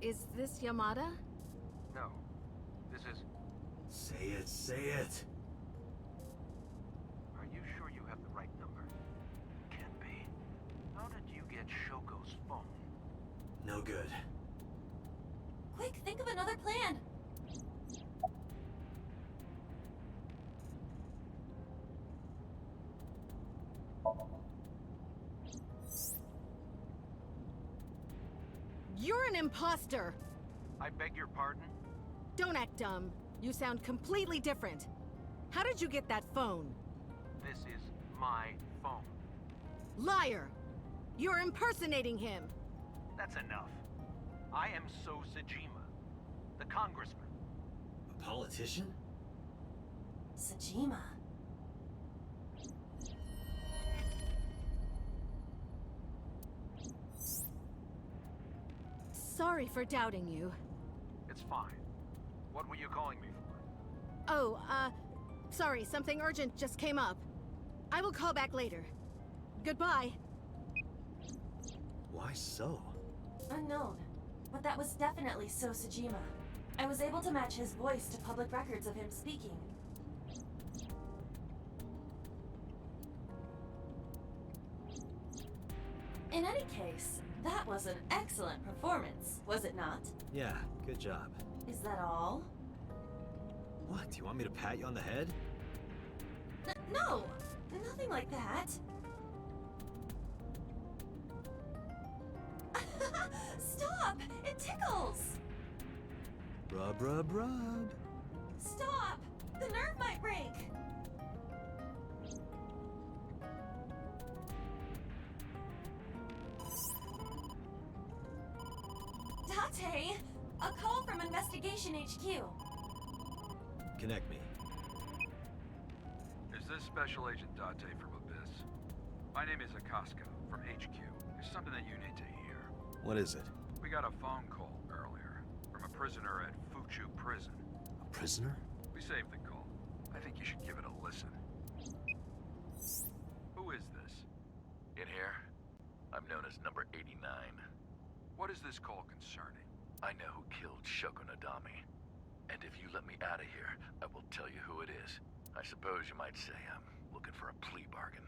[SPEAKER 18] Is this Yamada?
[SPEAKER 10] No. This is...
[SPEAKER 3] Say it, say it.
[SPEAKER 10] Are you sure you have the right number? Can't be. How did you get Shoko's phone?
[SPEAKER 3] No good.
[SPEAKER 9] Quick, think of another plan.
[SPEAKER 18] You're an imposter!
[SPEAKER 10] I beg your pardon?
[SPEAKER 18] Don't act dumb. You sound completely different. How did you get that phone?
[SPEAKER 10] This is my phone.
[SPEAKER 18] Liar! You're impersonating him!
[SPEAKER 10] That's enough. I am So Sajima, the congressman.
[SPEAKER 3] A politician?
[SPEAKER 9] Sajima.
[SPEAKER 18] Sorry for doubting you.
[SPEAKER 10] It's fine. What were you calling me for?
[SPEAKER 18] Oh, sorry, something urgent just came up. I will call back later. Goodbye.
[SPEAKER 3] Why so?
[SPEAKER 9] Unknown. but that was definitely So Sajima. I was able to match his voice to public records of him speaking. In any case, that was an excellent performance, was it not?
[SPEAKER 3] Yeah, good job.
[SPEAKER 9] Is that all?
[SPEAKER 3] What, do you want me to pat you on the head?
[SPEAKER 9] No! Nothing like that. Stop! It tickles!
[SPEAKER 3] Rub, rub, rub.
[SPEAKER 9] Stop! The nerve might break! Date! A call from Investigation HQ.
[SPEAKER 3] Connect me.
[SPEAKER 6] Is this Special Agent Date from Abyss? My name is Akaska from HQ. There's something that you need to hear.
[SPEAKER 3] What is it?
[SPEAKER 6] We got a phone call earlier from a prisoner at Fuchu Prison.
[SPEAKER 3] A prisoner?
[SPEAKER 6] We saved the call. I think you should give it a listen. Who is this?
[SPEAKER 19] In here, I'm known as number 89.
[SPEAKER 6] What is this call concerning?
[SPEAKER 19] I know who killed Shoko Nadami. And if you let me out of here, I will tell you who it is. I suppose you might say I'm looking for a plea bargain.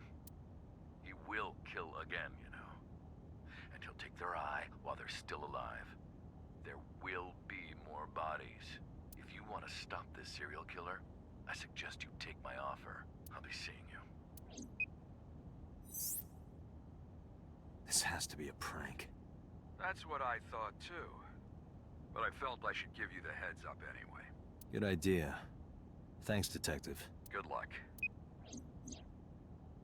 [SPEAKER 19] He will kill again, you know. And he'll take their eye while they're still alive. There will be more bodies. If you want to stop this serial killer, I suggest you take my offer. I'll be seeing you.
[SPEAKER 3] This has to be a prank.
[SPEAKER 6] That's what I thought too. But I felt I should give you the heads up anyway.
[SPEAKER 3] Good idea. Thanks, Detective.
[SPEAKER 19] Good luck.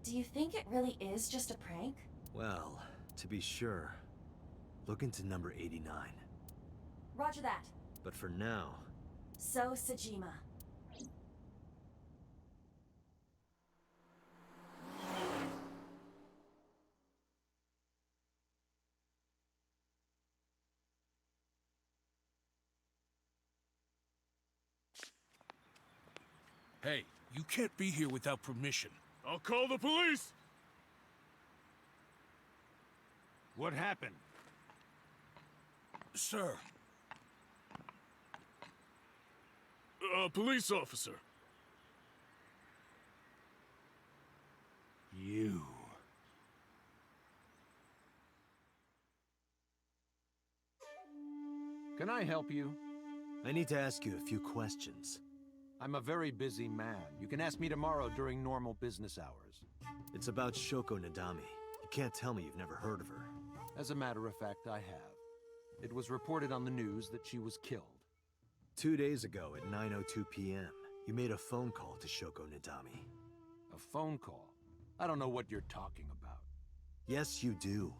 [SPEAKER 9] Do you think it really is just a prank?
[SPEAKER 3] Well, to be sure, look into number 89.
[SPEAKER 9] Roger that.
[SPEAKER 3] But for now...
[SPEAKER 9] So Sajima.
[SPEAKER 15] Hey, you can't be here without permission.
[SPEAKER 13] I'll call the police!
[SPEAKER 17] What happened?
[SPEAKER 15] Sir.
[SPEAKER 13] Police officer.
[SPEAKER 17] You.
[SPEAKER 20] Can I help you?
[SPEAKER 3] I need to ask you a few questions.
[SPEAKER 20] I'm a very busy man. You can ask me tomorrow during normal business hours.
[SPEAKER 3] It's about Shoko Nadami. You can't tell me you've never heard of her.
[SPEAKER 20] As a matter of fact, I have. It was reported on the news that she was killed.
[SPEAKER 3] 2 days ago at 9:02 p.m., you made a phone call to Shoko Nadami.
[SPEAKER 20] A phone call? I don't know what you're talking about.
[SPEAKER 3] Yes, you do.